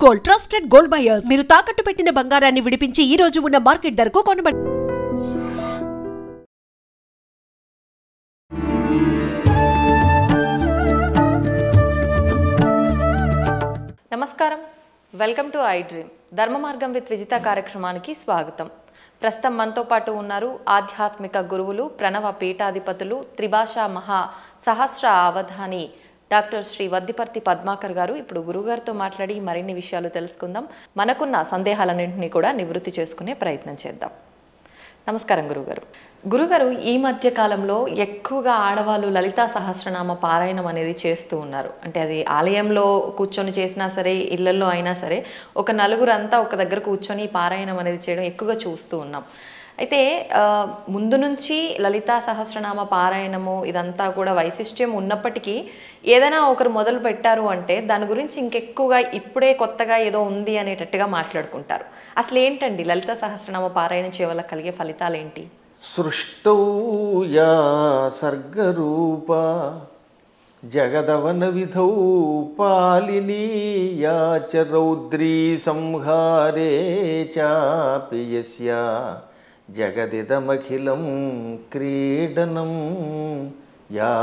Gold, trusted gold buyers. మీరు తాకట్టు పెట్టిన బంగారాన్ని విడిపించి ఈ రోజు ఉన్న మార్కెట్ ధరకు కొనబడి. నమస్కారం, వెల్కమ్ టు ఐ డ్రీమ్. ధర్మ మార్గం విత్ విజిత కార్యక్రమానికి స్వాగతం. ప్రస్తుతం మనతో పాటు ఉన్నారు ఆధ్యాత్మిక గురువులు, ప్రణవ పీఠాధిపతులు, త్రిభాషా మహా సహస్ర అవధాని డాక్టర్ శ్రీ వద్దిపర్తి పద్మాకర్ గారు. ఇప్పుడు గురుగారితో మాట్లాడి మరిన్ని విషయాలు తెలుసుకుందాం. మనకున్న సందేహాలన్నింటినీ కూడా నివృత్తి చేసుకునే ప్రయత్నం చేద్దాం. నమస్కారం గురుగారు. గురుగారు, ఈ మధ్య కాలంలో ఎక్కువగా ఆడవాళ్ళు లలితా సహస్రనామ పారాయణం అనేది చేస్తూ ఉన్నారు. అంటే అది ఆలయంలో కూర్చొని చేసినా సరే, ఇళ్లలో అయినా సరే, ఒక నలుగురు అంతా ఒక దగ్గర కూర్చొని పారాయణం అనేది చేయడం ఎక్కువగా చూస్తూ ఉన్నాం. అయితే ముందు నుంచి లలితా సహస్రనామ పారాయణము ఇదంతా కూడా వైశిష్ట్యం ఉన్నప్పటికీ ఏదైనా ఒకరు మొదలు పెట్టారు అంటే దాని గురించి ఇంకెక్కువగా ఇప్పుడే కొత్తగా ఏదో ఉంది అనేటట్టుగా మాట్లాడుకుంటారు. అసలు ఏంటండి లలితా సహస్రనామ పారాయణం చేయవల్ల కలిగే ఫలితాలు ఏంటి? సృష్టౌ యా సర్గరూప జగదవన విధౌ పాలినీ యా చ రౌద్రీ సంహారే చాపి యస్యా జగదిదమఖిలం క్రీడనం యా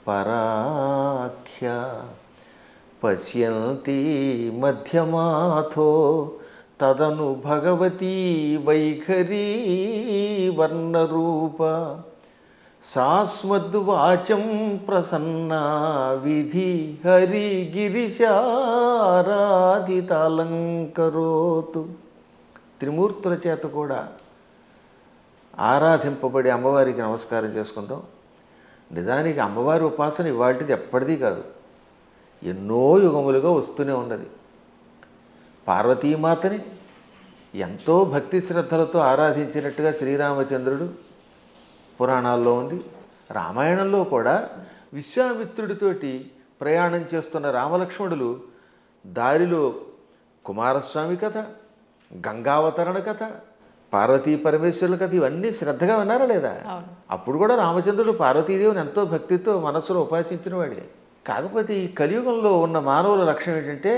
పరాఖ్య పశ్యంతి మధ్యమాథో తదను భగవతీ వైఖరీ వర్ణరూప సాస్మద్వాచం ప్రసన్నా విధి హరిగిరిశారాధితాలంకరోతు. త్రిమూర్తుల చేత కూడా ఆరాధింపబడి అమ్మవారికి నమస్కారం చేసుకుందాం. నిజానికి అమ్మవారి ఉపాసన ఇవాళది ఎప్పటిది కాదు, ఎన్నో యుగములుగా వస్తూనే ఉన్నది. పార్వతీమాతని ఎంతో భక్తి శ్రద్ధలతో ఆరాధించినట్టుగా శ్రీరామచంద్రుడు పురాణాల్లో ఉంది. రామాయణంలో కూడా విశ్వామిత్రుడితోటి ప్రయాణం చేస్తున్న రామలక్ష్మణులు దారిలో కుమారస్వామి కథ, గంగావతరణ కథ, పార్వతీ పరమేశ్వరుల కథ ఇవన్నీ శ్రద్ధగా విన్నారా లేదా? అప్పుడు కూడా రామచంద్రుడు పార్వతీదేవిని ఎంతో భక్తితో మనస్సులో ఉపాసించిన వాడే. కాకపోతే ఈ కలియుగంలో ఉన్న మానవుల లక్ష్యం ఏంటంటే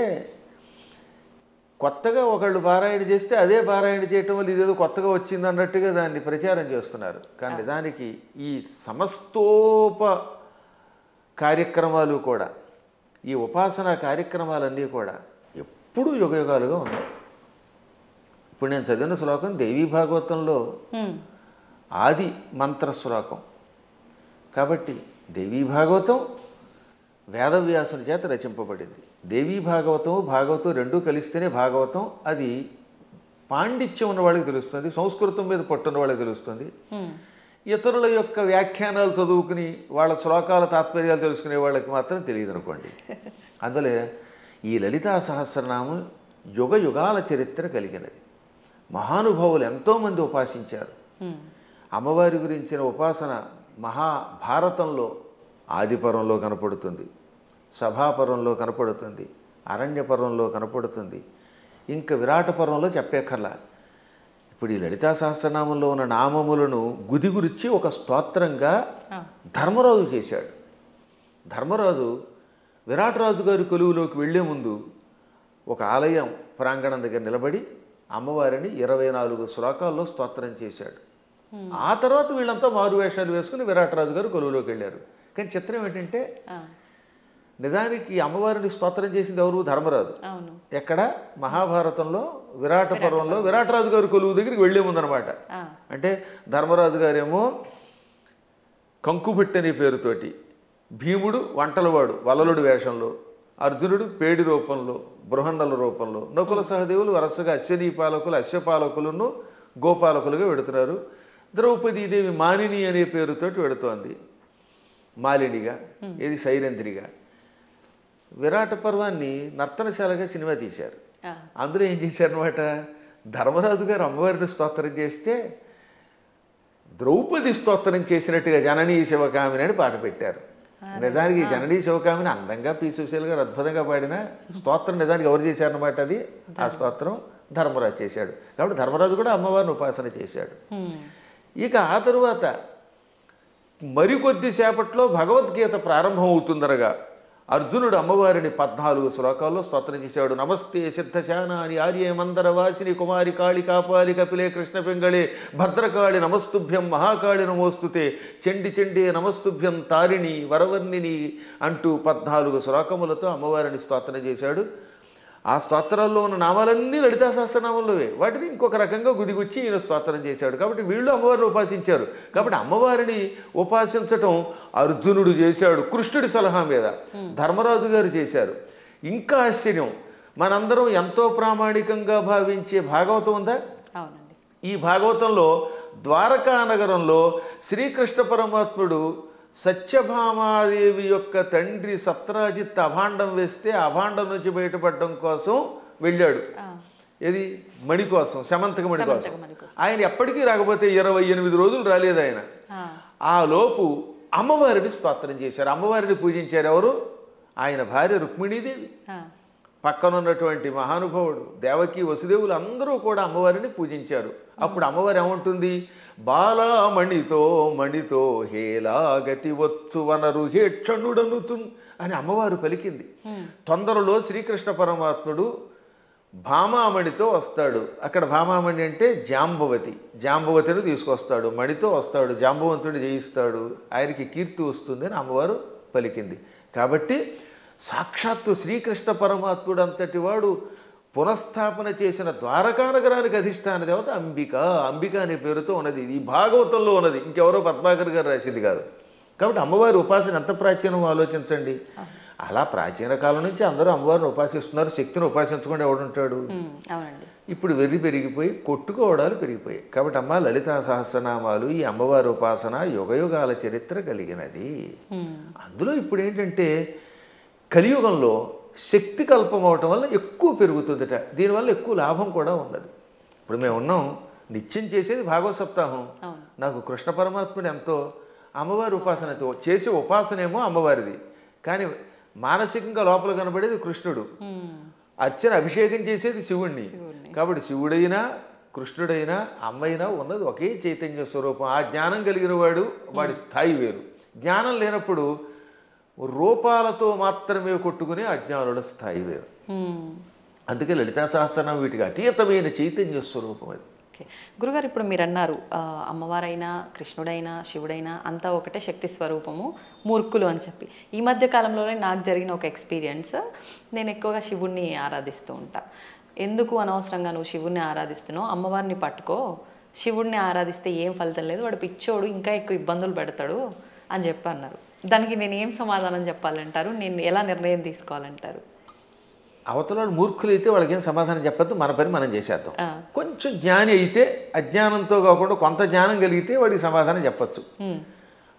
కొత్తగా ఒకళ్ళు పారాయణ చేస్తే అదే పారాయణ చేయటం వల్ల ఇదేదో కొత్తగా వచ్చింది అన్నట్టుగా దాన్ని ప్రచారం చేస్తున్నారు. కానీ దానికి ఈ సమస్తోప కార్యక్రమాలు కూడా, ఈ ఉపాసనా కార్యక్రమాలన్నీ కూడా ఎప్పుడూ యుగయుగాలుగా ఉన్నాయి. ఇప్పుడు నేను చదివిన శ్లోకం దేవీ భాగవతంలో ఆది మంత్ర శ్లోకం కాబట్టి దేవీ భాగవతం వేదవ్యాసుని చేత రచింపబడింది. దేవీ భాగవతం భాగవతం రెండూ కలిస్తేనే భాగవతం. అది పాండిత్యం ఉన్న వాళ్ళకి తెలుస్తుంది, సంస్కృతం మీద పట్టున్న వాళ్ళకి తెలుస్తుంది. ఇతరుల యొక్క వ్యాఖ్యానాలు చదువుకుని వాళ్ళ శ్లోకాల తాత్పర్యాలు తెలుసుకునే వాళ్ళకి మాత్రం తెలియదు అనుకోండి. అందులో ఈ లలితా సహస్రనామం యుగ యుగాల చరిత్ర కలిగినది. మహానుభావులు ఎంతోమంది ఉపాసించారు. అమ్మవారి గురించిన ఉపాసన మహాభారతంలో ఆదిపర్వంలో కనపడుతుంది, సభాపర్వంలో కనపడుతుంది, అరణ్యపర్వంలో కనపడుతుంది, ఇంకా విరాట పర్వంలో చెప్పేకర్లా. ఇప్పుడు ఈ లలితా సహస్రనామంలో ఉన్న నామములను గుదిగురిచ్చి ఒక స్తోత్రంగా ధర్మరాజు చేశాడు. ధర్మరాజు విరాటరాజు గారి కొలువులోకి వెళ్లే ముందు ఒక ఆలయం ప్రాంగణం దగ్గర నిలబడి అమ్మవారిని 24 శ్లోకాల్లో స్తోత్రం చేశాడు. ఆ తర్వాత వీళ్ళంతా మారువేషాలు వేసుకుని విరాటరాజు గారు కొలువులోకి వెళ్ళారు. కానీ చిత్రం ఏంటంటే నిజానికి అమ్మవారిని స్తోత్రం చేసింది ఎవరు? ధర్మరాజు. ఎక్కడ? మహాభారతంలో విరాట పర్వంలో విరాటరాజు గారి కొలువు దగ్గరికి వెళ్లే ముందనమాట. అంటే ధర్మరాజు గారేమో కంకుబెట్టి అనే పేరుతోటి, భీముడు వంటలవాడు వలలుడు వేషంలో, అర్జునుడు పేడి రూపంలో, బృహన్నల రూపంలో, నకుల సహదేవులు వరుసగా అశ్వనీ పాలకులు, అశ్వపాలకులను గోపాలకులుగా వెడుతున్నారు. ద్రౌపదీదేవి మానిని అనే పేరుతోటి వెడుతోంది, మాలినిగా, ఇది సైరంధ్రిగా. విరాట పర్వాన్ని నర్తనశాలగా సినిమా తీశారు. అందులో ఏం చేశారనమాట, ధర్మరాజు గారు అమ్మవారిని స్తోత్రం చేస్తే ద్రౌపది స్తోత్రం చేసినట్టుగా జననీ శివకామిని అని పాట పెట్టారు. నిజానికి జననీ శివకామిని అందంగా పి. సుశీల్ గారు అద్భుతంగా పాడిన స్తోత్రం నిజానికి ఎవరు చేశారన్నమాట అది? ఆ స్తోత్రం ధర్మరాజు చేశాడు. కాబట్టి ధర్మరాజు కూడా అమ్మవారిని ఉపాసన చేశాడు. ఇక ఆ తరువాత మరికొద్దిసేపట్లో భగవద్గీత ప్రారంభం అవుతుందనగా అర్జునుడు అమ్మవారిని 14 శ్లోకాల్లో స్తోత్రం చేశాడు. నమస్తే సిద్ధశానాని ఆర్యే మందరవాసిని కుమారి కాళి కాపాలి కపిలే కృష్ణ పింగళే భద్రకాళి నమస్తుభ్యం మహాకాళి నమోస్తుతే చండి చండే నమస్తుభ్యం తారిణి వరవర్ణిని అంటూ 14 శ్లోకములతో అమ్మవారిని స్తోత్రం చేశాడు. ఆ స్తోత్రాల్లో ఉన్న నామాలన్నీ లలితా సహస్రనామంలోవే. వాటిని ఇంకొక రకంగా గుదిగుచ్చి ఈయన స్తోత్రం చేశాడు. కాబట్టి వీళ్ళు అమ్మవారిని ఉపాసించారు. కాబట్టి అమ్మవారిని ఉపాసించటం అర్జునుడు చేశాడు కృష్ణుడి సలహా మీద, ధర్మరాజు గారు చేశారు. ఇంకా ఆశ్చర్యం, మనందరం ఎంతో ప్రామాణికంగా భావించే భాగవతం ఉందా? అవునండి. ఈ భాగవతంలో ద్వారకా నగరంలో శ్రీకృష్ణ పరమాత్ముడు సత్యభామాదేవి యొక్క తండ్రి సత్రాజిత్ అభాండం వేస్తే అభాండం నుంచి బయటపడడం కోసం వెళ్ళాడు. ఏది? మణి కోసం, శమంతక మణి కోసం. ఆయన ఎప్పటికీ రాకపోతే 28 రోజులు రాలేదు ఆయన. ఆ లోపు అమ్మవారిని స్తోత్రం చేశారు, అమ్మవారిని పూజించారు. ఎవరు? ఆయన భార్య రుక్మిణీదేవి, పక్కన ఉన్నటువంటి మహానుభావుడు దేవకి వసుదేవులు అందరూ కూడా అమ్మవారిని పూజించారు. అప్పుడు అమ్మవారు ఏమంటుంది? బాలామణితో మణితో హేలాగతి వచ్చు వనరు హేక్షణుడనుచు అని అమ్మవారు పలికింది. తొందరలో శ్రీకృష్ణ పరమాత్ముడు భామామణితో వస్తాడు. అక్కడ భామామణి అంటే జాంబవతి, జాంబవతిని తీసుకొస్తాడు, మణితో వస్తాడు, జాంబవంతుడిని జయిస్తాడు, ఆయనకి కీర్తి వస్తుంది అని అమ్మవారు పలికింది. కాబట్టి సాక్షాత్తు శ్రీకృష్ణ పరమాత్ముడు అంతటి వాడు పునఃస్థాపన చేసిన ద్వారకా నగరానికి అధిష్టాన దేవత అంబిక. అంబిక అనే పేరుతో ఉన్నది. ఈ భాగవతంలో ఉన్నది, ఇంకెవరో పద్మాకర్ గారు రాసింది కాదు. కాబట్టి అమ్మవారి ఉపాసన ఎంత ప్రాచీనమో ఆలోచించండి. అలా ప్రాచీన కాలం నుంచి అందరూ అమ్మవారిని ఉపాసిస్తున్నారు. శక్తిని ఉపాసించకుండా ఎవడుంటాడు? ఇప్పుడు వెర్రి పెరిగిపోయి కొట్టుకోవడాలు పెరిగిపోయాయి. కాబట్టి అమ్మ లలితా సహస్రనామాలు, ఈ అమ్మవారి ఉపాసన యుగయుగాల చరిత్ర కలిగినది. అందులో ఇప్పుడు ఏంటంటే కలియుగంలో శక్తి కల్పం అవటం వల్ల ఎక్కువ పెరుగుతుందట. దీనివల్ల ఎక్కువ లాభం కూడా ఉన్నది. ఇప్పుడు మేము ఉన్నాం, నిత్యం చేసేది భాగవత సప్తాహం. నాకు కృష్ణ పరమాత్ముడు ఎంతో అమ్మవారి ఉపాసనతో చేసే ఉపాసనేమో అమ్మవారిది, కానీ మానసికంగా లోపల కనబడేది కృష్ణుడు. అర్చన అభిషేకం చేసేది శివుణ్ణి. కాబట్టి శివుడైనా కృష్ణుడైనా అమ్మైనా ఉన్నది ఒకే చైతన్య స్వరూపం. ఆ జ్ఞానం కలిగిన వాడు, వాడి స్థాయి వేరు. జ్ఞానం లేనప్పుడు రూపాలతో మాత్రమే కొట్టుకునే అజ్ఞానుల స్థాయి వేరు. అందుకే లలితా సహస్రనామం వీటికి అతీతమైన చైతన్య స్వరూపం అది. గురుగారు, ఇప్పుడు మీరు అన్నారు అమ్మవారైనా కృష్ణుడైనా శివుడైనా అంతా ఒకటే శక్తి స్వరూపము, మూర్ఖులు అని చెప్పి. ఈ మధ్య కాలంలోనే నాకు జరిగిన ఒక ఎక్స్పీరియన్స్, నేను ఎక్కువగా శివుణ్ణి ఆరాధిస్తూ ఉంటా. ఎందుకు అనవసరంగా నువ్వు శివుణ్ణి ఆరాధిస్తున్నావు, అమ్మవారిని పట్టుకో, శివుణ్ణి ఆరాధిస్తే ఏం ఫలితం లేదు, వాడు పిచ్చోడు, ఇంకా ఎక్కువ ఇబ్బందులు పెడతాడు అని చెప్పి అన్నారు. దానికి నేను ఏం సమాధానం చెప్పాలంటారు? నేను ఎలా నిర్ణయం తీసుకోవాలంటారు? అవతల మూర్ఖులు అయితే వాళ్ళకి ఏం సమాధానం చెప్పద్దు, మన పని మనం చేసేద్దాం. కొంచెం జ్ఞాని అయితే అజ్ఞానంతో కాకుండా కొంత జ్ఞానం కలిగితే వాడికి సమాధానం చెప్పచ్చు.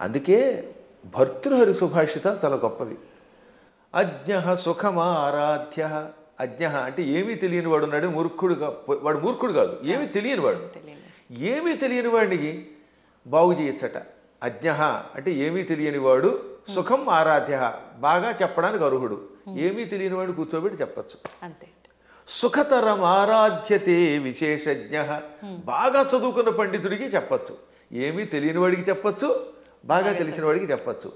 అందుకే భర్తృహరి సుభాషితాలు చాలా గొప్పవి. అజ్ఞ సుఖమారాధ్య. అజ్ఞ అంటే ఏమీ తెలియని వాడు ఉన్నాడు, మూర్ఖుడుగా. వాడు మూర్ఖుడు కాదు, ఏమీ తెలియని వాడు. ఏమీ తెలియని వాడికి బాగు చేయొచ్చట. అజ్ఞ అంటే ఏమీ తెలియని వాడు, సుఖం ఆరాధ్య బాగా చెప్పడానికి అర్హుడు. ఏమీ తెలియని వాడు కూర్చోబెట్టి చెప్పచ్చు. అంతే. సుఖతరం ఆరాధ్యతే విశేషజ్ఞ. బాగా చదువుకున్న పండితుడికి చెప్పచ్చు, ఏమీ తెలియని వాడికి చెప్పచ్చు, బాగా తెలిసిన వాడికి చెప్పచ్చు.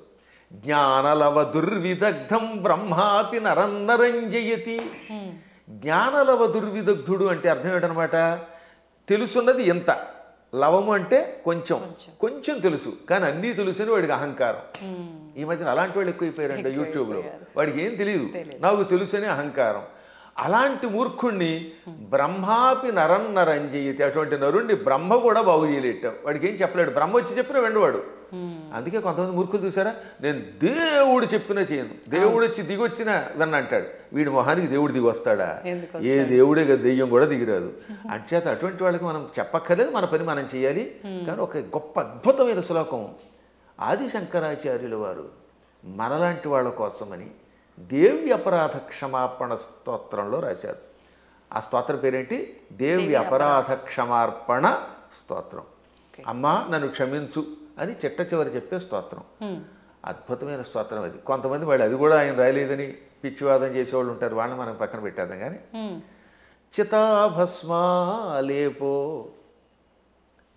జ్ఞానలవ దుర్విదగ్ధం బ్రహ్మాపి నరన్నరంజయతి. జ్ఞానలవ దుర్విదగ్ధుడు అంటే అర్థం ఏంటనమాట? తెలుసున్నది ఎంత, లవము అంటే కొంచెం, కొంచెం తెలుసు కానీ అన్నీ తెలుసని వాడికి అహంకారం. ఈ మధ్యన అలాంటి వాళ్ళు ఎక్కువైపోయారంట యూట్యూబ్లో. వాడికి ఏం తెలియదు, నాకు తెలుసని అహంకారం. అలాంటి మూర్ఖుణ్ణి బ్రహ్మాపి నరన్నరంజయతి. అటువంటి నరుణ్ణి బ్రహ్మ కూడా బాగు చేయలేట. వాడికి ఏం చెప్పలేడు, బ్రహ్మ వచ్చి చెప్పినా వెండవాడు. అందుకే కొంతమంది మూర్ఖులు చూసారా, నేను దేవుడు చెప్పినా చేయను, దేవుడు వచ్చి దిగొచ్చినా విన్నంటాడు. వీడి మొహానికి దేవుడు దిగి వస్తాడా? ఏ దేవుడే కదా, దెయ్యం కూడా దిగిరాదు. అంచేత అటువంటి వాళ్ళకి మనం చెప్పక్కర్లేదు, మన పని మనం చేయాలి. కానీ ఒక గొప్ప అద్భుతమైన శ్లోకం ఆది శంకరాచార్యుల వారు మనలాంటి వాళ్ళ కోసమని దేవి అపరాధ క్షమాపణ స్తోత్రంలో రాశారు. ఆ స్తోత్రం పేరేంటి? దేవి అపరాధ క్షమార్పణ స్తోత్రం. అమ్మా నన్ను క్షమించు అని చిట్ట చివరి చెప్పే స్తోత్రం. అద్భుతమైన స్తోత్రం అది. కొంతమంది వాళ్ళు అది కూడా ఆయన రాయలేదని పిచ్చివాదం చేసేవాళ్ళు ఉంటారు, వాళ్ళని మనం పక్కన పెట్టేద్దాం. కానీ చితాభస్మాలేపో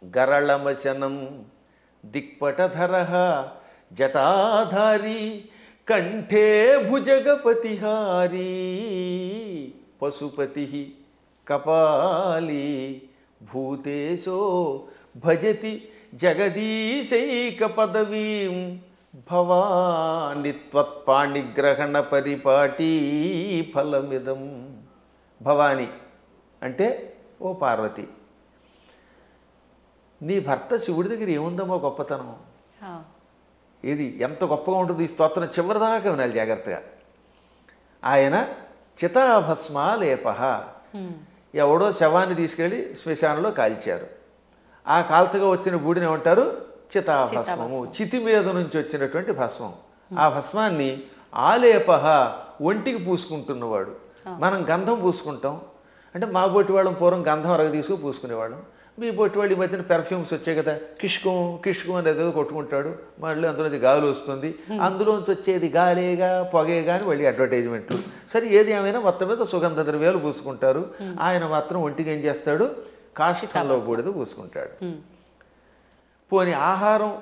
గరళమశనం దిక్పటధర జటాధారి కంఠే భుజగపతిహారీ పశుపతి కపాలీ భూతేశో భజతి జగదీశైక పదవీం భవాని త్వత్పాణిగ్రహణ పరిపాటీ ఫలమిదం. భవాని అంటే ఓ పార్వతి, నీ భర్త శివుడి దగ్గర ఏముందమ్మో గొప్పతనం, ఇది ఎంత గొప్పగా ఉంటుంది ఈ స్తోత్రం చివరిదాకా వినాలి జాగ్రత్తగా. ఆయన చితాభస్మాలేప, ఎవడో శవాన్ని తీసుకెళ్ళి శ్మశానంలో కాల్చారు. ఆ కాల్చగా వచ్చిన బూడిని ఏమంటారు? చితాభస్మము. చితి మీద నుంచి వచ్చినటువంటి భస్మం. ఆ భస్మాన్ని ఆలేప, ఒంటికి పూసుకుంటున్నవాడు. మనం గంధం పూసుకుంటాం అంటే మా బొట్టి వాళ్ళం పూర్వం గంధం అరగ తీసుకుని పూసుకునేవాళ్ళం. మీ బొట్టి వాళ్ళు ఈ మధ్యన పెర్ఫ్యూమ్స్ వచ్చాయి కదా, కిష్కం కిష్కం అనేది ఏదో కొట్టుకుంటాడు, మళ్ళీ అందులోంచి గాలి వస్తుంది, అందులోంచి వచ్చేది గాలేగా పొగేగా అని మళ్ళీ అడ్వర్టైజ్మెంట్లు. సరే ఏది ఏమైనా మొత్తం మీద సుగంధ ద్రవ్యాలు పూసుకుంటారు. ఆయన మాత్రం ఒంటికి ఏం చేస్తాడు? కాష్టంలో బూడిద పూసుకుంటాడు. పోని ఆహారం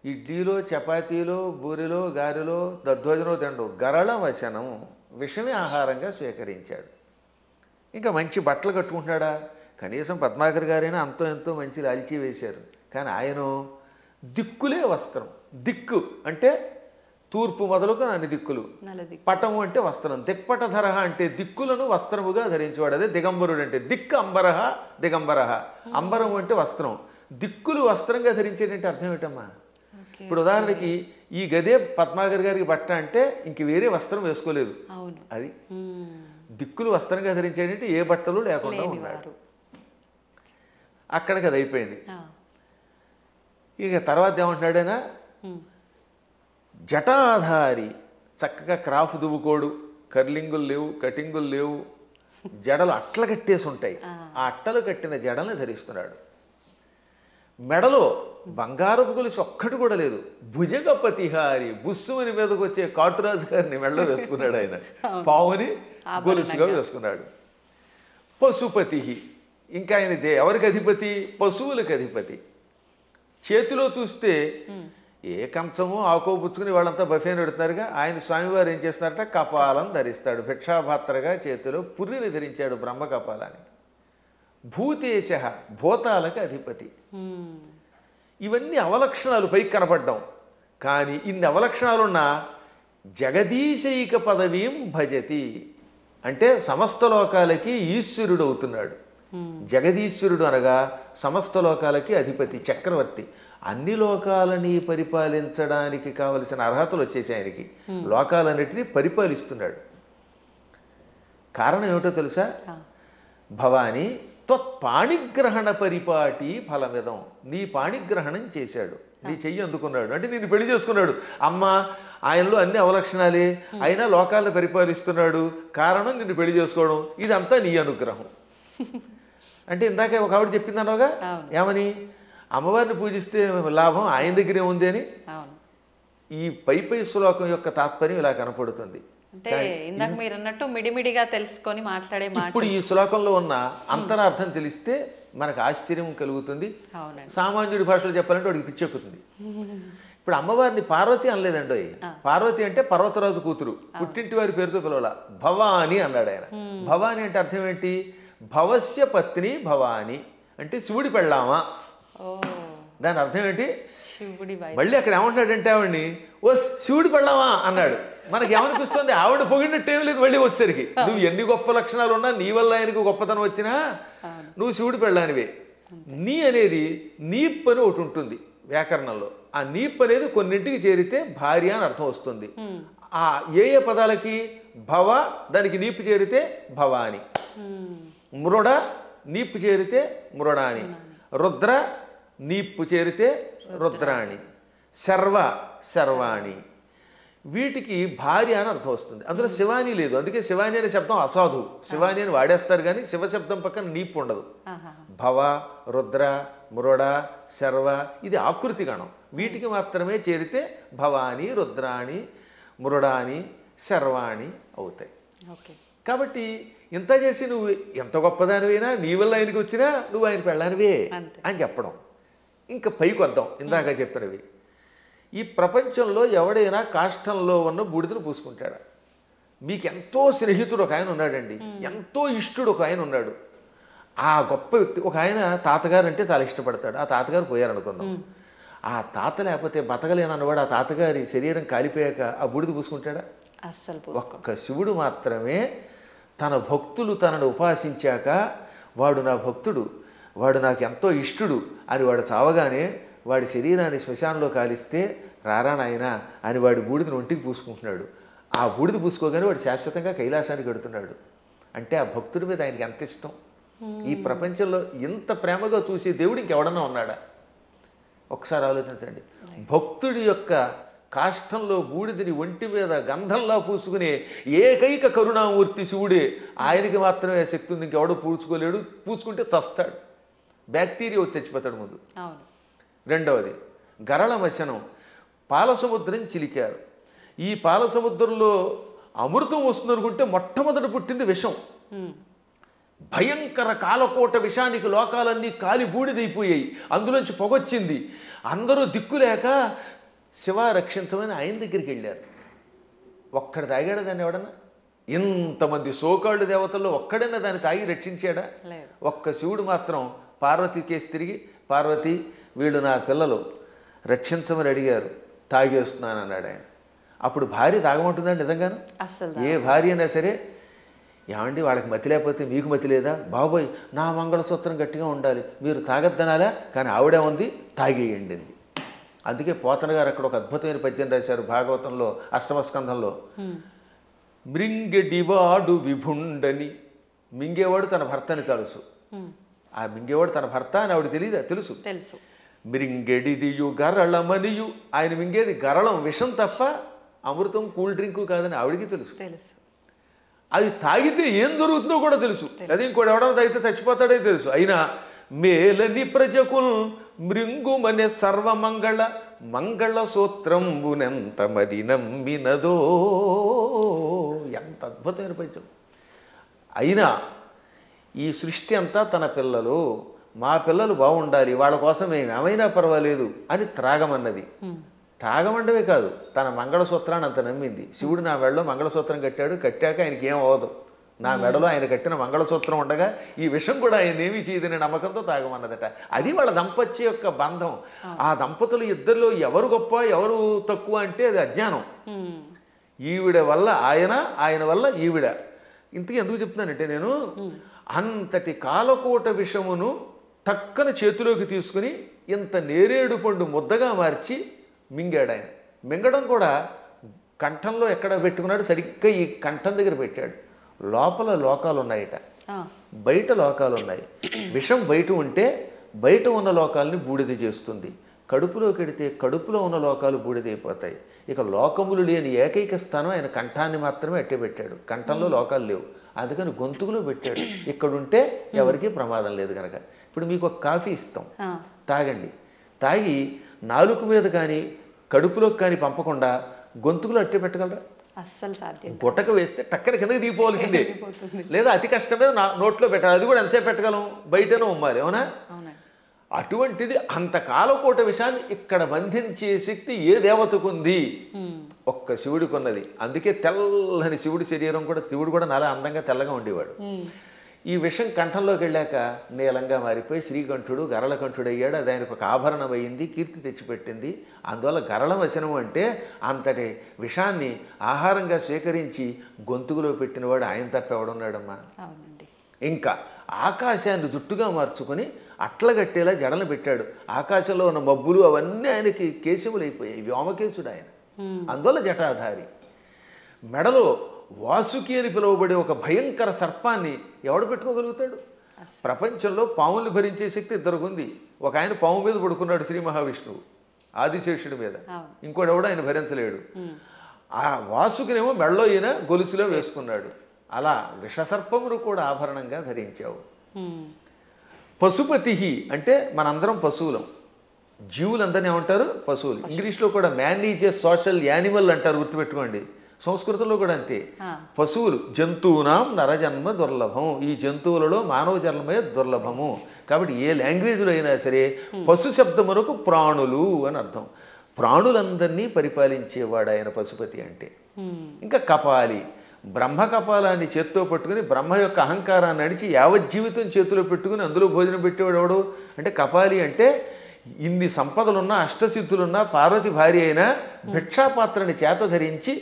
ఇడ్లీలో చపాతీలో బూరిలో గారెలో దద్దోజనో తిండు గరళ వశనం విషమే ఆహారంగా స్వీకరించాడు. ఇంకా మంచి బట్టలు కట్టుకుంటున్నాడా? కనీసం పద్మాకర్ గారైనా అంతో ఎంతో మంచి లాల్చీ వేశారు. కానీ ఆయన దిక్కులే వస్త్రం. దిక్కు అంటే తూర్పు మొదలుకొని అన్ని దిక్కులు. పటము అంటే వస్త్రం. దిక్పటధర అంటే దిక్కులను వస్త్రముగా ధరించేవాడు. అదే దిగంబరుడు అంటే. దిక్కు అంబరహ దిగంబరహ. అంబరం అంటే వస్త్రం. దిక్కులు వస్త్రంగా ధరించేటంటే అర్థం ఏమిటమ్మా? ఇప్పుడు ఉదాహరణకి ఈ గదే పద్మాకర్ గారికి బట్ట అంటే ఇంక వేరే వస్త్రం వేసుకోలేదు. అది దిక్కులు వస్త్రంగా ధరించేటంటే ఏ బట్టలు లేకుండా ఉన్నాడు. అక్కడికి అది అయిపోయింది. ఇక తర్వాత ఏమంటున్నాడైనా జటాధారి, చక్కగా క్రాఫ్ దువ్వుకోడు, కర్లింగులు లేవు, కటింగులు లేవు, జడలు అట్ల కట్టేసి ఉంటాయి. ఆ అట్టలు కట్టిన జడల్ని ధరిస్తున్నాడు. మెడలో బంగారపు గొలుసు ఒక్కటి కూడా లేదు. భుజగపతిహారి, బుస్సుమని మీదకి వచ్చే కాటురాజు గారిని మెడలో వేసుకున్నాడు ఆయన. పావుని గొలుసుగా వేసుకున్నాడు. పశుపతి, ఇంకా ఆయన ఎవరికి అధిపతి? పశువులకు అధిపతి. చేతిలో చూస్తే ఏ కంచమో ఆకో పుచ్చుకుని వాళ్ళంతా బఫేని పెడుతున్నారుగా, ఆయన స్వామివారు ఏం చేస్తున్నారట? కపాలం ధరిస్తాడు. భిక్షాభాత్రగా చేతిలో పుర్రిని ధరించాడు, బ్రహ్మ కపాలాన్ని. భూతేశ, భూతాలకు అధిపతి. ఇవన్నీ అవలక్షణాలు పైకి కనపడ్డం. కానీ ఇన్ని అవలక్షణాలున్నా జగదీశైక పదవీం భజతి అంటే సమస్త లోకాలకి ఈశ్వరుడు అవుతున్నాడు. జగదీశ్వరుడు అనగా సమస్త లోకాలకి అధిపతి, చక్రవర్తి. అన్ని లోకాలని పరిపాలించడానికి కావలసిన అర్హతలు వచ్చేసి ఆయనకి. లోకాలన్నిటినీ పరిపాలిస్తున్నాడు. కారణం ఏమిటో తెలుసా? భవాని త్వత్పాణిగ్రహణ పరిపాటి ఫలమిదం. నీ పాణిగ్రహణం చేశాడు, నీ చెయ్యి అందుకున్నాడు అంటే నిన్ను పెళ్లి చేసుకున్నాడు. అమ్మ ఆయనలో అన్ని అవలక్షణాలే, అయినా లోకాలను పరిపాలిస్తున్నాడు. కారణం నిన్ను పెళ్లి చేసుకోవడం. ఇదంతా నీ అనుగ్రహం. అంటే ఇందాక ఒక ఆవిడ చెప్పింది అన్నావుగా, ఏమని? అమ్మవారిని పూజిస్తే లాభం ఆయన దగ్గరే ఉంది అని. ఈ పై శ్లోకం యొక్క తాత్పర్యం ఇలా కనపడుతుంది. అంటే ఇందాక మీరు అన్నట్టు మిడిమిడిగా తెలుసుకొని మాట్లాడే మాట. ఇప్పుడు ఈ శ్లోకంలో ఉన్న అంతరార్థం తెలిస్తే మనకు ఆశ్చర్యం కలుగుతుంది. సామాన్యుడి భాషలో చెప్పాలంటే వాడికి పిచ్చెక్కుతుంది. ఇప్పుడు అమ్మవారిని పార్వతి అనలేదండి. పార్వతి అంటే పర్వతరాజు కూతురు, పుట్టింటి వారి పేరుతో పిలవాల. భవాని అన్నాడు ఆయన. భవాని అంటే అర్థం ఏంటి? భవస్య పత్ని భవాని అంటే శివుడి పెళ్ళామా. దాని అర్థం ఏంటి? మళ్ళీ అక్కడ ఏమంటున్నాడంటే ఆవిడ్ని ఓ శివుడి పెళ్ళామా అన్నాడు. మనకి ఏమనిపిస్తుంది? ఆవిడ పొగిడినట్టు ఏం లేదు. మళ్ళీ వచ్చేసరికి నువ్వు ఎన్ని గొప్ప లక్షణాలు ఉన్నా, నీ వల్ల ఆయనకు గొప్పతనం వచ్చినా నువ్వు శివుడి పెళ్ళానివే. నీ అనేది నీప్ అని ఒకటి ఉంటుంది వ్యాకరణంలో. ఆ నీప్ అనేది కొన్నింటికి చేరితే భార్య అని అర్థం వస్తుంది. ఆ ఏ ఏ పదాలకి? భవ దానికి నీపు చేరితే భవాని, మృడ నీపు చేరితే మృడాని, రుద్ర నీపు చేరితే రుద్రాణి, శర్వ శర్వాణి. వీటికి భార్య అని అర్థం వస్తుంది. అందులో శివాని లేదు. అందుకే శివాని అనే శబ్దం అసాధు. శివాని అని వాడేస్తారు కానీ శివ శబ్దం పక్కన నీపు ఉండదు. భవ, రుద్ర, మృడ, శర్వ ఇది ఆకృతి గణం. వీటికి మాత్రమే చేరితే భవాని, రుద్రాణి, మృడాని, శర్వాణి అవుతాయి. కాబట్టి ఇంత చేసి నువ్వు ఎంత గొప్పదానివైనా, నీ వల్ల ఆయనకి వచ్చినా నువ్వు ఆయన పెళ్ళానివే అని చెప్పడం. ఇంకా పైకి వద్దాం ఇందాక చెప్పినవి. ఈ ప్రపంచంలో ఎవడైనా కాష్టంలో ఉన్న బూడిదను పూసుకుంటాడా? మీకు ఎంతో స్నేహితుడు ఒక ఆయన ఉన్నాడండి, ఎంతో ఇష్టుడు ఒక ఆయన ఉన్నాడు. ఆ గొప్ప వ్యక్తి ఒక ఆయన తాతగారు అంటే చాలా ఇష్టపడతాడు. ఆ తాతగారు పోయారనుకుందాం. ఆ తాత లేకపోతే బతకలేనన్నవాడు ఆ తాతగారి శరీరం కాలిపోయాక ఆ బూడిద పూసుకుంటాడా? అస్సలు ఒక్క శివుడు మాత్రమే తన భక్తులు తనను ఉపాసించాక వాడు నా భక్తుడు, వాడు నాకు ఎంతో ఇష్టుడు అని వాడు చావగానే వాడి శరీరాన్ని శ్మశానంలో కాలిస్తే రారా నాయనా అని వాడి బూడిదని ఒంటికి పూసుకుంటున్నాడు. ఆ బూడిద పూసుకోగానే వాడు శాశ్వతంగా కైలాసానికి వెడుతున్నాడు. అంటే ఆ భక్తుడి మీద ఆయనకి ఎంత ఇష్టం. ఈ ప్రపంచంలో ఇంత ప్రేమగా చూసే దేవుడు ఇంకెవడన్నా ఉన్నాడా? ఒకసారి ఆలోచించండి. భక్తుడి యొక్క కాష్టంలో బూడిదని ఒంటి మీద గంధంలా పూసుకునే ఏకైక కరుణామూర్తి శివుడే. ఆయనకి మాత్రమే శక్తి ఉంది, ఇంకెవడో పూసుకోలేడు. పూసుకుంటే చస్తాడు, బ్యాక్టీరియా వచ్చి చచ్చిపోతాడు ముందు. రెండవది గరళ మశనం, పాలసముద్రం చిలికారు. ఈ పాలసముద్రంలో అమృతం వస్తుంది అనుకుంటే మొట్టమొదట పుట్టింది విషం. భయంకర కాలకోట విషానికి లోకాలన్నీ కాలి బూడిదైపోయాయి, అందులోంచి పొగొచ్చింది. అందరూ దిక్కులేక శివ రక్షించమని ఆయన దగ్గరికి వెళ్ళారు. ఒక్కడు తాగాడా దాన్ని ఎవడన్నా? ఇంతమంది సోకాళ్ళు దేవతల్లో ఒక్కడైనా దాన్ని తాగి రక్షించాడా? ఒక్క శివుడు మాత్రం పార్వతి కేసు తిరిగి, పార్వతి వీళ్ళు నా పిల్లలు రక్షించమని అడిగారు, తాగేస్తున్నాను అన్నాడు ఆయన. అప్పుడు భార్య తాగమంటుందండి నిజంగాను? ఏ భార్య అయినా సరే, ఏమండి వాళ్ళకి మతి లేకపోతే మీకు మతి లేదా? బాబోయ్ నా మంగళసూత్రం గట్టిగా ఉండాలి, మీరు తాగద్దనాలా? కానీ ఆవిడే ఉంది, తాగేయండి అంది. అందుకే పోతన గారు అక్కడ ఒక అద్భుతమైన పద్యం రాశారు భాగవతంలో అష్టమస్కంధంలో. మృంగెడివాడు విభుండని, మింగేవాడు తన భర్తని తెలుసు. ఆ మింగేవాడు తన భర్త అని ఆవిడ తెలియదా? తెలుసు. మృంగెడిదియు గరళమనియు, ఆయన మింగేది గరళం విషం తప్ప అమృతం కూల్ డ్రింకు కాదని ఆవిడికి తెలుసు. అది తాగితే ఏం జరుగుతుందో కూడా తెలుసు. అది ఇంకోటి ఎవడన్నా తాగితే చచ్చిపోతాడే తెలుసు. అయినా మేలని ప్రజకుల్ మృంగుమనే సర్వమంగళ మంగళ సూత్రంబునెంత మది నమ్మినదో. ఎంత అద్భుతమైన పద్యం. అయినా ఈ సృష్టి అంతా తన పిల్లలు, మా పిల్లలు బాగుండాలి, వాళ్ళ కోసం మేము ఏమైనా పర్వాలేదు అని త్రాగమన్నది. తాగమండవే కాదు, తన మంగళసూత్రాన్ని అంత నమ్మింది. శివుడు నా మెడలో మంగళసూత్రం కట్టాడు, కట్టాక ఆయనకి ఏం అవ్వదు, నా మెడలో ఆయన కట్టిన మంగళసూత్రం ఉండగా ఈ విషయం కూడా ఆయన ఏమీ చేయదనే నమ్మకంతో తాగమన్నదట. అది వాళ్ళ దంపత్య యొక్క బంధం. ఆ దంపతులు ఇద్దరిలో ఎవరు గొప్ప ఎవరు తక్కువ అంటే అది అజ్ఞానం. ఈవిడ వల్ల ఆయన, ఆయన వల్ల ఈవిడ. ఇంతకీ ఎందుకు చెప్తున్నానంటే నేను, అంతటి కాలకోట విషమును టక్కన చేతిలోకి తీసుకుని ఇంత నేరేడు పండు ముద్దగా మార్చి మింగాడు ఆయన. మింగడం కూడా కంఠంలో ఎక్కడ పెట్టుకున్నాడు, సరిగ్గా ఈ కంఠం దగ్గర పెట్టాడు. లోపల లోకాలు ఉన్నాయట, బయట లోకాలు ఉన్నాయి. విషం బయట ఉంటే బయట ఉన్న లోకాలని బూడిద చేస్తుంది, కడుపులో కెడితే కడుపులో ఉన్న లోకాలు బూడిదైపోతాయి. ఇక లోకములు లేని ఏకైక స్థానం ఆయన కంఠాన్ని మాత్రమే అట్టే పెట్టాడు. కంఠంలో లోకాలు లేవు, అందుకని గొంతుకులో పెట్టాడు. ఇక్కడుంటే ఎవరికీ ప్రమాదం లేదు కనుక. ఇప్పుడు మీకు ఒక కాఫీ ఇస్తాం, తాగండి. తాగి నాలుక మీద కానీ కడుపులోకి కానీ పంపకుండా గొంతుకులో అట్టే పెట్టగలరా? అస్సలు సాధ్యం. గుట్టక వేస్తే టక్కన కిందకి దిగిపోవాల్సిందే, లేదా అతి కష్టం మీద నోట్లో పెట్టాలి. అది కూడా ఎంతసేపు పెట్టగలం, బయటనే ఉమ్మాలి, అవునా? అటువంటిది అంత కాలకోట విషయాన్ని ఇక్కడ బంధించే శక్తి ఏ దేవతకు ఉంది? ఒక్క శివుడికి ఉన్నది. అందుకే తెల్లని శివుడి శరీరం కూడా, శివుడు కూడా నాలా అందంగా తెల్లగా ఉండేవాడు. ఈ విషం కంఠంలోకి వెళ్ళాక నీలంగా మారిపోయి శ్రీకంఠుడు గరళకంఠుడు అయ్యాడు. అది ఆయనకు ఒక ఆభరణం అయింది, కీర్తి తెచ్చిపెట్టింది. అందువల్ల గరళ వచనం అంటే అంతటి విషాన్ని ఆహారంగా స్వీకరించి గొంతుకులో పెట్టినవాడు ఆయన తప్ప ఎవడున్నాడమ్మా? ఇంకా ఆకాశాన్ని జుట్టుగా మార్చుకొని అట్లగట్టేలా జడలు పెట్టాడు. ఆకాశంలో ఉన్న మబ్బులు అవన్నీ ఆయనకి కేశములైపోయాయి, వ్యోమకేశుడు ఆయన. అందువల్ల జటాధారి. మెడలో వాసుకి అని పిలువబడే ఒక భయంకర సర్పాన్ని ఎవడు పెట్టుకోగలుగుతాడు? ప్రపంచంలో పాముల్ని భరించే శక్తి ఇద్దరికి ఉంది. ఒక ఆయన పాము మీద పడుకున్నాడు, శ్రీ మహావిష్ణువు ఆదిశేషుడి మీద. ఇంకోటి ఎవడు ఆయన భరించలేడు. ఆ వాసుకినేమో మెడలో ఈయన గొలుసులో వేసుకున్నాడు. అలా విషసర్పమును కూడా ఆభరణంగా ధరించావు. పశుపతి అంటే మనందరం పశువులం, జీవులందరినీ ఏమంటారు? పశువులు. ఇంగ్లీష్లో కూడా man is a social animal అంటారు, గుర్తుపెట్టుకోండి. సంస్కృతంలో కూడా అంతే. పశువులు జంతువునాం నరజన్మ దుర్లభం, ఈ జంతువులలో మానవ జన్మే దుర్లభము. కాబట్టి ఏ లాంగ్వేజ్లో అయినా సరే పశు శబ్దమునకు ప్రాణులు అని అర్థం. ప్రాణులందరినీ పరిపాలించేవాడు ఆయన పశుపతి అంటే. ఇంకా కపాలి, బ్రహ్మ కపాలాన్ని చేత్తో పట్టుకుని బ్రహ్మ యొక్క అహంకారాన్ని నడిచి యావజ్జీవితం చేతిలో పెట్టుకుని అందులో భోజనం పెట్టేవాడు ఎవడు అంటే కపాలి. అంటే ఇన్ని సంపదలున్నా అష్టసిద్ధులున్నా పార్వతి భార్య అయినా భిక్షాపాత్రని చేత ధరించి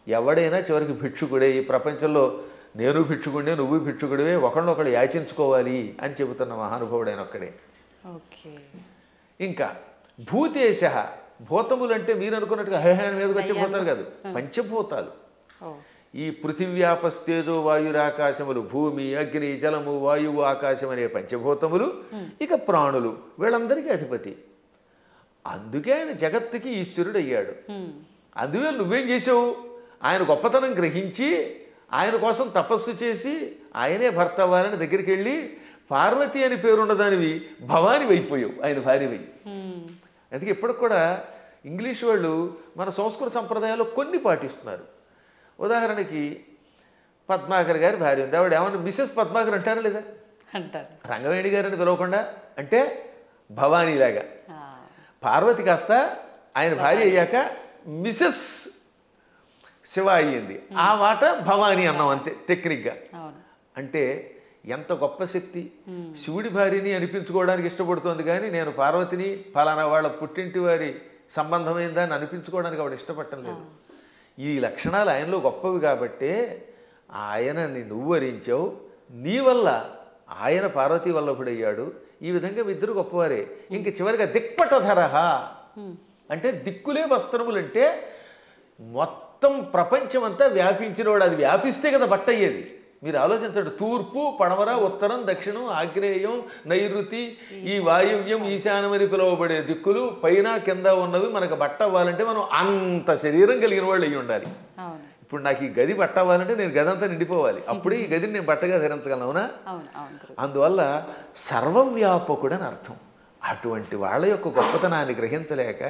ఎవడైనా చివరికి భిక్షుకుడే. ఈ ప్రపంచంలో నేను భిక్షుకుడే, నువ్వు భిక్షుకుడివే, ఒకళ్ళొకళ్ళు యాచించుకోవాలి అని చెబుతున్న మహానుభావుడైన ఒక్కడే. ఓకే. ఇంకా భూతేశ, భూతములంటే మీరు అనుకున్నట్టుగా హేహాన మీదకి వచ్చే భూతాలు కాదు, పంచభూతాలు. ఈ పృథివ్యాపస్తేజో వాయురాకాశములు, భూమి, అగ్ని, జలము, వాయువు, ఆకాశం అనే పంచభూతములు, ఇక ప్రాణులు, వీళ్ళందరికీ అధిపతి. అందుకే ఆయన జగత్తుకి ఈశ్వరుడు అయ్యాడు. అందువల్ల నువ్వేం చేసావు? ఆయన గొప్పతనం గ్రహించి ఆయన కోసం తపస్సు చేసి ఆయనే భర్త అవ్వాలని దగ్గరికి వెళ్ళి పార్వతి అని పేరున్నదానివి భవాని అయిపోయావు, ఆయన భార్యవై. అందుకే ఇప్పటికి కూడా ఇంగ్లీష్ వాళ్ళు మన సంస్కృత సంప్రదాయాల్లో కొన్ని పాటిస్తున్నారు. ఉదాహరణకి పద్మాకర్ గారి భార్య ఉంది, ఆవిడ ఏమన్నా మిసెస్ పద్మాకర్ అంటారా లేదా? అంటారు. రంగవేణి గారిని పిలవకుండా అంటే భవానీలాగా. పార్వతి కాస్త ఆయన భార్య అయ్యాక మిసెస్ శివ అయ్యింది, ఆ మాట భవానీ అన్నాం అంతే టెక్నిక్గా. అంటే ఎంత గొప్ప శక్తి! శివుడి భార్యని అనిపించుకోవడానికి ఇష్టపడుతోంది కానీ నేను పార్వతిని ఫలానా వాళ్ళ పుట్టింటి వారి సంబంధమైందా అని అనిపించుకోవడానికి ఆవిడ ఇష్టపడటం లేదు. ఈ లక్షణాలు ఆయనలో గొప్పవి కాబట్టే ఆయనని నువ్వు వరించావు, నీ వల్ల ఆయన పార్వతీ వల్లభుడయ్యాడు. ఈ విధంగా మీ ఇద్దరు గొప్పవారే. ఇంక చివరిగా దిక్పటధరహ అంటే దిక్కులే వస్త్రములంటే మొత్తం ప్రపంచమంతా వ్యాపించినవాడు. అది వ్యాపిస్తే కదా బట్ట అయ్యేది. మీరు ఆలోచించండి, తూర్పు, పడమర, ఉత్తరం, దక్షిణం, ఆగ్నేయం, నైరుతి, ఈ వాయువ్యం, ఈశాన్యం అని పిలువబడే దిక్కులు పైన కింద ఉన్నవి మనకు బట్ట అవ్వాలంటే మనం అంత శరీరం కలిగిన వాళ్ళు అయ్యి ఉండాలి. ఇప్పుడు నాకు ఈ గది బట్ట అవ్వాలంటే నేను గది అంతా నిండిపోవాలి, అప్పుడే ఈ గదిని నేను బట్టగా ధరించగలను. అవునా? అందువల్ల సర్వవ్యాపకుడు అని అర్థం. అటువంటి వాళ్ళ యొక్క గొప్పతనాన్ని గ్రహించలేక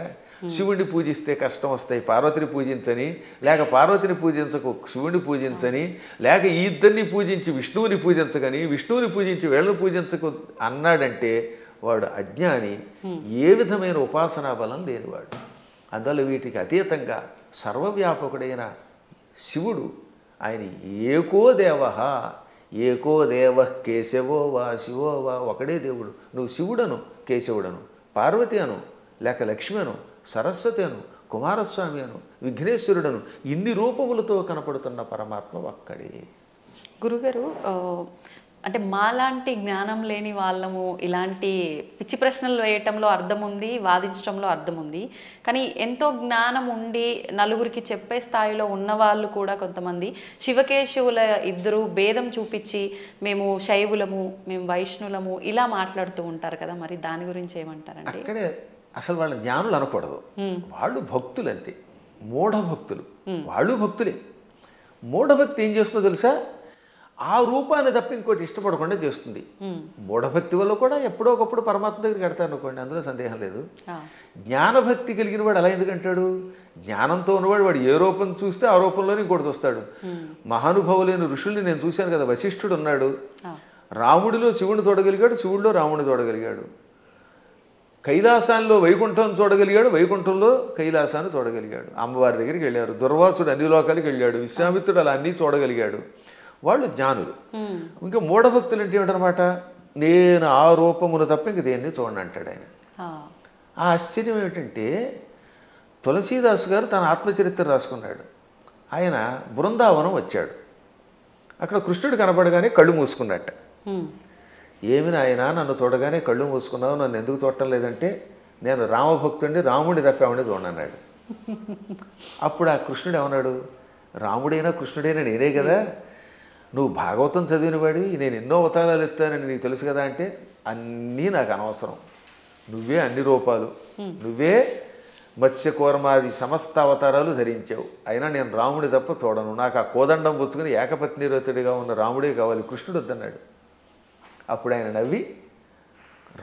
శివుడిని పూజిస్తే కష్టం వస్తాయి, పార్వతిని పూజించని, లేక పార్వతిని పూజించకు శివుడిని పూజించని, లేక ఈ ఇద్దరిని పూజించి విష్ణువుని పూజించగని, విష్ణువుని పూజించి వీళ్ళని పూజించకు అన్నాడంటే వాడు అజ్ఞాని, ఏ విధమైన ఉపాసనా బలం లేనివాడు. అందువల్ల వీటికి అతీతంగా సర్వవ్యాపకుడైన శివుడు ఆయన ఏకో దేవ, ఏకో దేవ కేశవో వా శివో వా, ఒకడే దేవుడు. నువ్వు శివుడను, కేశవుడను, పార్వతి అను, లేక లక్ష్మి అను, సరస్వతి అను, కుమారస్వామి అను, విఘ్నేశ్వరుడను, ఇన్ని రూపములతో కనపడుతున్న పరమాత్మ ఒక్కడే. గురుగారు, అంటే మాలాంటి జ్ఞానం లేని వాళ్ళము ఇలాంటి పిచ్చి ప్రశ్నలు వేయటంలో అర్థం ఉంది, వాదించడంలో అర్థం ఉంది. కానీ ఎంతో జ్ఞానం ఉండి నలుగురికి చెప్పే స్థాయిలో ఉన్నవాళ్ళు కూడా కొంతమంది శివకేశవుల ఇద్దరు భేదం చూపించి మేము శైవులము, మేము వైష్ణులము ఇలా మాట్లాడుతూ ఉంటారు కదా, మరి దాని గురించి ఏమంటారండి? అక్కడే అసలు వాళ్ళ జ్ఞానులు అనకూడదు, వాళ్ళు భక్తులు అంతే, మూఢభక్తులు. వాళ్ళు భక్తులే. మూఢభక్తి ఏం చేస్తుందో తెలుసా? ఆ రూపాన్ని తప్ప ఇంకోటి ఇష్టపడకుండా చేస్తుంది. మూఢభక్తి వల్ల కూడా ఎప్పుడో ఒకప్పుడు పరమాత్మ దగ్గరికి వెడతారు అనుకోండి, అందులో సందేహం లేదు. జ్ఞానభక్తి కలిగిన వాడు అలా ఎందుకంటాడు? జ్ఞానంతో ఉన్నవాడు వాడు ఏ రూపం చూస్తే ఆ రూపంలోనే ఇంకోటి చూస్తాడు. మహానుభావులైన ఋషుల్ని నేను చూశాను కదా, వశిష్ఠుడు ఉన్నాడు, రాముడిలో శివుని చూడగలిగాడు, శివుడిలో రాముడిని చూడగలిగాడు. కైలాసాల్లో వైకుంఠం చూడగలిగాడు, వైకుంఠంలో కైలాసాన్ని చూడగలిగాడు. అమ్మవారి దగ్గరికి వెళ్ళారు. దుర్వాసుడు అన్ని లోకాలకి వెళ్ళాడు. విశ్వామిత్రుడు అలా అన్నీ చూడగలిగాడు. వాళ్ళు జ్ఞానులు. ఇంకా మూఢభక్తులు అంటే ఏమిటనమాట? నేను ఆ రూపమును తప్ప ఇంక దేన్ని చూడండి అంటాడు ఆయన. ఆ ఆశ్చర్యం ఏమిటంటే తులసీదాసు గారు తన ఆత్మచరిత్ర రాసుకున్నాడు. ఆయన బృందావనం వచ్చాడు. అక్కడ కృష్ణుడు కనపడగానే కళ్ళు మూసుకున్నట్ట. ఏమి నాయన నన్ను చూడగానే కళ్ళు మూసుకున్నావు, నన్ను ఎందుకు చూడటం లేదంటే నేను రామభక్తుడిని, రాముడి తప్పేవాడిని చూడన్నాడు. అప్పుడు ఆ కృష్ణుడు ఏమన్నాడు? రాముడైనా కృష్ణుడైనా నేనే కదా, నువ్వు భాగవతం చదివిన వాడివి, నేను ఎన్నో అవతారాలు ఎత్తానని నీకు తెలుసు కదా అంటే అన్నీ నాకు అనవసరం, నువ్వే అన్ని రూపాలు, నువ్వే మత్స్య కూర్మాది సమస్త అవతారాలు ధరించావు, అయినా నేను రాముడి తప్ప చూడను, నాకు ఆ కోదండం పుచ్చుకుని ఏకపత్నిరతుడిగా ఉన్న రాముడే కావాలి, కృష్ణుడు వద్దన్నాడు. అప్పుడు ఆయన నవ్వి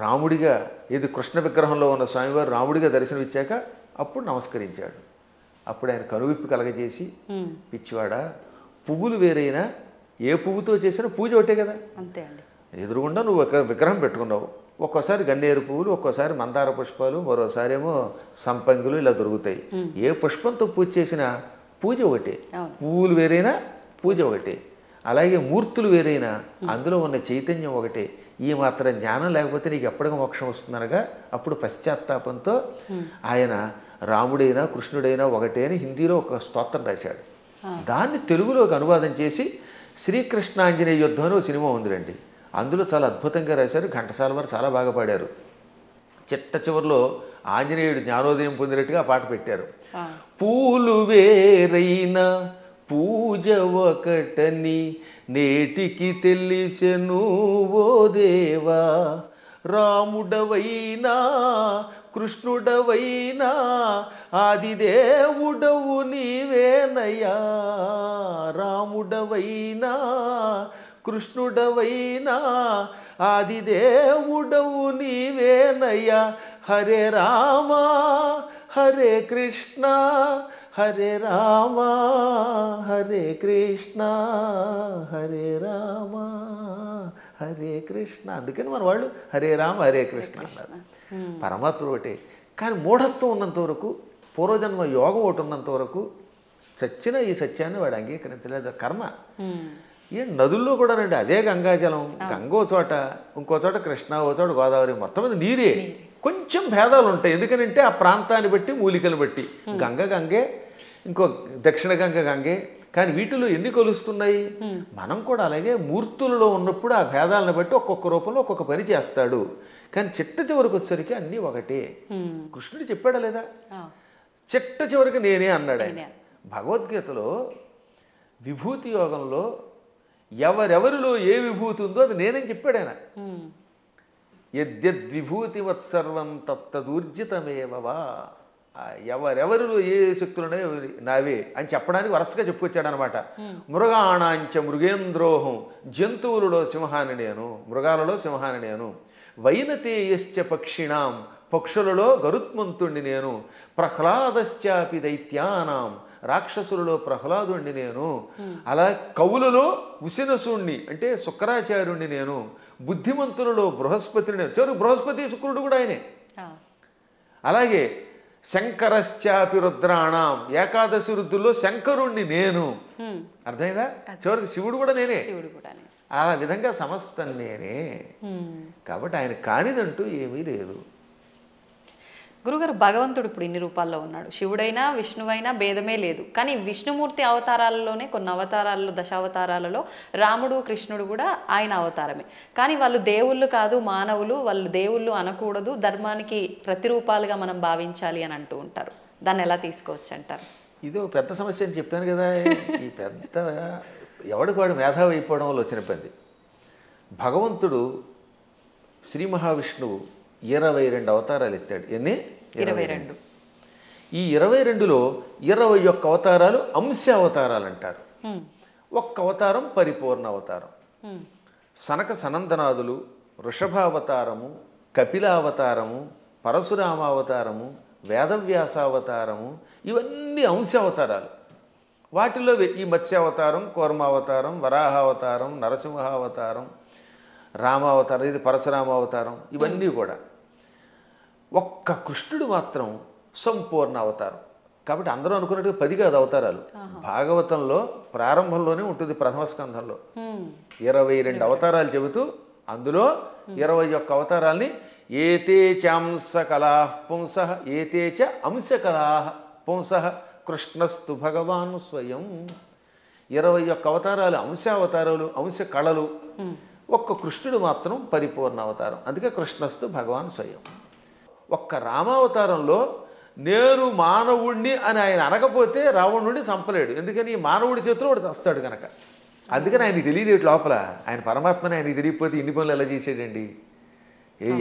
రాముడిగా, ఇది కృష్ణ విగ్రహంలో ఉన్న స్వామివారు రాముడిగా దర్శనమిచ్చాక అప్పుడు నమస్కరించాడు. అప్పుడు ఆయన కనువిప్పి కలగజేసి, పిచ్చివాడా, పువ్వులు వేరైనా ఏ పువ్వుతో చేసినా పూజ ఒకటే కదా, అంతే అండి. ఎదురుగుండా నువ్వు ఒక విగ్రహం పెట్టుకున్నావు, ఒక్కోసారి గన్నేరు పువ్వులు, ఒక్కోసారి మందార పుష్పాలు, మరోసారి ఏమో సంపంగులు ఇలా దొరుకుతాయి. ఏ పుష్పంతో పూజ చేసినా పూజ ఒకటే, పువ్వులు వేరైనా పూజ ఒకటే. అలాగే మూర్తులు వేరైనా అందులో ఉన్న చైతన్యం ఒకటే. ఈ మాత్రం జ్ఞానం లేకపోతే నీకు ఎప్పటికీ మోక్షం వస్తుందనగా అప్పుడు పశ్చాత్తాపంతో ఆయన రాముడైనా కృష్ణుడైనా ఒకటే అని హిందీలో ఒక స్తోత్రం రాశాడు. దాన్ని తెలుగులోకి అనువాదం చేసి శ్రీకృష్ణాంజనేయ యుద్ధం అని ఒక సినిమా ఉందిరండి. అందులో చాలా అద్భుతంగా రాశారు. ఘంటసాల వారు చాలా బాగా పాడారు. చిట్ట చివరిలో ఆంజనేయుడు జ్ఞానోదయం పొందినట్టుగా ఆ పాట పెట్టారు. పూలు వేరైనా పూజ ఒకటని నేటికి తెలిసెను ఓ దేవా, రాముడవైనా కృష్ణుడవైనా ఆదిదేవుడవు నీవేనయ్యా, రాముడవైనా కృష్ణుడవైనా ఆదిదేవుడవు నీవేనయ్యా, హరే రామ హరే కృష్ణ హరే రామ హరే కృష్ణ హరే రామ హరే కృష్ణ. అందుకని మన వాళ్ళు హరే రామ హరే కృష్ణ అన్నారు. పరమాత్మ ఒకటే. కానీ మూఢత్వం ఉన్నంత వరకు, పూర్వజన్మ యోగం ఒకటి ఉన్నంత వరకు చచ్చిన ఈ సత్యాన్ని వాడు అంగీకరించలేదు. కర్మ. ఏ నదుల్లో కూడానండి అదే గంగాజలం, గంగో చోట ఇంకో చోట కృష్ణ, ఓ చోట గోదావరి, మొత్తం మీద నీరే. కొంచెం భేదాలు ఉంటాయి. ఎందుకనంటే ఆ ప్రాంతాన్ని బట్టి, మూలికలు బట్టి. గంగ గంగే, ఇంకో దక్షిణ గంగ గంగే. కానీ వీటిలో ఎన్ని కొలుస్తున్నాయి? మనం కూడా అలాగే మూర్తులలో ఉన్నప్పుడు ఆ భేదాలను బట్టి ఒక్కొక్క రూపంలో ఒక్కొక్క పని చేస్తాడు. కానీ చిట్ట చివరికి వచ్చేసరికి అన్నీ ఒకటే. కృష్ణుడు చెప్పాడా లేదా? చిట్ట చివరికి నేనే అన్నాడు ఆయన. భగవద్గీతలో విభూతి యోగంలో ఎవరెవరిలో ఏ విభూతి ఉందో అది నేనని చెప్పాడు ఆయన. యద్యద్విభూతివత్సర్వం తత్తదూర్జితమేవవా. ఎవరెవరిలో ఏ శక్తులు ఉన్నాయో నావే అని చెప్పడానికి వరుసగా చెప్పుకొచ్చాడు అనమాట. మృగాణాంచ మృగేంద్రోహం, జంతువులలో సింహాన్ని నేను, మృగాలలో సింహాన్ని నేను. వైనతేయశ్చ పక్షిణాం, పక్షులలో గరుత్మంతుణ్ణి నేను. ప్రహ్లాదశ్చాపి దైత్యానాం, రాక్షసులలో ప్రహ్లాదుణ్ణి నేను. అలా కవులలో ఉసినసుణ్ణి అంటే శుక్రాచార్యుణ్ణి నేను. బుద్ధిమంతులలో బృహస్పతిని నేను. చివరికి బృహస్పతి శుక్రుడు కూడా ఆయనే. అలాగే శంకరశ్చాపి రుద్రాణం, ఏకాదశి రుద్రుల్లో శంకరుణ్ణి నేను. అర్థమైందా? చివరికి శివుడు కూడా నేనే. ఆ విధంగా సమస్తం నేనే. కాబట్టి ఆయన కానిదంటూ ఏమీ లేదు. గురుగారు, భగవంతుడు ఇప్పుడు ఇన్ని రూపాల్లో ఉన్నాడు. శివుడైనా విష్ణువైనా భేదమే లేదు. కానీ విష్ణుమూర్తి అవతారాలలోనే, కొన్ని అవతారాలలో, దశావతారాలలో రాముడు కృష్ణుడు కూడా ఆయన అవతారమే. కానీ వాళ్ళు దేవుళ్ళు కాదు, మానవులు. వాళ్ళు దేవుళ్ళు అనకూడదు, ధర్మానికి ప్రతిరూపాలుగా మనం భావించాలి అని అంటూ ఉంటారు. దాన్ని ఎలా తీసుకోవచ్చు అంటారు? ఇది ఒక పెద్ద సమస్య అని చెప్పాను కదా. ఈ పెద్ద ఎవడికి వాడు మేధావి అయిపోవడం వల్ల వచ్చిన పని. భగవంతుడు శ్రీ మహావిష్ణువు 22 అవతారాలు ఎత్తాడు. ఎన్ని? 22. ఈ 22లో 21 అవతారాలు అంశ అవతారాలు అంటారు. ఒక్క అవతారం పరిపూర్ణ అవతారం. సనక సనందనాదులు, వృషభావతారము, కపిలావతారము, పరశురామావతారము, వేదవ్యాసావతారము, ఇవన్నీ అంశ అవతారాలు. వాటిలో ఈ మత్స్యావతారం, కూర్మావతారం, వరాహావతారం, నరసింహావతారం, రామావతారం, ఇది పరశురామావతారం, ఇవన్నీ కూడా. ఒక్క కృష్ణుడు మాత్రం సంపూర్ణ అవతారం. కాబట్టి అందరూ అనుకున్నట్టుగా 10 కాదు అవతారాలు. భాగవతంలో ప్రారంభంలోనే ఉంటుంది, ప్రథమ స్కంధంలో 22 అవతారాలు చెబుతూ అందులో 21 అవతారాల్ని ఏతే చాంస కళా పుంస ఏతే చ అంశ కళా పుంస కృష్ణస్తు భగవాన్ స్వయం. 21 అవతారాలు అంశావతారాలు, అంశ కళలు. ఒక్క కృష్ణుడు మాత్రం పరిపూర్ణ అవతారం. అందుకే కృష్ణస్తు భగవాన్ స్వయం. ఒక్క రామావతారంలో నేను మానవుణ్ణి అని ఆయన అనకపోతే రావణుడిని చంపలేడు. ఎందుకని మానవుడి చేతిలో వాడు చస్తాడు కనుక. అందుకని ఆయనకి తెలియదు లోపల. ఆయన పరమాత్మని ఆయనకి తెలియకపోతే ఇన్ని పనులు ఎలా చేసాడండి?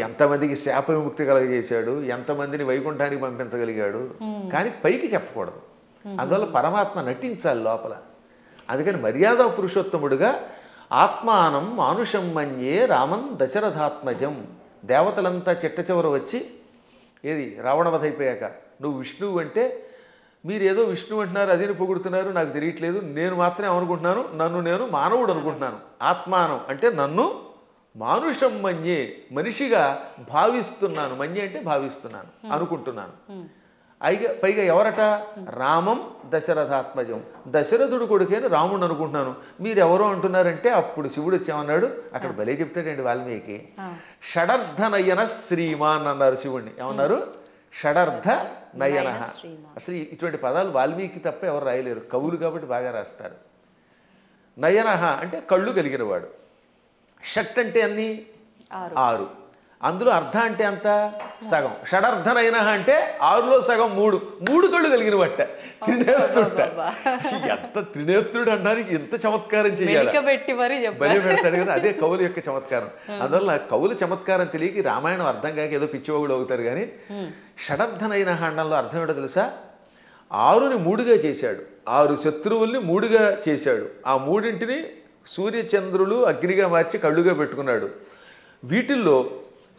ఎంతమందికి శాప విముక్తి కలగజేశాడు, ఎంతమందిని వైకుంఠానికి పంపించగలిగాడు. కానీ పైకి చెప్పకూడదు. అందువల్ల పరమాత్మ నటించాలి లోపల. అందుకని మర్యాద పురుషోత్తముడుగా ఆత్మానం మానుషం మన్యే రామం దశరథాత్మజం. దేవతలంతా చిట్ట చివర వచ్చి ఏది రావణవధ అయిపోయాక నువ్వు విష్ణువు అంటే మీరేదో విష్ణువు అంటున్నారు, అదిని పొగుడుతున్నారు, నాకు తెలియట్లేదు. నేను మాత్రమే అనుకుంటున్నాను, నన్ను నేను మానవుడు అనుకుంటున్నాను. ఆత్మానం అంటే నన్ను మానుషం మన్యే, మనిషిగా భావిస్తున్నాను. మన్యే అంటే భావిస్తున్నాను, అనుకుంటున్నాను. పైగా ఎవరట? రామం దశరథాత్మజం, దశరథుడు కొడుకేని రాముడు అనుకుంటున్నాను. మీరు ఎవరో అంటున్నారంటే అప్పుడు శివుడు వచ్చామన్నాడు. అక్కడ భలే చెప్తాడండి వాల్మీకి. షడర్థ నయన శ్రీమాన్ అన్నారు శివుణ్ణి. ఏమన్నారు? షడర్థ నయన. అసలు ఇటువంటి పదాలు వాల్మీకి తప్ప ఎవరు రాయలేరు, కవులు కాబట్టి బాగా రాస్తారు. నయన అంటే కళ్ళు కలిగినవాడు. షట్ అంటే అన్ని 6, అందులో అర్ధ అంటే అంత సగం. షడర్ధనైన అంటే 6లో సగం 3 కళ్ళు కలిగిన వట్ట త్రినేత్రుడ. ఎంత త్రినేత్రుడు అనడానికి ఎంత చమత్కారం చేయాలి, బలి పెడతాడు కదా. అదే కవుల యొక్క చమత్కారం. అందువల్ల కవుల చమత్కారం తెలియక రామాయణం అర్థం కాక ఏదో పిచ్చివాగుడు అవుతారు. కానీ షడర్ధనైన అండంలో అర్థం ఏంటో తెలుసా? 6ని 3గా చేశాడు, 6 శత్రువుల్ని 3గా చేశాడు. ఆ 3ంటిని సూర్యచంద్రులు అగ్నిగా మార్చి కళ్ళుగా పెట్టుకున్నాడు. వీటిల్లో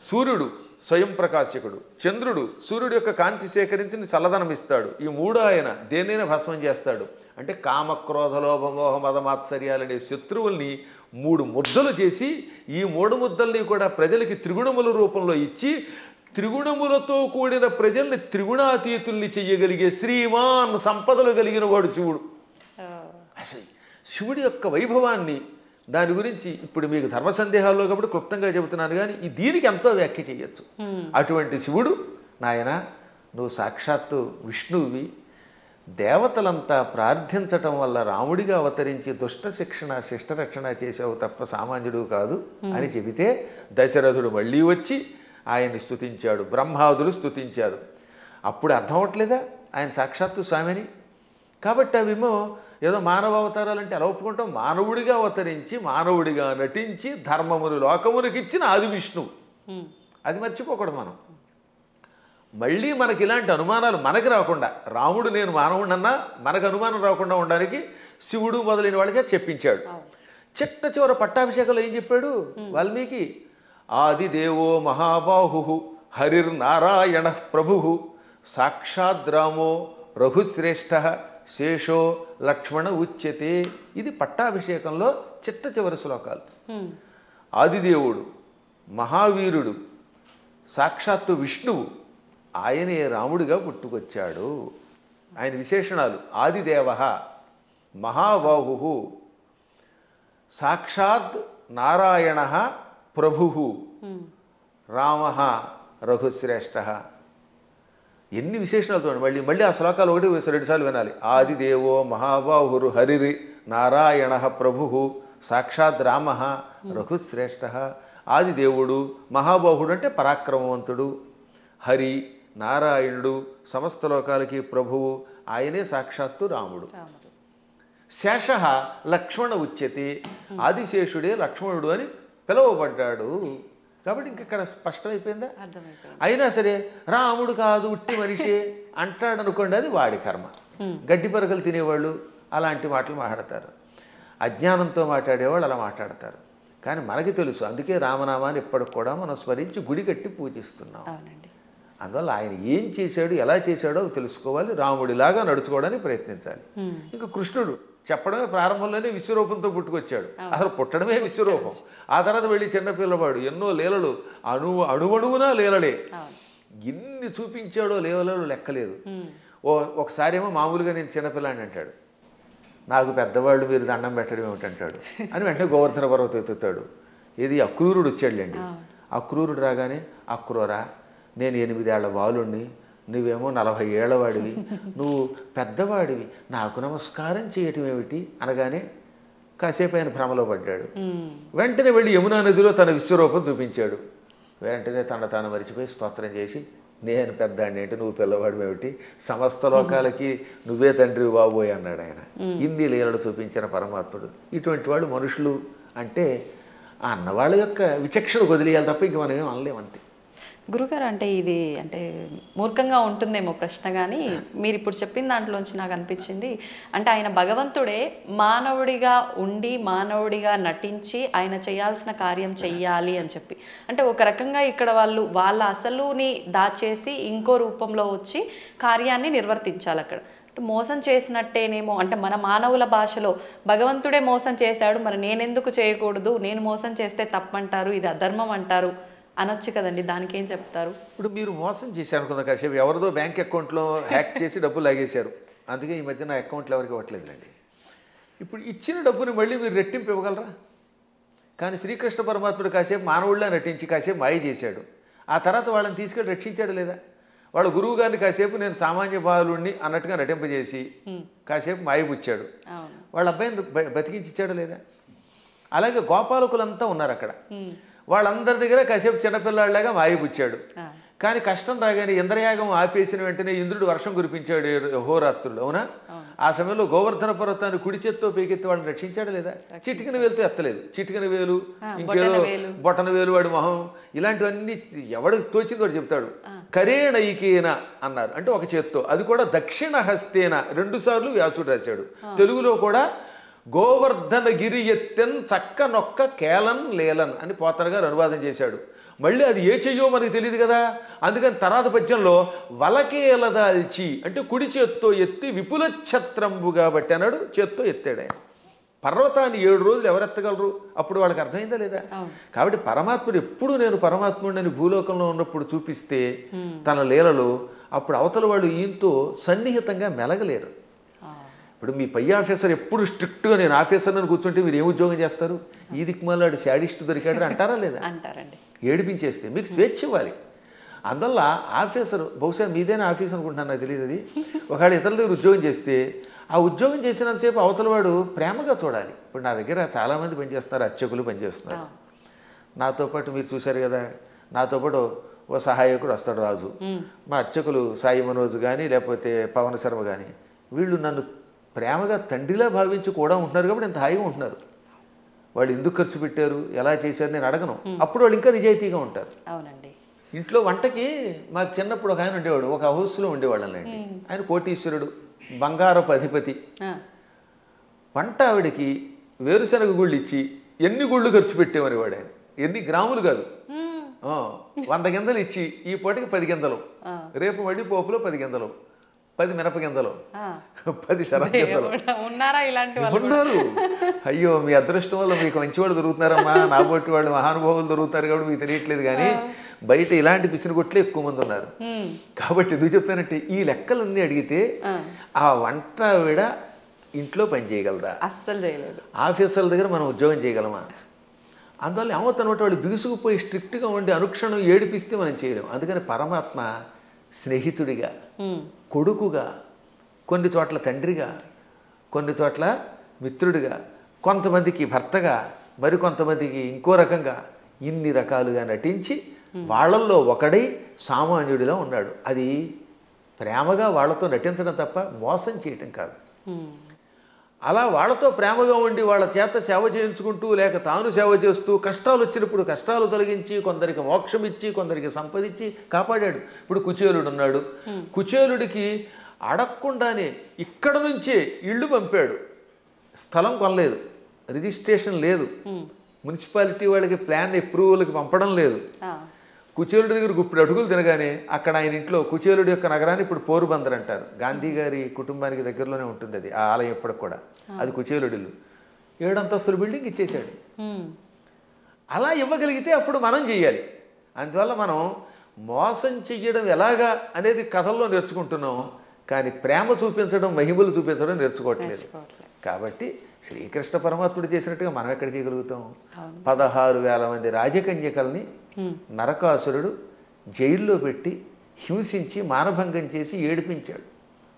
సూర్యుడు స్వయం ప్రకాశకుడు, చంద్రుడు సూర్యుడు యొక్క కాంతి సేకరించి చల్లదనం ఇస్తాడు. ఈ 3 ఆయన దేన్నైనా భస్మం చేస్తాడు. అంటే కామక్రోధ లోభ మోహ మద మాత్సర్యాలనే శత్రువుల్ని 3 ముద్దలు చేసి ఈ 3 ముద్దల్ని కూడా ప్రజలకి త్రిగుణముల రూపంలో ఇచ్చి త్రిగుణములతో కూడిన ప్రజల్ని త్రిగుణాతీతుల్ని చెయ్యగలిగే శ్రీమాన్ సంపదలు కలిగిన వాడు శివుడు. అసలు శివుడి యొక్క వైభవాన్ని, దాని గురించి ఇప్పుడు మీకు ధర్మ సందేహాల్లో కాబట్టి క్లుప్తంగా చెబుతున్నాను. కానీ దీనికి ఎంతో వ్యాఖ్య చేయొచ్చు. అటువంటి శివుడు, నాయన నువ్వు సాక్షాత్తు విష్ణువువి, దేవతలంతా ప్రార్థించటం వల్ల రాముడిగా అవతరించి దుష్ట శిక్షణ శిష్టరక్షణ చేసావు తప్ప సామాన్యుడు కాదు అని చెబితే దశరథుడు మళ్ళీ వచ్చి ఆయన్ని స్తుతించాడు, బ్రహ్మాదులు స్తుతించారు. అప్పుడు అర్థం అవట్లేదా ఆయన సాక్షాత్తు స్వామిని? కాబట్టి అవేమో ఏదో మానవ అవతారాలంటే ఎలా ఒప్పుకుంటాం? మానవుడిగా అవతరించి మానవుడిగా నటించి ధర్మమును లోకమునికి ఇచ్చిన ఆది విష్ణువు. అది మర్చిపోకూడదు మనం. మళ్ళీ మనకి ఇలాంటి అనుమానాలు మనకి రాకుండా, రాముడు నేను మానవుడన్నా మనకు అనుమానం రాకుండా ఉండడానికి శివుడు మొదలైన వాళ్ళకే చెప్పించాడు. చిట్ట చివర పట్టాభిషేకంలో ఏం చెప్పాడు వాల్మీకి? ఆదిదేవో మహాబాహు హరిర్నారాయణ ప్రభు సాక్షాద్రామో రఘుశ్రేష్ఠ శేషో లక్ష్మణ ఉచ్యతే. ఇది పట్టాభిషేకంలో చిట్ట చివరి శ్లోకాలు. ఆదిదేవుడు, మహావీరుడు, సాక్షాత్తు విష్ణువు, ఆయనే రాముడిగా పుట్టుకొచ్చాడు. ఆయన విశేషణాలు: ఆదిదేవ, మహాబాహు, సాక్షాత్ నారాయణ ప్రభు, రామ రఘుశ్రేష్ఠ. ఎన్ని విశేషణాలు చూడండి. మళ్ళీ ఆ శ్లోకాలు 1-2 సార్లు వినాలి. ఆదిదేవో మహాబాహురు హరిరి నారాయణ ప్రభు సాక్షాత్ రామ రఘుశ్రేష్ఠ. ఆదిదేవుడు, మహాబాహుడు అంటే పరాక్రమవంతుడు, హరి నారాయణుడు, సమస్త లోకాలకి ప్రభువు, ఆయనే సాక్షాత్తు రాముడు. శేష లక్ష్మణ ఉచ్యతే, ఆదిశేషుడే లక్ష్మణుడు అని పిలువబడ్డాడు. కాబట్టి ఇంకెక్కడ స్పష్టమైపోయిందా? అయినా సరే రాముడు కాదు ఉట్టి మనిషి అంటాడు అనుకోండి, అది వాడి కర్మ. గడ్డి పరకలు తినేవాళ్ళు అలాంటి మాటలు మాట్లాడతారు, అజ్ఞానంతో మాట్లాడేవాళ్ళు అలా మాట్లాడతారు. కానీ మనకి తెలుసు, అందుకే రామనామాన్ని ఇప్పటికి కూడా మనం స్మరించి గుడి కట్టి పూజిస్తున్నాం. అందువల్ల ఆయన ఏం చేశాడు, ఎలా చేశాడో తెలుసుకోవాలి, రాముడిలాగా నడుచుకోవడానికి ప్రయత్నించాలి. ఇంకా కృష్ణుడు చెప్పడమే ప్రారంభంలోనే విశ్వరూపంతో పుట్టుకొచ్చాడు. అసలు పుట్టడమే విశ్వరూపం. ఆ తర్వాత వెళ్ళి చిన్నపిల్లవాడు ఎన్నో లీలలు, అణువణువునా లీలలే. ఎన్ని చూపించాడో లీలలు లెక్కలేదు. ఒకసారి ఏమో మామూలుగా నేను చిన్నపిల్లాడిని అంటాడు, నాకు పెద్దవాళ్ళు మీరు దండం పెట్టడం ఏమిటంటాడు అని వెంటనే గోవర్ధన పర్వతం ఎత్తుతాడు. ఇది అక్రూరుడు వచ్చాడులేండి. అక్రూరుడు రాగానే, అక్రూరా నేను 8 ఏళ్ల బాలుణ్ణి, నువ్వేమో 40 ఏళ్ల వాడివి, నువ్వు పెద్దవాడివి, నాకు నమస్కారం చేయటం ఏమిటి అనగానే కాసేపు ఆయన భ్రమలో పడ్డాడు. వెంటనే వెళ్ళి యమునా నదిలో తన విశ్వరూపం చూపించాడు. వెంటనే తాను మరిచిపోయి స్తోత్రం చేసి, నేను పెద్దాడిని ఏంటి, నువ్వు పిల్లవాడు ఏమిటి, సమస్త లోకాలకి నువ్వే తండ్రి బాబోయ్ అన్నాడు ఆయన. ఇన్ని లీలలు చూపించిన పరమాత్ముడు. ఇటువంటి వాళ్ళు మనుషులు అంటే ఆ అన్నవాళ్ళ యొక్క విచక్షణ వదిలేయాలి తప్ప ఇంక మనం ఏం అనలేమంతే. గురుగారు, అంటే ఇది అంటే మూర్ఖంగా ఉంటుందేమో ప్రశ్న, కానీ మీరు ఇప్పుడు చెప్పిన దాంట్లోంచి నాకు అనిపించింది, అంటే ఆయన భగవంతుడే మానవుడిగా ఉండి మానవుడిగా నటించి ఆయన చేయాల్సిన కార్యం చెయ్యాలి అని చెప్పి, అంటే ఒక రకంగా ఇక్కడ వాళ్ళ అసలుని దాచేసి ఇంకో రూపంలో వచ్చి కార్యాన్ని నిర్వర్తించాలి అక్కడ. మోసం చేసినట్టేనేమో, అంటే మన మానవుల భాషలో భగవంతుడే మోసం చేశాడు, మరి నేనెందుకు చేయకూడదు, నేను మోసం చేస్తే తప్పంటారు, ఇది అధర్మం అంటారు అనొచ్చు కదండి, దానికి ఏం చెప్తారు? ఇప్పుడు మీరు మోసం చేశారు అనుకుందా, కాసేపు ఎవరిదో బ్యాంక్ అకౌంట్లో హ్యాక్ చేసి డబ్బులు లాగేశారు, అందుకే ఈ మధ్య నా అకౌంట్లో ఎవరికి ఇవ్వట్లేదులేండి. ఇప్పుడు ఇచ్చిన డబ్బుని మళ్ళీ మీరు రెట్టింపు ఇవ్వగలరా? కానీ శ్రీకృష్ణ పరమాత్ముడు కాసేపు మానవుడిలా నటించి కాసేపు మాయ చేశాడు, ఆ తర్వాత వాళ్ళని తీసుకెళ్ళి రక్షించాడు లేదా? వాళ్ళ గురువు గారిని కాసేపు నేను సామాన్య బాలుడిని అన్నట్టుగా నటింపజేసి కాసేపు మాయబుచ్చాడు, వాళ్ళ అబ్బాయిని బతికించిచ్చాడు లేదా? అలాగే గోపాలకులంతా ఉన్నారు అక్కడ, వాళ్ళందరి దగ్గర కాసేపు చిన్నపిల్లాడిలాగా మాయబుచ్చాడు. కానీ కష్టం రాగానే ఇంద్రయాగం ఆపేసిన వెంటనే ఇంద్రుడు వర్షం కురిపించాడు హోరాత్రులు, అవునా? ఆ సమయంలో గోవర్ధన పర్వతాన్ని కుడి చేత్తో పైకెత్తి వాళ్ళని రక్షించాడు లేదా? చిటికిన వేలుతో ఎత్తలేదు, చిటికిన వేలు ఇంకేదో బొటన వేలు వాడి మొహం ఇలాంటివన్నీ ఎవడికి తోచింది వాడు చెప్తాడు. కరేణైకేన అన్నారు అంటే ఒక చేత్తో, అది కూడా దక్షిణ హస్తేన 2 సార్లు వ్యాసుడు రాశాడు. తెలుగులో కూడా గోవర్ధన గిరి ఎత్తెన్ చక్క నొక్క కేలన్ లేలన్ అని పోతన గారు అనువాదం చేశాడు. మళ్ళీ అది ఏ చెయ్యో మనకి తెలియదు కదా, అందుకని తర్వాత పద్యంలో వలకేలదాల్చి అంటే కుడి చేత్తో ఎత్తి విపుల ఛత్రంబుగా బట్టి అన్నాడు, చేత్తో ఎత్తాడు ఆయన. పర్వతాన్ని 7 రోజులు ఎవరెత్తగలరు? అప్పుడు వాళ్ళకి అర్థమైందా లేదా? కాబట్టి పరమాత్ముడు ఎప్పుడు నేను పరమాత్ముడిని భూలోకంలో ఉన్నప్పుడు చూపిస్తే తన లీలలు, అప్పుడు అవతల వాళ్ళు ఈయంతో సన్నిహితంగా మెలగలేరు. ఇప్పుడు మీ పై ఆఫీసర్ ఎప్పుడు స్ట్రిక్ట్గా నేను ఆఫీసర్ని కూర్చుంటే మీరు ఏం ఉద్యోగం చేస్తారు? ఈ దిక్కుమాలాడు శాడిస్ట్ దొరికాడు అంటారా లేదా? అంటారండి. ఏడిపించేస్తే మీకు స్వేచ్ఛ ఇవ్వాలి. అందువల్ల ఆఫీసర్, బహుశా మీదైనా ఆఫీస్ అనుకుంటున్నాను, నాకు తెలియదు అది. ఒకవేళ ఇతరుల దగ్గర ఉద్యోగం చేస్తే ఆ ఉద్యోగం చేసినంతసేపు అవతల వాడు ప్రేమగా చూడాలి. ఇప్పుడు నా దగ్గర చాలామంది పనిచేస్తున్నారు, అర్చకులు పనిచేస్తున్నారు. నాతో పాటు మీరు చూశారు కదా, నాతో పాటు ఓ సహాయకుడు వస్తాడు రాజు, మా అర్చకులు సాయి మనోజ్ కానీ లేకపోతే పవన్ శర్మ కానీ, వీళ్ళు నన్ను ప్రేమగా తండ్రిలా భావించి కూడా ఉంటున్నారు కాబట్టి ఎంత హాయిగా ఉంటున్నారు. వాళ్ళు ఎందుకు ఖర్చు పెట్టారు, ఎలా చేశారు నేను అడగను, అప్పుడు వాళ్ళు ఇంకా నిజాయితీగా ఉంటారు. అవునండి. ఇంట్లో వంటకి మాకు చిన్నప్పుడు ఒక ఆయన ఉండేవాడు, ఒక హౌస్లో ఉండేవాళ్ళండి. ఆయన కోటీశ్వరుడు, బంగారపు అధిపతి. వంట ఆవిడికి వేరుశనగ గుళ్ళు ఇచ్చి ఎన్ని గుళ్ళు ఖర్చు పెట్టేవని వాడు ఆయన. ఎన్ని గ్రాములు కాదు, 100 గింజలు ఇచ్చి ఈ పూటకి 10 గింజలు, రేపు మళ్ళీ పోపులో 10 గింజలు, 10 మినప గింజలు, 10 శనగ గింజలు ఉన్నారు. అయ్యో మీ అదృష్టం వల్ల మీకు మంచి వాళ్ళు దొరుకుతున్నారమ్మా, నా బొట్టి వాళ్ళు మహానుభావులు దొరుకుతారు కాబట్టి మీకు తెలియట్లేదు. కానీ బయట ఇలాంటి పిసినగొట్లే ఎక్కువ మంది ఉన్నారు. కాబట్టి ఎందుకు చెప్తానంటే ఈ లెక్కలన్నీ అడిగితే ఆ వంట ఆవిడ ఇంట్లో పని చేయగలదా? అస్సలు చేయలేదు. ఆఫీసర్ల దగ్గర మనం ఉద్యోగం చేయగలమా? అందువల్ల ఏమవుతానమాట వాళ్ళు బిగుసుకుపోయి స్ట్రిక్ట్గా ఉండి అనుక్షణం ఏడిపిస్తే మనం చేయలేము. అందుకని పరమాత్మ స్నేహితుడిగా, కొడుకుగా, కొన్ని చోట్ల తండ్రిగా, కొన్ని చోట్ల మిత్రుడిగా, కొంతమందికి భర్తగా, మరి కొంతమందికి ఇంకో రకంగా, ఇన్ని రకాలుగా నటించి వాళ్ళల్లో ఒకడై సామాన్యుడిలో ఉన్నాడు. అది ప్రేమగా వాళ్ళతో నటించడం తప్ప మోసం చేయటం కాదు. అలా వాళ్ళతో ప్రేమగా ఉండి వాళ్ళ చేత సేవ చేయించుకుంటూ లేక తాను సేవ చేస్తూ కష్టాలు వచ్చినప్పుడు కష్టాలు తొలగించి కొందరికి మోక్షం ఇచ్చి కొందరికి సంపదించి కాపాడాడు. ఇప్పుడు కుచేలుడు ఉన్నాడు, కుచేలుడికి అడగకుండానే ఇక్కడ నుంచే ఇళ్ళు పంపాడు. స్థలం కొనలేదు, రిజిస్ట్రేషన్ లేదు, మున్సిపాలిటీ వాళ్ళకి ప్లాన్ అప్రూవల్కి పంపడం లేదు. కుచేలుడి దగ్గర ఇప్పుడు అడుగులు తినగానే అక్కడ ఆయన ఇంట్లో, కుచేలుడి యొక్క నగరాన్ని ఇప్పుడు పోరుబందర్ అంటారు, గాంధీ గారి కుటుంబానికి దగ్గరలోనే ఉంటుంది అది, ఆ ఆలయం ఇప్పటికి కూడా. అది కుచేలుడి ఇల్లు, 7 అంతస్తుల బిల్డింగ్ ఇచ్చేసాడు. అలా ఇవ్వగలిగితే అప్పుడు మనం చెయ్యాలి. అందువల్ల మనం మోసం చెయ్యడం ఎలాగా అనేది కథల్లో నేర్చుకుంటున్నాం, కానీ ప్రేమ చూపించడం, మహిమలు చూపించడం నేర్చుకోవట్లేదు. కాబట్టి శ్రీకృష్ణ పరమాత్ముడు చేసినట్టుగా మనం ఎక్కడ చేయగలుగుతాం? 16,000 మంది రాజకన్యకల్ని నరకాసురుడు జైల్లో పెట్టి హింసించి మానభంగం చేసి ఏడిపించాడు.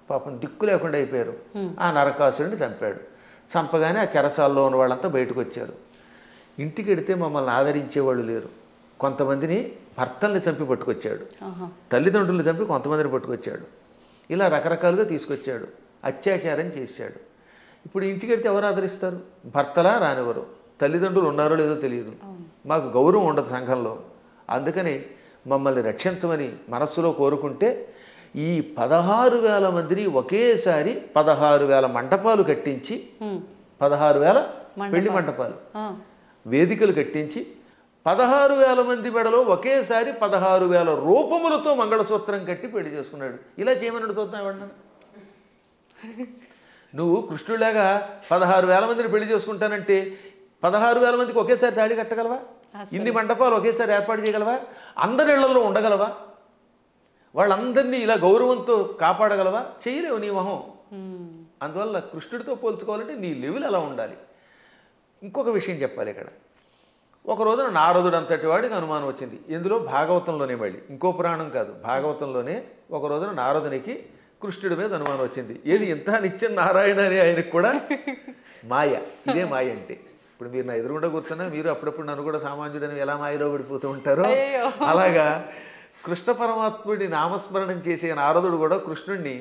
పాపం దిక్కు లేకుండా అయిపోయారు. ఆ నరకాసురుడిని చంపాడు. చంపగానే ఆ చెరసాల్లో ఉన్న వాళ్ళంతా బయటకు వచ్చారు. ఇంటికి వెడితే మమ్మల్ని ఆదరించేవాళ్ళు లేరు. కొంతమందిని భర్తల్ని చంపి పట్టుకొచ్చాడు, తల్లిదండ్రులను చంపి కొంతమందిని పట్టుకొచ్చాడు. ఇలా రకరకాలుగా తీసుకొచ్చాడు, అత్యాచారం చేశాడు. ఇప్పుడు ఇంటికి వెళ్తే ఎవరు ఆదరిస్తారు? భర్తలా రానివ్వరు, తల్లిదండ్రులు ఉన్నారో లేదో తెలియదు, మాకు గౌరవం ఉండదు సంఘంలో. అందుకని మమ్మల్ని రక్షించమని మనస్సులో కోరుకుంటే ఈ 16,000 మందిని ఒకేసారి 16,000 మంటపాలు కట్టించి, 16,000 పెళ్లి మంటపాలు, వేదికలు కట్టించి 16,000 మంది మెడలో ఒకేసారి 16,000 రూపములతో మంగళసూత్రం కట్టి పెళ్లి చేసుకున్నాడు. ఇలా చేయమని చూద్దాం ఎవడన్నా? నువ్వు కృష్ణుడిలాగా 16,000 మందిని పెళ్లి చేసుకుంటానంటే 16,000 మందికి ఒకేసారి తాళి కట్టగలవా? ఇన్ని మండపాలు ఒకేసారి ఏర్పాటు చేయగలవా? అందరి ఇళ్లలో ఉండగలవా? వాళ్ళందరినీ ఇలా గౌరవంతో కాపాడగలవా? చేయలేవు నీ మొహం. అందువల్ల కృష్ణుడితో పోల్చుకోవాలంటే నీ లెవెల్ అలా ఉండాలి. ఇంకొక విషయం చెప్పాలి ఇక్కడ. ఒక రోజున నారదుడు అంతటి వాడికి అనుమానం వచ్చింది. ఇందులో భాగవతంలోనే, మళ్ళీ ఇంకో పురాణం కాదు, భాగవతంలోనే ఒక రోజున నారదునికి కృష్ణుడి మీద అనుమానం వచ్చింది. ఏది ఇంత నిత్యం నారాయణ అని ఆయనకు కూడా మాయ. ఇదే మాయ అంటే. ఇప్పుడు మీరు నా ఎదురుగుండా కూర్చున్నా మీరు అప్పుడప్పుడు నన్ను కూడా సామాన్యుడని ఎలా మాయలో పడిపోతూ ఉంటారో అలాగా కృష్ణ పరమాత్ముడి నామస్మరణం చేసే నారదుడు కూడా కృష్ణుడిని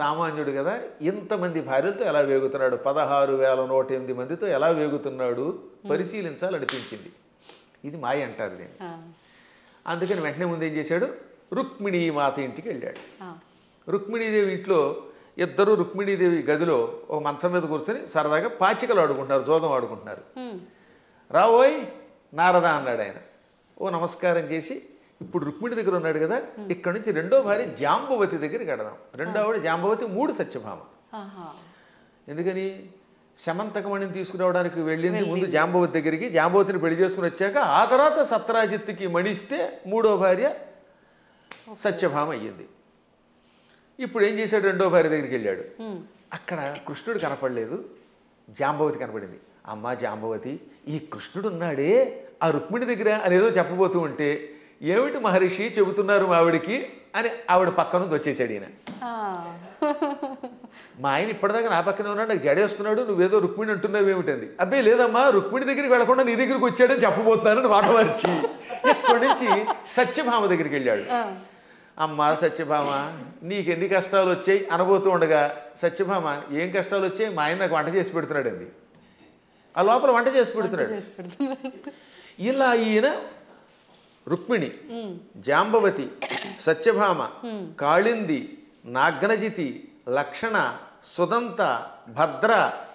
సామాన్యుడు కదా, ఇంతమంది భార్యలతో ఎలా వేగుతున్నాడు, 16,108 మందితో ఎలా వేగుతున్నాడు పరిశీలించాలనిపించింది. ఇది మాయ అంటారు దీన్ని. అందుకని వెంటనే ముందు ఏం చేశాడు, రుక్మిణీ మాత ఇంటికి వెళ్ళాడు. రుక్మిణీదేవి ఇంట్లో ఇద్దరు రుక్మిణీదేవి గదిలో ఒక మంచం మీద కూర్చొని సరదాగా పాచికలు ఆడుకుంటున్నారు, జోదం ఆడుకుంటున్నారు. రావోయ్ నారద అన్నాడు ఆయన. ఓ నమస్కారం చేసి, ఇప్పుడు రుక్మిణి దగ్గర ఉన్నాడు కదా, ఇక్కడ నుంచి రెండో భార్య జాంబవతి దగ్గరికి వెడదాం. రెండో ఆవిడ జాంబవతి, 3 సత్యభామ. ఎందుకని శమంతకమణిని తీసుకురావడానికి వెళ్ళింది ముందు జాంబవతి దగ్గరికి. జాంబవతిని పెళ్లి చేసుకుని వచ్చాక ఆ తర్వాత సత్రాజిత్తుకి మణిస్తే 3వ భార్య సత్యభామ అయ్యింది. ఇప్పుడు ఏం చేశాడు, రెండో భార్య దగ్గరికి వెళ్ళాడు. అక్కడ కృష్ణుడు కనపడలేదు, జాంబవతి కనపడింది. అమ్మ జాంబవతి, ఈ కృష్ణుడు ఉన్నాడే ఆ రుక్మిణి దగ్గర అనేదో చెప్పబోతూ ఉంటే, ఏమిటి మహర్షి చెబుతున్నారు మా ఆవిడికి అని ఆవిడ పక్క నుంచి వచ్చేసాడు ఈయన. మా ఆయన ఇప్పటిదాకా నా పక్కనే ఉన్నాడు, నాకు జడేస్తున్నాడు, నువ్వేదో రుక్మిణి అంటున్నావు ఏమిటంది. అబ్బాయి లేదమ్మా, రుక్మిణి దగ్గరికి వెళ్లకుండా నీ దగ్గరికి వచ్చాడని చెప్పబోతున్నానని మాట మార్చి ఇక్కడి నుంచి సత్యభామ దగ్గరికి వెళ్ళాడు. అమ్మ సత్యభామ, నీకెన్ని కష్టాలు వచ్చాయి అనబోతూ ఉండగా, సత్యభామ ఏం కష్టాలు వచ్చాయి, మా ఆయన నాకు వంట చేసి పెడుతున్నాడండి. ఆ లోపల వంట చేసి పెడుతున్నాడు. ఇలా ఈయన రుక్మిణి, జాంబవతి, సత్యభామ, కాళింది, నాగ్నజితి, లక్షణ, సుదంత, భద్ర,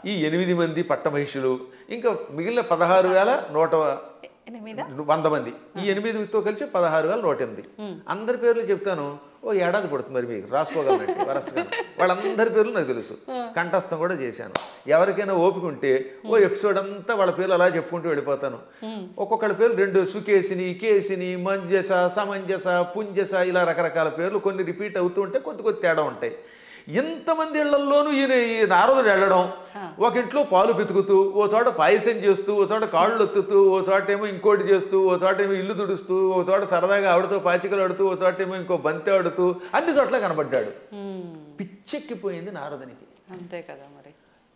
ఈ 8 మంది పట్టమహిషులు, ఇంకా మిగిలిన 16,100 మంది, ఈ 8తో కలిసి 16,108. అందరి పేర్లు చెప్తాను, ఓ ఏడాది పడుతుంది మరి మీకు రాసుకోగలనండి వరసగా. వాళ్ళందరి పేర్లు నాకు తెలుసు, కంఠస్థం కూడా చేశాను. ఎవరికైనా ఓపిక ఉంటే ఓ ఎపిసోడ్ అంతా వాళ్ళ పేర్లు అలా చెప్పుకుంటూ వెళ్ళిపోతాను. ఒక్కొక్కళ్ళ పేర్లు 2 సుకేసిని, కేసిని, మంజస, సమంజస, పుంజస, ఇలా రకరకాల పేర్లు కొన్ని రిపీట్ అవుతూ ఉంటే కొద్ది తేడా ఉంటాయి. ఇంతమంది ఇళ్లల్లోనూ ఈ నారదుడు వెళ్ళడం, ఒక ఇంట్లో పాలు పితుకుతూ, ఓ చోట పాయసం చేస్తూ, ఓ చోట కాళ్ళు ఒత్తుతూ, ఓ చోట ఏమో ఇంకోటి చేస్తూ, ఓ చోట ఏమో ఇల్లు తుడుస్తూ, ఓ చోట సరదాగా ఆవిడతో పాచికలు ఆడుతూ, ఓ చోట ఏమో ఇంకో బంతి ఆడుతూ, అన్ని చోట్ల కనబడ్డాడు. పిచ్చెక్కిపోయింది నారదునికి. అంతే కదా మరి.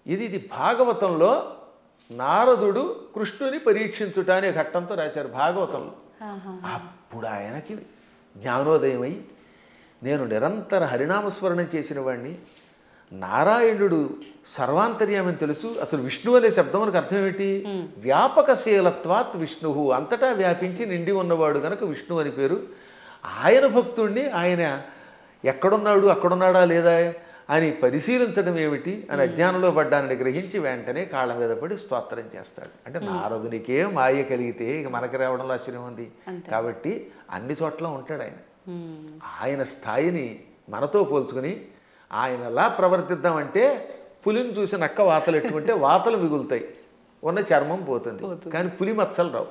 ఇది భాగవతంలో నారదుడు కృష్ణుని పరీక్షించుట అనే ఘట్టంతో రాశారు భాగవతంలో. అప్పుడు ఆయనకి జ్ఞానోదయమై, నేను నిరంతర హరినామస్మరణం చేసిన వాడిని, నారాయణుడు సర్వాంతర్యామని తెలుసు. అసలు విష్ణు అనే శబ్దం మనకు అర్థం ఏమిటి, వ్యాపకశీలత్వాత్ విష్ణు, అంతటా వ్యాపించి నిండి ఉన్నవాడు కనుక విష్ణు అని పేరు. ఆయన భక్తుణ్ణి ఆయన ఎక్కడున్నాడు, అక్కడున్నాడా లేదా అని పరిశీలించడం ఏమిటి అని అజ్ఞానంలో పడ్డానని గ్రహించి వెంటనే కాళ్ళ మీద పడి స్తోత్రం చేస్తాడు. అంటే నారదునికే మాయ కలిగితే ఇక మనకి రావడంలో ఆశ్చర్యం ఉంది. కాబట్టి అన్ని చోట్ల ఉంటాడు ఆయన. ఆయన స్థాయిని మనతో పోల్చుకుని ఆయన ఎలా ప్రవర్తిద్దామంటే, పులిని చూసి నక్క వాతలు ఎట్టుకుంటే వాతలు మిగులుతాయి, ఉన్న చర్మం పోతుంది, కానీ పులి మచ్చలు రావు.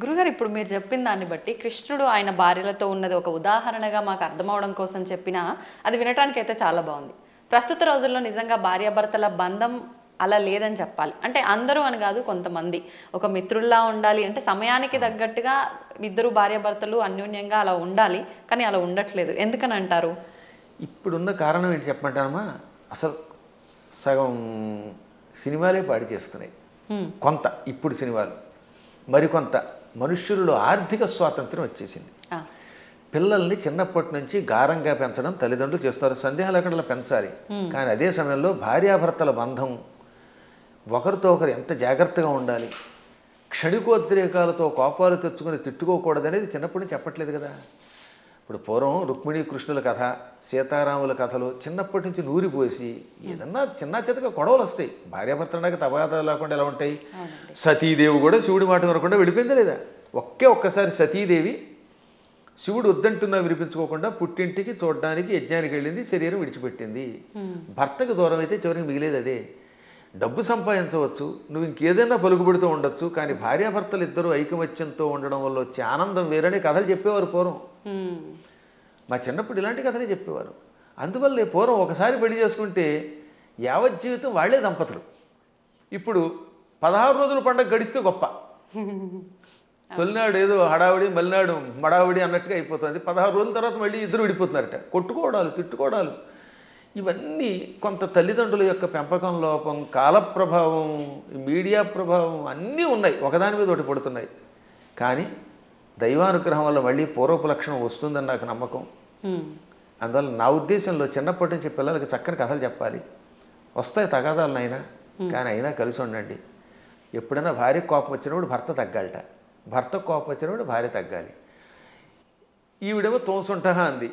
గురుగారు, ఇప్పుడు మీరు చెప్పిన దాన్ని బట్టి కృష్ణుడు ఆయన భార్యలతో ఉన్నది ఒక ఉదాహరణగా మాకు అర్థమవడం కోసం చెప్పినా అది వినటానికి అయితే చాలా బాగుంది. ప్రస్తుత రోజుల్లో నిజంగా భార్యాభర్తల బంధం అలా లేదని చెప్పాలి. అంటే అందరూ అని కాదు, కొంతమంది ఒక మిత్రుల్లా ఉండాలి అంటే సమయానికి తగ్గట్టుగా ఇద్దరు భార్యాభర్తలు అన్యోన్యంగా అలా ఉండాలి, కానీ అలా ఉండట్లేదు. ఎందుకని అంటారు? ఇప్పుడున్న కారణం ఏంటి చెప్పమంటారమ్మా, అసలు సగం సినిమాలే పాడి చేస్తున్నాయి కొంత, ఇప్పుడు సినిమాలు మరికొంత. మనుష్యులలో ఆర్థిక స్వాతంత్రం వచ్చేసింది. పిల్లల్ని చిన్నప్పటి నుంచి గారంగా పెంచడం తల్లిదండ్రులు చేస్తారు, సందేహం లేకుండా పెంచాలి. కానీ అదే సమయంలో భార్యాభర్తల బంధం ఒకరితో ఒకరు ఎంత జాగ్రత్తగా ఉండాలి, క్షణికోద్రేకాలతో కోపాలు తెచ్చుకొని తిట్టుకోకూడదు అనేది చిన్నప్పటి నుంచి చెప్పట్లేదు కదా. ఇప్పుడు పూర్వం రుక్మిణీ కృష్ణుల కథ, సీతారాముల కథలు చిన్నప్పటి నుంచి నూరిపోసి ఏదన్నా చిన్న చితక గొడవలు వస్తాయి. భార్యాభర్తలకు తగాదాలు లేకుండా ఎలా ఉంటాయి. సతీదేవి కూడా శివుడి మాట వినకుండా వెళ్ళిపోయిందా లేదా? ఒక్కసారి సతీదేవి శివుడు వద్దంటున్నా వినిపించుకోకుండా పుట్టింటికి చూడడానికి యజ్ఞానికి వెళ్ళింది, శరీరం విడిచిపెట్టింది. భర్తకు దూరం అయితే చివరికి మిగిలేదు అదే. డబ్బు సంపాదించవచ్చు, నువ్వు ఇంకేదైనా పలుకుబడితో ఉండొచ్చు, కానీ భార్యాభర్తలు ఇద్దరు ఐకమత్యంతో ఉండడం వల్ల వచ్చే ఆనందం వేరనే కథలు చెప్పేవారు పూర్వం. మా చిన్నప్పుడు ఇలాంటి కథలే చెప్పేవారు. అందువల్లే పూర్వం ఒకసారి పెళ్లి చేసుకుంటే యావత్ జీవితం వాళ్లే దంపతులు. ఇప్పుడు 16 రోజుల పండుగ గడిస్తే గొప్ప. తొలినాడు ఏదో హడావిడి, మలినాడు మడావిడి అన్నట్టుగా అయిపోతుంది. 16 రోజుల తర్వాత మళ్ళీ ఇద్దరు విడిపోతున్నారట. కొట్టుకోవడాలు, తిట్టుకోవడాలు, ఇవన్నీ కొంత తల్లిదండ్రుల యొక్క పెంపకం లోపం, కాల ప్రభావం, మీడియా ప్రభావం అన్నీ ఉన్నాయి, ఒకదాని మీద ఒకటి పడుతున్నాయి. కానీ దైవానుగ్రహం వల్ల మళ్ళీ పూర్వపు లక్షణం వస్తుందని నాకు నమ్మకం. అందువల్ల నా ఉద్దేశంలో చిన్నప్పటి నుంచి పిల్లలకి చక్కని కథలు చెప్పాలి. వస్తాయి తగాదాలు నాయన, కానీ అయినా కలిసి ఉండండి. ఎప్పుడైనా భార్య కోపం వచ్చినప్పుడు భర్త తగ్గాలట, భర్త కోపం వచ్చినప్పుడు భార్య తగ్గాలి. ఈవిడేమో తోసుంటా అంది,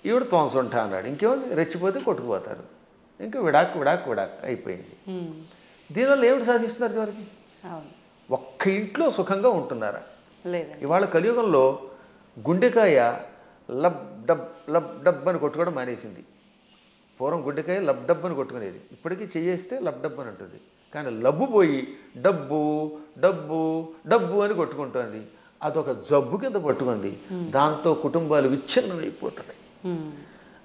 ఈవిడ తోసుంటా అన్నాడు, ఇంకేముంది రెచ్చిపోతే కొట్టుకుపోతారు. ఇంకా విడాక్ విడాక్ విడాక్ అయిపోయింది. దీనివల్ల ఏమిటి సాధిస్తున్నారు చివరికి? ఒక్క ఇంట్లో సుఖంగా ఉంటున్నారా? ఇవాళ కలియుగంలో గుండెకాయ లబ్ డబ్ అని కొట్టుకోవడం మానేసింది. పూర్వం గుండెకాయ లబ్ డబ్ అని కొట్టుకునేది, ఇప్పటికీ చేయేస్తే లబ్ డబ్ అని ఉంటుంది. కానీ లబ్బు పోయి డబ్బు డబ్బు డబ్బు అని కొట్టుకుంటుంది. అదొక జబ్బు కింద పట్టుకుంది. దాంతో కుటుంబాలు విచ్ఛిన్నమైపోతున్నాయి.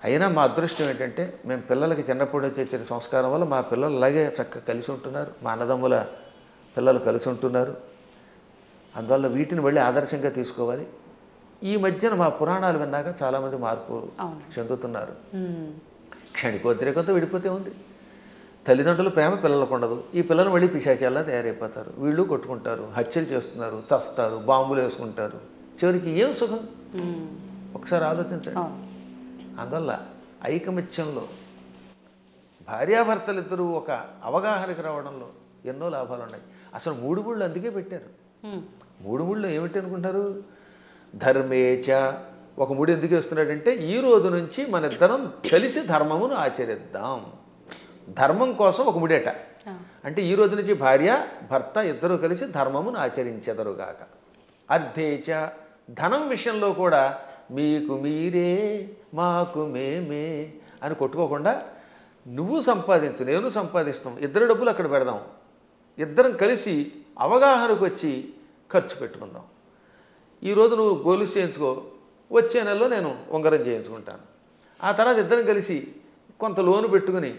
అయినా మా అదృష్టం ఏంటంటే మేము పిల్లలకి చిన్నప్పుడు చేసే సంస్కారం వల్ల మా పిల్లలు అలాగే చక్కగా కలిసి ఉంటున్నారు, మా అన్నదమ్ముల పిల్లలు కలిసి ఉంటున్నారు. అందువల్ల వీటిని మళ్ళీ ఆదర్శంగా తీసుకోవాలి. ఈ మధ్యన మా పురాణాలు విన్నాక చాలామంది మార్పు చెందుతున్నారు. క్షణికోద్రేకంతో విడిపోతే ఉంది. తల్లిదండ్రుల ప్రేమ పిల్లలకు ఉండదు, ఈ పిల్లలు మళ్ళీ పిశాచాల్లా తయారైపోతారు. వీళ్ళు కొట్టుకుంటారు, హత్యలు చేస్తున్నారు, చస్తారు, బాంబులు వేసుకుంటారు. చివరికి ఏం సుఖం? ఒకసారి ఆలోచించండి. అందువల్ల ఐకమత్యంలో భార్యాభర్తలిద్దరూ ఒక అవగాహనకి రావడంలో ఎన్నో లాభాలు ఉన్నాయి. అసలు 3 ముళ్ళు అందుకే పెట్టారు. 3 ముళ్ళు ఏమిటి అనుకుంటారు? ధర్మేచ. ఒక ముడి ఎందుకు వేస్తున్నాడంటే ఈ రోజు నుంచి మన ఇద్దరం కలిసి ధర్మమును ఆచరిద్దాం. ధర్మం కోసం ఒక ముడేట. అంటే ఈ రోజు నుంచి భార్య భర్త ఇద్దరు కలిసి ధర్మమును ఆచరించెదరుగాక. అర్థేచ. ధనం విషయంలో కూడా మీకు మీరే మాకు మేమే అని కొట్టుకోకుండా నువ్వు సంపాదించు నేను సంపాదిస్తాం, ఇద్దరు డబ్బులు అక్కడ పెడదాం, ఇద్దరం కలిసి అవగాహనకు వచ్చి ఖర్చు పెట్టుకుందాం. ఈరోజు నువ్వు గోలుసు చేయించుకో, వచ్చే నెలలో నేను ఉంగరం చేయించుకుంటాను. ఆ తర్వాత ఇద్దరం కలిసి కొంత లోను పెట్టుకుని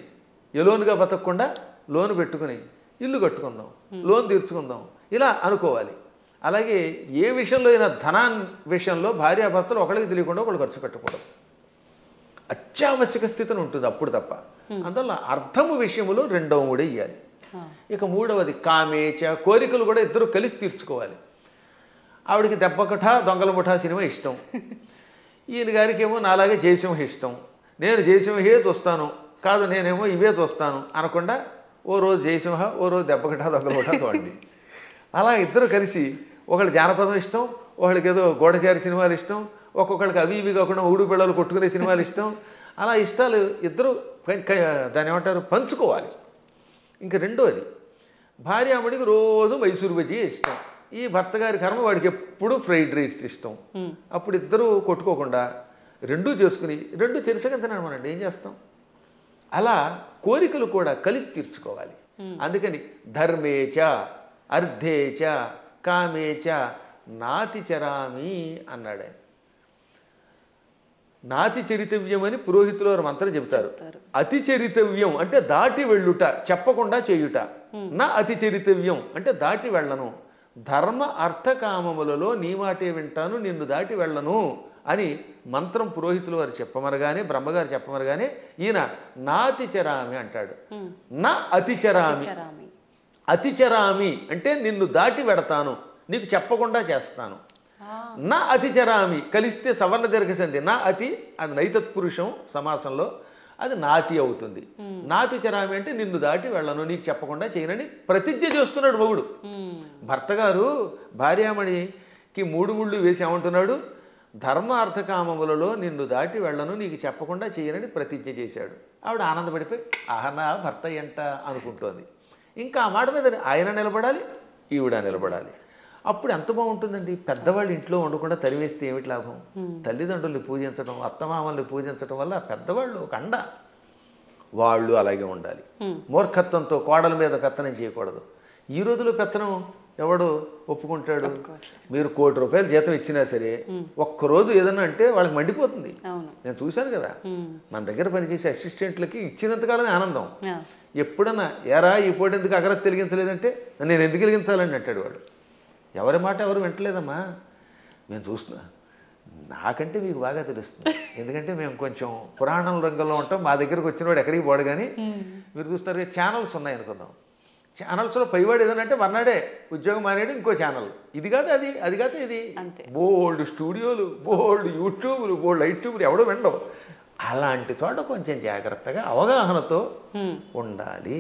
ఎలోనుగా బతకకుండా లోను పెట్టుకుని ఇల్లు కట్టుకుందాం, లోన్ తీర్చుకుందాం, ఇలా అనుకోవాలి. అలాగే ఏ విషయంలో అయినా ధనాన్ని విషయంలో భార్యాభర్తలు ఒకరికి తెలియకుండా ఒకళ్ళు ఖర్చు పెట్టకూడదు. అత్యావశ్యక స్థితిని ఉంటుంది అప్పుడు తప్ప. అందువల్ల అర్థము విషయములో 2వ ముడి ఇవ్వాలి. ఇక 3వది కామేచ. కోరికలు కూడా ఇద్దరు కలిసి తీర్చుకోవాలి. ఆవిడికి దెబ్బకఠ దొంగల ముఠా సినిమా ఇష్టం, ఈయన గారికి ఏమో నాలాగే జయసింహ ఇష్టం. నేను జయసింహే చూస్తాను, కాదు నేనేమో ఇవే చూస్తాను అనకుండా ఓ రోజు జయసింహ, ఓ రోజు దెబ్బకఠ దొంగల ముఠా చూడండి. అలా ఇద్దరు కలిసి ఒకళ్ళు జానపదం ఇష్టం, ఒకళ్ళకి ఏదో గూఢచారి సినిమాలు ఇష్టం, ఒక్కొక్కళ్ళకి అవి ఇవి కాకుండా ఊడు పిల్లలు కొట్టుకునే సినిమాలు ఇష్టం. అలా ఇష్టాలు ఇద్దరు దాన్ని ఏమంటారు పంచుకోవాలి. ఇంకా 2వది భార్యామణికి రోజు మైసూరు బజ్జీ ఇష్టం, ఈ భర్త గారి కర్మ వాడికి ఎప్పుడు ఫ్రైడ్ రైస్ ఇష్టం. అప్పుడు ఇద్దరు కొట్టుకోకుండా 2 చేసుకుని 2 చెరిసగా తినమనండి, ఏం చేస్తాం? అలా కోరికలు కూడా కలిసి తీర్చుకోవాలి. అందుకని ధర్మేచ అర్థేచ కామేచ నాతి చరామి అన్నాడు. నాతి చరితవ్యం అని పురోహితులు వారు మంత్రం చెబుతారు. అతి చరితవ్యం అంటే దాటి వెళ్ళుట, చెప్పకుండా చేయుట. నా అతి చరితవ్యం అంటే దాటి వెళ్ళను. ధర్మ అర్థ కామములలో నీ మాటే వింటాను, నిన్ను దాటి వెళ్ళను అని మంత్రం పురోహితులు వారు చెప్పమనగానే, బ్రహ్మగారు చెప్పమనగానే ఈయన నాతిచరామి అంటాడు. నా అతిచరామి. అతిచరామి అంటే నిన్ను దాటి వెడతాను, నీకు చెప్పకుండా చేస్తాను. నా అతిచరామి కలిస్తే సవర్ణ దీర్ఘసంధి. నా అతి అది నైతత్పురుషం సమాసంలో, అది నాతి అవుతుంది. నాతి చరామి అంటే నిన్ను దాటి వెళ్ళను, నీకు చెప్పకుండా చేయనని ప్రతిజ్ఞ చేస్తున్నాడు మొగుడు. భర్త గారు భార్యామణికి 3 ముళ్ళు వేసి ఏమంటున్నాడు? ధర్మ అర్థకామములలో నిన్ను దాటి వెళ్ళను, నీకు చెప్పకుండా చేయనని ప్రతిజ్ఞ చేశాడు. ఆవిడ ఆనందపడిపోయి ఆహనా భర్త ఎంట అనుకుంటోంది. ఇంకా ఆ మాట మీద ఆయన నిలబడాలి, ఈవిడ నిలబడాలి. అప్పుడు ఎంత బాగుంటుందండి. పెద్దవాళ్ళు ఇంట్లో ఉండకుండా తరివేస్తే ఏమిటి లాభం? తల్లిదండ్రుల్ని పూజించడం, అత్తమామల్ని పూజించడం వల్ల పెద్దవాళ్ళు ఒక అండ. వాళ్ళు అలాగే ఉండాలి. మూర్ఖత్వంతో కోడల మీద పెత్తనం చేయకూడదు. ఈ రోజులో పెత్తనం ఎవడు ఒప్పుకుంటాడు? మీరు ₹1,00,00,000 జీతం ఇచ్చినా సరే ఒక్కరోజు ఏదన్నా అంటే వాళ్ళకి మండిపోతుంది. నేను చూశాను కదా, మన దగ్గర పనిచేసే అసిస్టెంట్లకి ఇచ్చినంతకాలమే ఆనందం. ఎప్పుడన్నా ఎరా ఈ పూట ఎందుకు అగరత్ వెలిగించలేదంటే నేను ఎందుకు వెలిగించాలని అంటాడు వాడు. ఎవరి మాట ఎవరు వింటలేదమ్మా. మేము చూస్తున్నా, నాకంటే మీకు బాగా తెలుస్తుంది. ఎందుకంటే మేము కొంచెం పురాణం రంగంలో ఉంటాం. మా దగ్గరకు వచ్చిన వాడు ఎక్కడికి పోడు. కానీ మీరు చూస్తారు ఛానల్స్ ఉన్నాయి అనుకుందాం. ఛానల్స్లో పైవాడు ఏదనంటే మర్నాడే ఉద్యోగం మానేడు ఇంకో ఛానల్. ఇది కాదు అది, అది కాదు ఇది. బోల్డ్ స్టూడియోలు, బోల్డ్ యూట్యూబ్లు, బోల్డ్ యూట్యూబ్లు ఎవడో వినడం. అలాంటి చోట కొంచెం జాగ్రత్తగా అవగాహనతో ఉండాలి.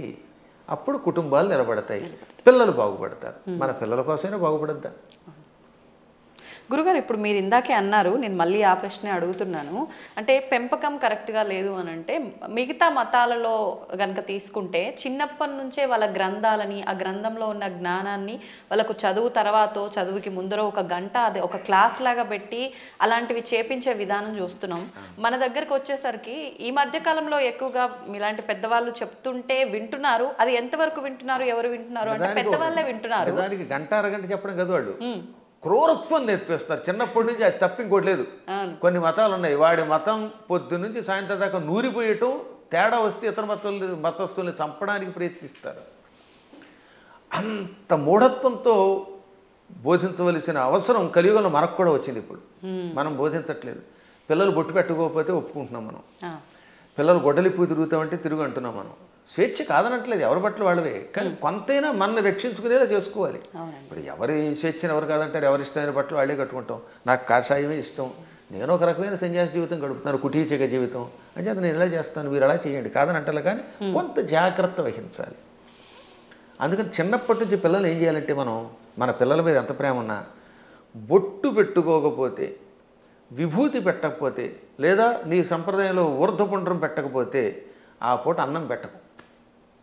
అప్పుడు కుటుంబాలు నిలబడతాయి, పిల్లలు బాగుపడతారు. మన పిల్లల కోసమైనా బాగుపడద్దా? గురుగారు, ఇప్పుడు మీరు ఇందాకే అన్నారు, నేను మళ్ళీ ఆ ప్రశ్నే అడుగుతున్నాను. అంటే పెంపకం కరెక్ట్గా లేదు అని అంటే మిగతా మతాలలో కనుక తీసుకుంటే చిన్నప్పటి నుంచే వాళ్ళ గ్రంథాలని, ఆ గ్రంథంలో ఉన్న జ్ఞానాన్ని వాళ్ళకు చదువు తర్వాత చదువుకి ముందర ఒక గంట అదే ఒక క్లాస్ లాగా పెట్టి అలాంటివి చేపించే విధానం చూస్తున్నాం. మన దగ్గరకు వచ్చేసరికి ఈ మధ్య కాలంలో ఎక్కువగా ఇలాంటి పెద్దవాళ్ళు చెప్తుంటే వింటున్నారు. అది ఎంతవరకు వింటున్నారు, ఎవరు వింటున్నారు అంటే పెద్దవాళ్ళే వింటున్నారు. దానికి గంట అరగంట చెప్పడం కదా వాళ్ళు క్రూరత్వం నేర్పిస్తారు చిన్నప్పటి నుంచి. అది తప్ప ఇంకోటి లేదు. కొన్ని మతాలు ఉన్నాయి, వాడి మతం పొద్దు నుంచి సాయంత్రం దాకా నూరిపోయటం, తేడా వస్తే ఇతర మతస్థుల్ని చంపడానికి ప్రయత్నిస్తారు. అంత మూఢత్వంతో బోధించవలసిన అవసరం కలియుగంలో మనకు కూడా వచ్చింది. ఇప్పుడు మనం బోధించట్లేదు. పిల్లలు బొట్టు పెట్టుకోకపోతే ఒప్పుకుంటున్నాం మనం. పిల్లలు గొడ్డలిపూ తిరుగుతామంటే తిరుగు అంటున్నాం మనం. స్వేచ్ఛ కాదనట్లేదు, ఎవరి బట్టలు వాళ్ళవే. కానీ కొంతైనా మనల్ని రక్షించుకునేలా చేసుకోవాలి. ఇప్పుడు ఎవరి స్వేచ్ఛను ఎవరు కాదంటారు? ఎవరి ఇష్టమైన బట్టలు వాళ్ళే కట్టుకుంటాం. నాకు కాషాయమే ఇష్టం, నేను ఒక రకమైన సన్యాసి జీవితం గడుపుతున్నాను, కుటీచక జీవితం అని చెప్పి నేను ఇలా చేస్తాను, మీరు అలా చేయండి కాదని అంటారు. కానీ కొంత జాగ్రత్త వహించాలి. అందుకని చిన్నప్పటి నుంచి పిల్లలు ఏం చేయాలంటే, మనం మన పిల్లల మీద ఎంత ప్రేమ ఉన్నా బొట్టు పెట్టుకోకపోతే, విభూతి పెట్టకపోతే, లేదా నీ సంప్రదాయంలో ఊర్ధ్వపుండ్రం పెట్టకపోతే ఆ పూట అన్నం పెట్టకు.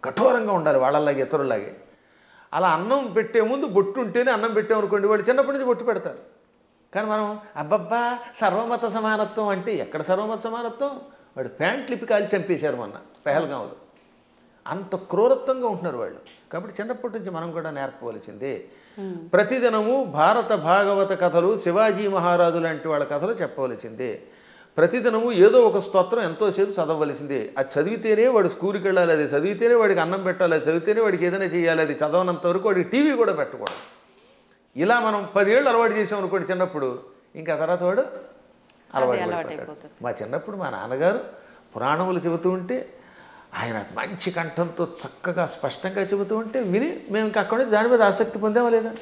కఠోరంగా ఉండాలి వాళ్ళలాగే, ఇతరులాగే. అలా అన్నం పెట్టే ముందు బొట్టు ఉంటేనే అన్నం పెట్టామనుకోండి, వాడు చిన్నప్పటి నుంచి బొట్టు పెడతారు. కానీ మనం అబ్బబ్బా సర్వమత సమానత్వం అంటే ఎక్కడ సర్వమత సమానత్వం? వాడు ప్యాంట్ లిపి కాల్చి చంపేశారు మొన్న పెహల్గాంలో. అంత క్రూరత్వంగా ఉంటున్నారు వాళ్ళు. కాబట్టి చిన్నప్పటి నుంచి మనం కూడా నేర్పవలసిందే. ప్రతిదినము భారత భాగవత కథలు, శివాజీ మహారాజు లాంటి వాళ్ళ కథలు చెప్పవలసిందే. ప్రతిదినము ఏదో ఒక స్తోత్రం ఎంతోసేపు చదవవలసిందే. అది చదివితేనే వాడు స్కూల్కి వెళ్ళాలి, అది చదివితేనే వాడికి అన్నం పెట్టాలి, అది చదివితేనే వాడికి ఏదైనా చేయాలి. అది చదవనంత వరకు వాడికి టీవీ కూడా పెట్టకూడదు. ఇలా మనం 10 ఏళ్ళు అలవాటు చేసామనుకోండి చిన్నప్పుడు, ఇంకా తర్వాత వాడు అలవాటు అయిపోతాడు. మా చిన్నప్పుడు మా నాన్నగారు పురాణములు చెబుతూ ఉంటే ఆయన మంచి కంఠంతో చక్కగా స్పష్టంగా చెబుతూ ఉంటే విని మేము ఇంకా అక్కడ దాని మీద ఆసక్తి పొందామా లేదా?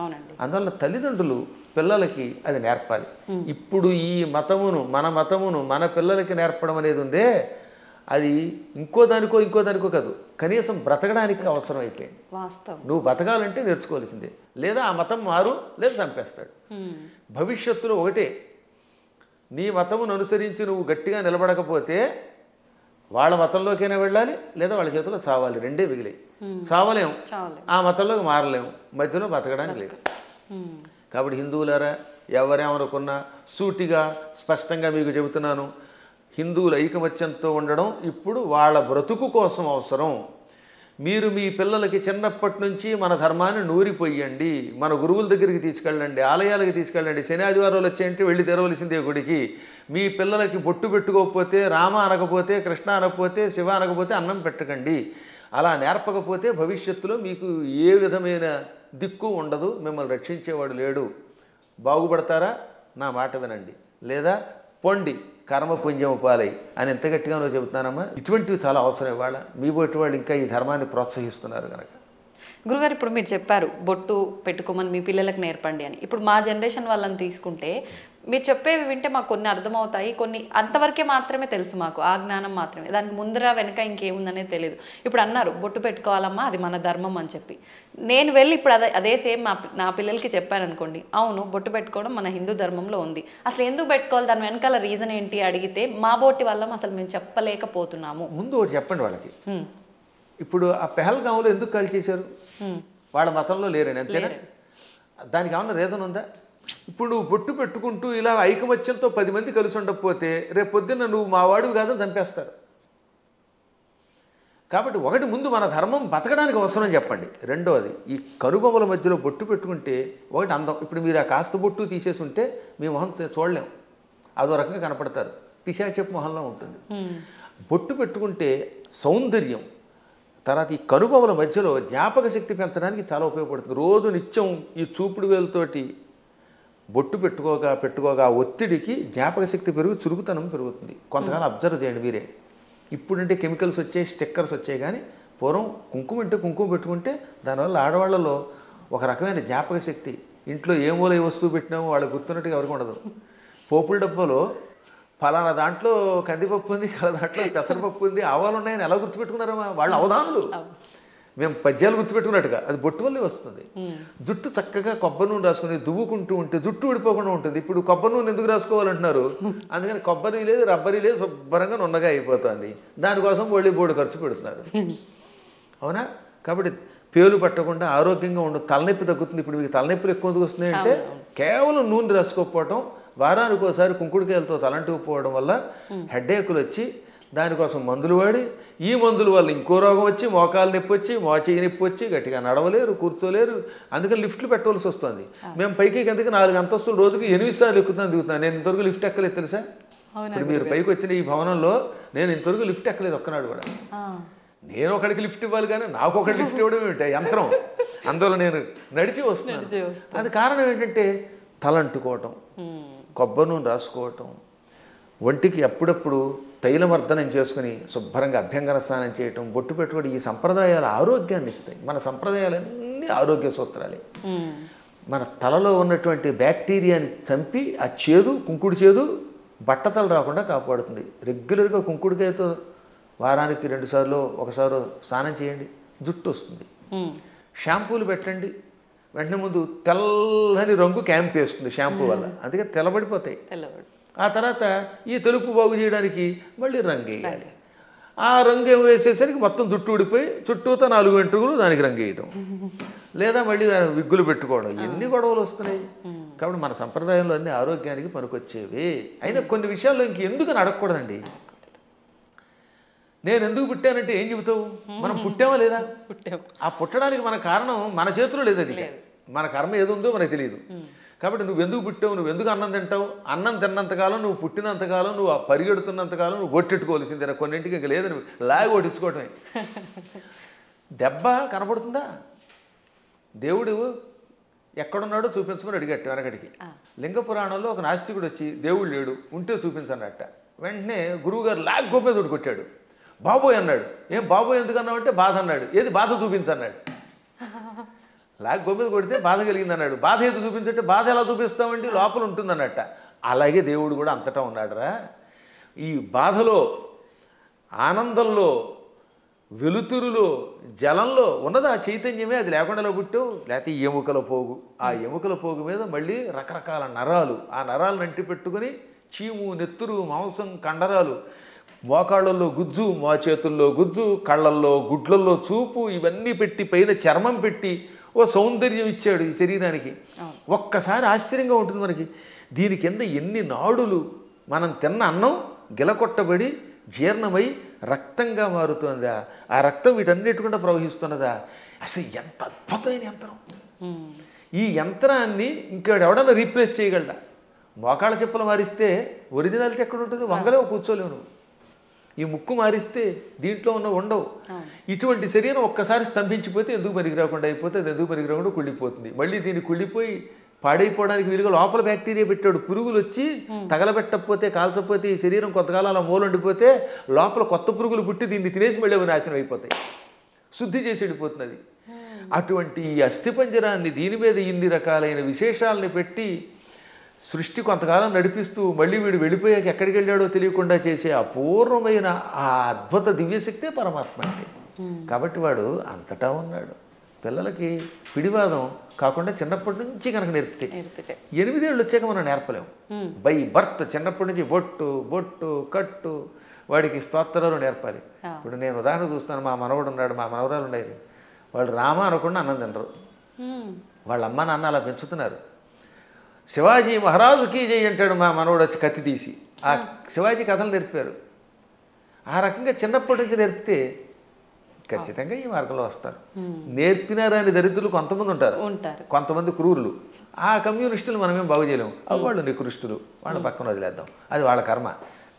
అవునండి. అందువల్ల తల్లిదండ్రులు పిల్లలకి అది నేర్పాలి. ఇప్పుడు ఈ మతమును, మన మతమును మన పిల్లలకి నేర్పడం అనేది ఉందే, అది ఇంకో దానికో కాదు, కనీసం బ్రతకడానికి అవసరం అయిపోయింది. నువ్వు బతకాలంటే నేర్చుకోవాల్సిందే. లేదా ఆ మతం మారు, లేదా చంపేస్తాడు. భవిష్యత్తులో ఒకటే, నీ మతమును అనుసరించి నువ్వు గట్టిగా నిలబడకపోతే వాళ్ళ మతంలోకైనా వెళ్ళాలి, లేదా వాళ్ళ చేతిలో చావాలి. రెండే మిగిలాయి. చావలేము, ఆ మతంలోకి మారలేము, మధ్యలో బతకడానికి లేదు. కాబట్టి హిందువులారా, ఎవరేమనుకున్నా సూటిగా స్పష్టంగా మీకు చెబుతున్నాను, హిందువుల ఐకమత్యంతో ఉండడం ఇప్పుడు వాళ్ళ బ్రతుకు కోసం అవసరం. మీరు మీ పిల్లలకి చిన్నప్పటి నుంచి మన ధర్మాన్ని నూరిపోయండి. మన గురువుల దగ్గరికి తీసుకెళ్ళండి, ఆలయాలకు తీసుకెళ్ళండి. శని ఆదివారాలు వచ్చాయంటే వెళ్ళి తెరవలసిందే గుడికి. మీ పిల్లలకి బొట్టు పెట్టుకోకపోతే, రామ అనకపోతే, కృష్ణ అనకపోతే, శివ అనకపోతే అన్నం పెట్టకండి. అలా నేర్పకపోతే భవిష్యత్తులో మీకు ఏ విధమైన దిక్కు ఉండదు, మిమ్మల్ని రక్షించేవాడు లేడు. బాగుపడతారా? నా మాట వినండి, లేదా పొండి కర్మపుణ్యం పాలై అని ఎంత గట్టిగానో చెబుతున్నానమ్మా. ఇటువంటివి చాలా అవసరం. ఇవాళ మీ బొట్టు వాళ్ళు ఇంకా ఈ ధర్మాన్ని ప్రోత్సహిస్తున్నారు కనుక. గురుగారు, ఇప్పుడు మీరు చెప్పారు బొట్టు పెట్టుకోమని మీ పిల్లలకు నేర్పండి అని. ఇప్పుడు మా జనరేషన్ వాళ్ళని తీసుకుంటే మీరు చెప్పేవి వింటే మాకు కొన్ని అర్థమవుతాయి, కొన్ని అంతవరకే మాత్రమే తెలుసు, మాకు ఆ జ్ఞానం మాత్రమే, దానికి ముందర వెనక ఇంకేముందనేది తెలియదు. ఇప్పుడు అన్నారు బొట్టు పెట్టుకోవాలమ్మా, అది మన ధర్మం అని చెప్పి, నేను వెళ్ళి ఇప్పుడు అదే సేమ్ నా పిల్లలకి చెప్పాను అనుకోండి, అవును బొట్టు పెట్టుకోవడం మన హిందూ ధర్మంలో ఉంది, అసలు ఎందుకు పెట్టుకోవాలి, దాని వెనకాల రీజన్ ఏంటి అడిగితే మా బోటి వల్ల అసలు మేము చెప్పలేకపోతున్నాము. ముందు ఒకటి చెప్పండి వాళ్ళకి. ఇప్పుడు ఆ పెహల్గాంలో ఎందుకు కాల్ చేశారు? వాళ్ళ మతంలో లేరని, అంతేనా? దానికి ఏమన్నా రీజన్ ఉందా? ఇప్పుడు నువ్వు బొట్టు పెట్టుకుంటూ ఇలా ఐకమత్యంతో 10 మంది కలిసి ఉండకపోతే రేపు పొద్దున్న నువ్వు మా వాడివి కాదని చంపేస్తారు. కాబట్టి ఒకటి ముందు మన ధర్మం బతకడానికి అవసరం చెప్పండి. రెండోది ఈ కనుబొమ్మల మధ్యలో బొట్టు పెట్టుకుంటే ఒకటి అందం. ఇప్పుడు మీరు ఆ కాస్త బొట్టు తీసేసి ఉంటే మీ మొహం చూడలేం, అదో రకంగా కనపడతారు, పిశాచపు మొహంలో ఉంటుంది. బొట్టు పెట్టుకుంటే సౌందర్యం. తర్వాత ఈ కనుబొమ్మల మధ్యలో జ్ఞాపక శక్తి పెంచడానికి చాలా ఉపయోగపడుతుంది. రోజు నిత్యం ఈ చూపుడు వేలుతోటి బొట్టు పెట్టుకోగా ఒత్తిడికి జ్ఞాపక శక్తి పెరుగు, చురుకుతనం పెరుగుతుంది. కొంతకాలం అబ్జర్వ్ చేయండి మీరే. ఇప్పుడంటే కెమికల్స్ వచ్చాయి, స్టిక్కర్స్ వచ్చాయి, కానీ పూర్వం కుంకుమ అంటే కుంకుమ పెట్టుకుంటే దానివల్ల ఆడవాళ్ళలో ఒక రకమైన జ్ఞాపక శక్తి, ఇంట్లో ఏ మూల ఏ వస్తువు పెట్టినామో వాళ్ళకి గుర్తున్నట్టుగా ఎవరికి ఉండదు. పోపుల డబ్బాలో ఫలానా దాంట్లో కందిపప్పు ఉంది, అలా దాంట్లో పెసరపప్పు ఉంది, ఆవాలు ఉన్నాయని ఎలా గుర్తుపెట్టుకున్నారమ్మా వాళ్ళు అవధానులు. మేము పద్యాలు గుర్తుపెట్టుకున్నట్టుగా అది బొట్టు వల్లే వస్తుంది. జుట్టు చక్కగా కొబ్బరి నూనె రాసుకుని దువ్వుకుంటూ ఉంటే జుట్టు ఊడిపోకుండా ఉంటుంది. ఇప్పుడు కొబ్బరి నూనె ఎందుకు రాసుకోవాలంటున్నారు? అందుకని కొబ్బరి లేదు, రబ్బరి లేదు, శుభ్రంగా నున్నగా అయిపోతుంది. దానికోసం బోడి ఖర్చు పెడుతున్నారు. అవునా? కాబట్టి పేలు పట్టకుండా ఆరోగ్యంగా ఉండదు, తలనొప్పి తగ్గుతుంది. ఇప్పుడు మీకు తలనొప్పులు ఎక్కువ ఎందుకు వస్తున్నాయంటే కేవలం నూనె రాసుకోకపోవటం, వారానికి ఒకసారి కుంకుడుకాయలతో తలంటుకుపోవడం వల్ల హెడ్ఏకులు వచ్చి దానికోసం మందులు వాడి, ఈ మందుల వల్ల ఇంకో రోగం వచ్చి మోకాలు నొప్పి వచ్చి మోచేయి నొప్పి వచ్చి గట్టిగా నడవలేరు, కూర్చోలేరు. అందుకని లిఫ్ట్లు పెట్టవలసి వస్తుంది. మేము పైకి కిందకి 4 అంతస్తులు రోజుకి 8 సార్లు దిగుతున్నాను. నేను ఇంతవరకు లిఫ్ట్ ఎక్కలేదు తెలుసా? ఇప్పుడు మీరు పైకి వచ్చిన ఈ భవనంలో నేను ఇంతవరకు లిఫ్ట్ ఎక్కలేదు ఒక్కనాడు కూడా. నేను ఒకడికి లిఫ్ట్ ఇవ్వాలి కానీ నాకు ఒకటి లిఫ్ట్ ఇవ్వడం ఏమిటి యంత్రం? అందువల్ల నేను నడిచి వస్తున్నాను. అది కారణం ఏంటంటే తలంటుకోవటం, కొబ్బరి నూనె రాసుకోవటం, ఒంటికి అప్పుడప్పుడు తైలమర్దనం చేసుకుని శుభ్రంగా అభ్యంగన స్నానం చేయటం, బొట్టు పెట్టుకోవడం, ఈ సంప్రదాయాలు ఆరోగ్యాన్ని ఇస్తాయి. మన సంప్రదాయాలన్నీ ఆరోగ్య సూత్రాలే. మన తలలో ఉన్నటువంటి బ్యాక్టీరియాని చంపి ఆ చేదు, కుంకుడు చేదు బట్టతలు రాకుండా కాపాడుతుంది. రెగ్యులర్గా కుంకుడుకాయతో వారానికి 2 సార్లు 1 సారి స్నానం చేయండి, జుట్టు వస్తుంది. షాంపూలు పెట్టండి, వెంటనే ముందు తెల్లని రంగు క్యాంప్ వేస్తుంది షాంపూ వల్ల, అందుకే తెల్లబడిపోతాయి. ఆ తర్వాత ఈ తెలుపు బాగు చేయడానికి మళ్ళీ రంగు వేయాలి. ఆ రంగు వేసేసరికి మొత్తం జుట్టు ఊడిపోయి చుట్టూతో 4 వెంట్రుకలు దానికి రంగు వేయటం, లేదా మళ్ళీ విగ్గులు పెట్టుకోవడం, ఎన్ని గొడవలు వస్తున్నాయి. కాబట్టి మన సంప్రదాయంలో అన్ని ఆరోగ్యానికి పనికొచ్చేవి. అయినా కొన్ని విషయాల్లో ఇంకెందుకు అడగకూడదండి. నేను ఎందుకు పుట్టానంటే ఏం చెబుతావు? మనం పుట్టామా లేదా? ఆ పుట్టడానికి మన కారణం మన చేతిలో లేదు. అది మన కర్మ ఏది ఉందో మనకు తెలియదు. కాబట్టి నువ్వు ఎందుకు పుట్టావు, నువ్వు ఎందుకు అన్నం తింటావు? అన్నం తిన్నంతకాలం, నువ్వు పుట్టినంతకాలం, నువ్వు పరిగెడుతున్నంతకాలం నువ్వు కొట్టెట్టుకోవాల్సిందే. కొన్నింటికి ఇంకా లేదు, నువ్వు లాగి కొట్టించుకోవటమే. దెబ్బ కనపడుతుందా? దేవుడు ఎక్కడున్నాడో చూపించమని అడిగట్టు వెనకడికి. లింగ పురాణంలో ఒక నాస్తికుడు వచ్చి దేవుడు లేడు, ఉంటే చూపించన్నట్ట. వెంటనే గురువుగారు లాగ్ గోపే తోడు కొట్టాడు. బాబోయ్ అన్నాడు. ఏం బాబోయ్ ఎందుకన్నావు అంటే బాధ అన్నాడు. ఏది బాధ చూపించన్నాడు. లాగ్ గోపే కొడితే బాధ కలిగింది అన్నాడు. బాధ ఏది చూపించంటే బాధ ఎలా చూపిస్తామండి, లోపల ఉంటుందన్నట్ట. అలాగే దేవుడు కూడా అంతటా ఉన్నాడురా. ఈ బాధలో, ఆనందంలో, వెలుతురులో, జలంలో ఉన్నది ఆ చైతన్యమే. అది లేకుండా పుట్టావు. లేకపోతే ఎముకల పోగు, ఆ ఎముకల పోగు మీద మళ్ళీ రకరకాల నరాలు, ఆ నరాలను అంటి పెట్టుకుని చీము, నెత్తురు, మాంసం, కండరాలు, మోకాళ్ళల్లో గుజ్జు, మా చేతుల్లో గుజ్జు, కళ్ళల్లో, గుడ్లల్లో చూపు, ఇవన్నీ పెట్టి పైన చర్మం పెట్టి ఓ సౌందర్యం ఇచ్చాడు ఈ శరీరానికి. ఒక్కసారి ఆశ్చర్యంగా ఉంటుంది మనకి. దీని కింద ఎన్ని నాడులు, మనం తిన్న అన్నం గిలకొట్టబడి జీర్ణమై రక్తంగా మారుతుందా, ఆ రక్తం వీటన్నిటికుండా ప్రవహిస్తున్నదా. అసలు ఎంత అద్భుతమైన యంత్రం. ఈ యంత్రాన్ని ఇంకోటి ఎవడన్నా రీప్లేస్ చేయగలడా? మోకాళ్ళ చెప్పులు మారిస్తే ఒరిజినాలిటీ ఎక్కడ ఉంటుంది? వంగలేవు, కూర్చోలేవు నువ్వు. ఈ ముక్కు మారిస్తే దీంట్లో ఉన్న ఉండవు. ఇటువంటి శరీరం ఒక్కసారి స్తంభించిపోతే ఎందుకు పనికిరాకుండా అయిపోతే అది ఎందుకు పనికిరాకుండా కుళ్ళిపోతుంది. మళ్ళీ దీన్ని కుళ్ళిపోయి పాడైపోవడానికి వీలుగా లోపల బ్యాక్టీరియా పెట్టాడు. పురుగులు వచ్చి తగలబెట్టకపోతే, కాల్చకపోతే ఈ శరీరం కొంతకాలం అలా మూలండిపోతే లోపల కొత్త పురుగులు పుట్టి దీన్ని తినేసి మళ్ళీ అవి నాశనం అయిపోతాయి. శుద్ధి చేసి వెళ్ళిపోతుంది. అటువంటి ఈ అస్థిపంజరాన్ని దీని మీద ఇన్ని రకాలైన విశేషాలని పెట్టి సృష్టి కొంతకాలం నడిపిస్తూ మళ్ళీ వీడు వెళ్ళిపోయాక ఎక్కడికి వెళ్ళాడో తెలియకుండా చేసే అపూర్వమైన ఆ అద్భుత దివ్యశక్తే పరమాత్మ అంటే. కాబట్టి వాడు అంతటా ఉన్నాడు. పిల్లలకి పిడివాదం కాకుండా చిన్నప్పటి నుంచి కనుక నేర్పితే 8 ఏళ్ళు వచ్చాక మనం నేర్పలేము. బై బర్త్ చిన్నప్పటి నుంచి బొట్టు బొట్టు కట్టు వాడికి స్తోత్రాలు నేర్పాలి. ఇప్పుడు నేను ఉదాహరణ చూస్తాను. మా మనవడు ఉన్నాడు, మా మనవరాలు ఉండేది. వాళ్ళు రామ అనకుండా అన్నం తినరు. వాళ్ళ అమ్మ నాన్న అలా పెంచుతున్నారు. శివాజీ మహారాజుకి జై అంటాడు మా మనవడు వచ్చి కత్తి తీసి. ఆ శివాజీ కథలు నేర్పారు. ఆ రకంగా చిన్నప్పటి నుంచి నేర్పితే ఖచ్చితంగా ఈ మార్గంలో వస్తారు. నేర్పినారని దరిద్రులు కొంతమంది ఉంటారు, కొంతమంది క్రూరులు. ఆ కమ్యూనిస్టులు మనమేం బాగు చేయలేము. వాళ్ళు నికృష్టులు, వాళ్ళ పక్కన వదిలేద్దాం, అది వాళ్ళ కర్మ.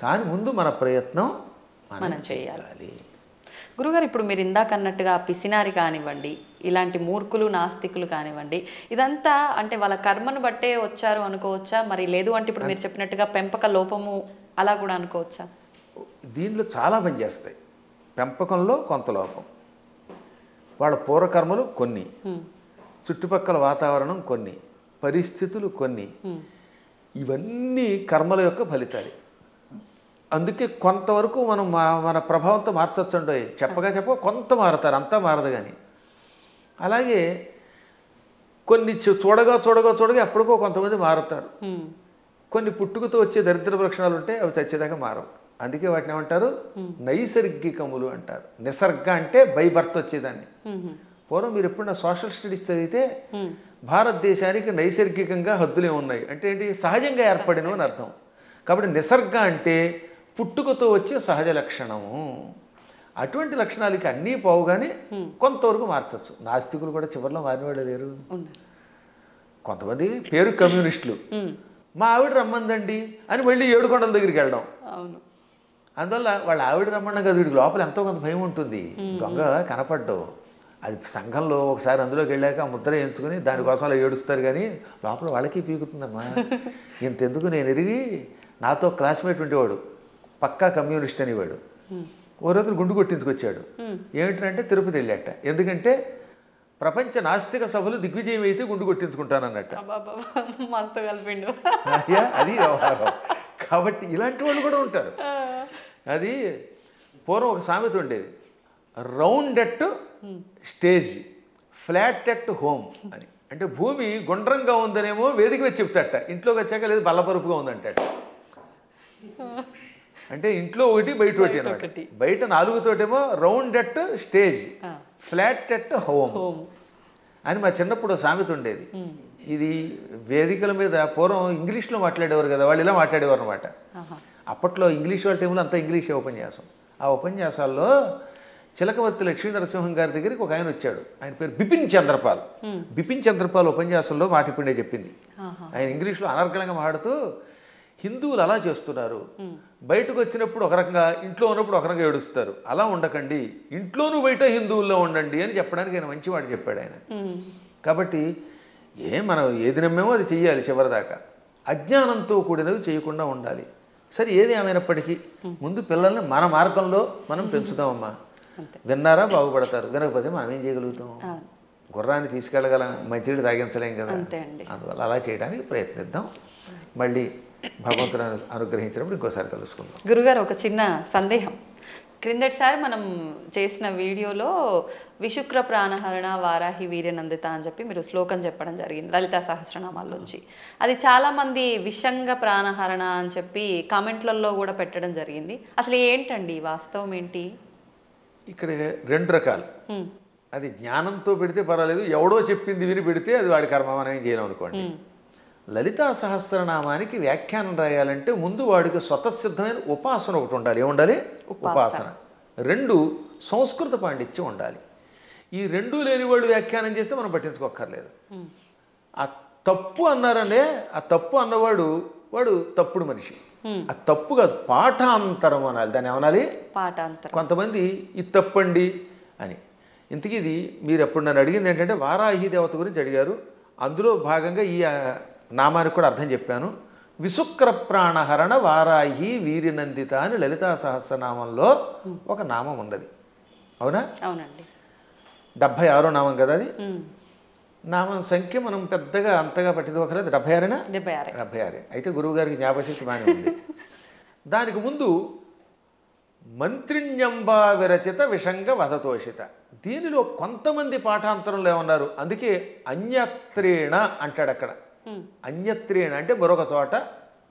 కానీ ముందు మన ప్రయత్నం మనం చేయాలి. గురుగారు, ఇప్పుడు మీరు ఇందాక అన్నట్టుగా పిసినారి కానివ్వండి, ఇలాంటి మూర్ఖులు నాస్తికులు కానివ్వండి, ఇదంతా అంటే వాళ్ళ కర్మను బట్టే వచ్చారు అనుకోవచ్చా? మరి లేదు అంటే ఇప్పుడు మీరు చెప్పినట్టుగా పెంపక లోపము అలా కూడా అనుకోవచ్చా? దీనిలో చాలా పనిచేస్తాయి. పెంపకంలో కొంత లోపం, వాళ్ళ పూర్వకర్మలు కొన్ని, చుట్టుపక్కల వాతావరణం కొన్ని, పరిస్థితులు కొన్ని, ఇవన్నీ కర్మల యొక్క ఫలితాలు. అందుకే కొంతవరకు మనం మన ప్రభావంతో మార్చొచ్చండి. చెప్ప కొంత మారుతారు, అంతా మారదు. కానీ అలాగే కొన్ని చూడగా ఎప్పటికో కొంతమంది మారుతారు. కొన్ని పుట్టుకతో వచ్చే దరిద్ర లక్షణాలు ఉంటే అవి చచ్చేదాకా మారవు. అందుకే వాటిని ఏమంటారు? నైసర్గికములు అంటారు. నిసర్గ అంటే బై బర్త్ వచ్చేదాన్ని. పూర్వం మీరు ఎప్పుడన్నా సోషల్ స్టడీస్ చదివితే భారతదేశానికి నైసర్గికంగా హద్దులే ఉన్నాయి అంటే ఏంటి? సహజంగా ఏర్పడినవి అని అర్థం. కాబట్టి నిసర్గ అంటే పుట్టుకతో వచ్చే సహజ లక్షణము. అటువంటి లక్షణాలకి అన్నీ పోవుగానే కొంతవరకు మార్చచ్చు. నాస్తికులు కూడా చివరిలో మారినవాళ్ళు లేరు. కొంతమంది పేరు కమ్యూనిస్టులు, మా ఆవిడ రమ్మందండి అని మళ్ళీ ఏడుకొండల దగ్గరికి వెళ్ళడం. అందువల్ల వాళ్ళ ఆవిడ రమ్మన్నా కదా, వీడికి లోపల ఎంతో కొంత భయం ఉంటుంది. దొంగ కనపడ్డావు, అది సంఘంలో ఒకసారి అందులోకి వెళ్ళాక ఆ ముద్ర ఎంచుకుని దానికోసం అలా ఏడుస్తారు. కానీ లోపల వాళ్ళకి పీకుతుందమ్మా. ఇంతెందుకు, నేను ఎరిగి నాతో క్లాస్మేట్ ఉండేవాడు, పక్కా కమ్యూనిస్ట్ అనేవాడు. ఓ రోజు గుండు కొట్టించుకొచ్చాడు. ఏమిటంటే తిరుపతి వెళ్ళాట. ఎందుకంటే ప్రపంచ నాస్తిక సభలు దిగ్విజయం అయితే గుండు కొట్టించుకుంటానన్నట్ట. అది వ్యవహారం. కాబట్టి ఇలాంటి వాళ్ళు కూడా ఉంటారు. అది పూర్వం ఒక సామెత ఉండేది, round at stage, flat at home అని. అంటే భూమి గుండ్రంగా ఉందనేమో వేదిక వచ్చి చెప్తాట, ఇంట్లోకి వచ్చాక లేదు బల్లపరుపుగా ఉందంటాట. అంటే ఇంట్లో ఒకటి బయట ఒకటి అన్నమాట. బయట 4తోటేమో round at stage, flat at home అని మా చిన్నప్పుడు సామెత ఉండేది. ఇది వేదికల మీద పూర్వం ఇంగ్లీష్లో మాట్లాడేవారు కదా, వాళ్ళు ఇలా మాట్లాడేవారు అనమాట. అప్పట్లో ఇంగ్లీష్ వాళ్ళ టైంలో అంతా ఇంగ్లీషే ఉపన్యాసం. ఆ ఉపన్యాసాల్లో చిలకవర్తి లక్ష్మీ నరసింహం గారి దగ్గరికి ఒక ఆయన వచ్చాడు. ఆయన పేరు బిపిన్ చంద్రపాల్. బిపిన్ చంద్రపాల్ ఉపన్యాసంలో మాట ఇప్పుడే చెప్పింది. ఆయన ఇంగ్లీష్లో అనర్గళంగా మాట్లాడుతూ, హిందువులు అలా చేస్తున్నారు, బయటకు వచ్చినప్పుడు ఒక రకంగా, ఇంట్లో ఉన్నప్పుడు ఒక రకంగా ఏడుస్తారు, అలా ఉండకండి, ఇంట్లోనూ బయట హిందువుల్లో ఉండండి అని చెప్పడానికి ఆయన మంచి మాట చెప్పాడు ఆయన. కాబట్టి మనం ఏది నమ్మేమో అది చెయ్యాలి చివరిదాకా. అజ్ఞానంతో కూడినవి చేయకుండా ఉండాలి. సరే, ఏది ఏమైనప్పటికీ ముందు పిల్లల్ని మన మార్గంలో మనం పెంచుతామమ్మా. విన్నారా బాగుపడతారు, వినకపోతే మనం ఏం చేయగలుగుతాం? గుర్రాన్ని తీసుకెళ్ళగలం, మంచినీళ్ళు తాగించలేం కదా. అందువల్ల అలా చేయడానికి ప్రయత్నిద్దాం. మళ్ళీ భగవంతుడు అనుగ్రహించినప్పుడు ఇంకోసారి కలుసుకుందాం. గురుగారు, ఒక చిన్న సందేహం. క్రిందటిసారి మనం చేసిన వీడియోలో విశుక్ర ప్రాణహరణ వారాహి వీర్యనందిత అని చెప్పి మీరు శ్లోకం చెప్పడం జరిగింది లలితా సహస్రనామాల్లోంచి. అది చాలామంది విషంగ ప్రాణహరణ అని చెప్పి కామెంట్లలో కూడా పెట్టడం జరిగింది. అసలు ఏంటండి వాస్తవం ఏంటి? ఇక్కడ 2 రకాలు. అది జ్ఞానంతో పెడితే పర్వాలేదు, ఎవడో చెప్పింది విని పెడితే అది వాడి కర్మ, మనం ఏం చేయలేం అనుకోండి. లలితా సహస్రనామానికి వ్యాఖ్యానం రాయాలంటే ముందు వాడికి స్వతసిద్ధమైన ఉపాసన ఒకటి ఉండాలి. ఏముండాలి? ఉపాసన. 2 సంస్కృత పాండిత్యం ఉండాలి. ఈ 2 లేని వాడు వ్యాఖ్యానం చేస్తే మనం పట్టించుకోక్కర్లేదు. ఆ తప్పు అన్నారనే, ఆ తప్పు అన్నవాడు వాడు తప్పుడు మనిషి. ఆ తప్పు కాదు, పాఠాంతరం అనాలి. దాన్ని ఏమనాలి? పాఠాంతరం. కొంతమంది ఇది తప్పండి అని. ఇంతకీ ఇది మీరు ఎప్పుడు నన్ను అడిగింది ఏంటంటే వారాహి దేవత గురించి అడిగారు. అందులో భాగంగా ఈ నామానికి కూడా అర్థం చెప్పాను. విశుక్ర ప్రాణహరణ వారాహి వీర్యనందిత అని లలితా సహస్రనామంలో ఒక నామం ఉన్నది. అవునా? అవునండి. 76వ నామం కదా అది. నామం సంఖ్య మనం పెద్దగా అంతగా పట్టించుకోకలేదు. 76. 76. అయితే గురువు గారికి జ్ఞాపశక్తి బాగానే ఉంది. దానికి ముందు మంత్రిణ్యంబా విరచిత విషంగ వధతోషిత. దీనిలో కొంతమంది పాఠాంతరంలో ఏమన్నారు, అందుకే అన్యత్రేణ అంటాడు అక్కడ. అన్యత్రేణ అంటే మరొక చోట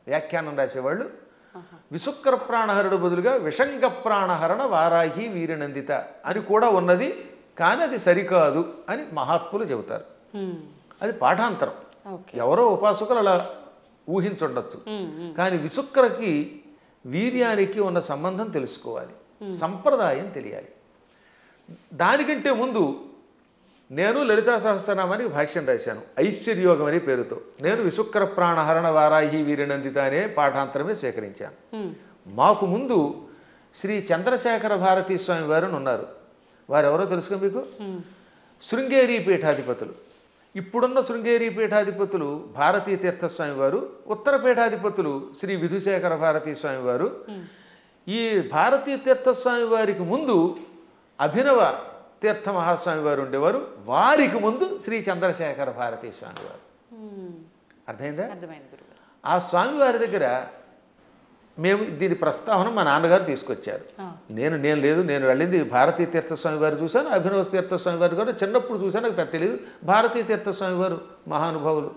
వ్యాఖ్యానం రాసేవాళ్ళు విశుక్ర ప్రాణహరుడు బదులుగా విషంగ ప్రాణహరణ వారాహి వీరనందిత అని కూడా ఉన్నది, కానీ అది సరికాదు అని మహాత్ములు చెబుతారు. అది పాఠాంతరం. ఓకే. ఎవరో ఉపాసకులు అలా ఊహించుండొచ్చు. కానీ విసుక్రకి వీర్యానికి ఉన్న సంబంధం తెలుసుకోవాలి, సంప్రదాయం తెలియాలి. దానికంటే ముందు నేను లలితా సహస్రనామానికి భాష్యం రాశాను ఐశ్వర్యోగం అనే పేరుతో. నేను విసుక్ర ప్రాణహరణ వారాహి వీరనందిత అనే పాఠాంతరమే స్వీకరించాను. మాకు ముందు శ్రీ చంద్రశేఖర భారతీ స్వామి వారు ఉన్నారు. వారెవరో తెలుసుగా మీకు? శృంగేరి పీఠాధిపతులు. ఇప్పుడున్న శృంగేరి పీఠాధిపతులు భారతీ తీర్థస్వామి వారు, ఉత్తర పీఠాధిపతులు శ్రీ విధుశేఖర భారతీ స్వామి వారు. ఈ భారతీ తీర్థస్వామి వారికి ముందు అభినవ తీర్థ మహాస్వామి వారు ఉండేవారు. వారికి ముందు శ్రీ చంద్రశేఖర భారతీ స్వామి వారు. అర్థమైందా? ఆ స్వామి వారి దగ్గర మేము దీని ప్రస్తావన మా నాన్నగారు తీసుకొచ్చారు. నేను వెళ్ళింది భారతీ తీర్థస్వామి వారు చూశాను, అభినవ తీర్థస్వామి వారు కూడా చిన్నప్పుడు చూశాను, నాకు పెద్ద తెలియదు. భారతీ తీర్థస్వామి వారు మహానుభావులు,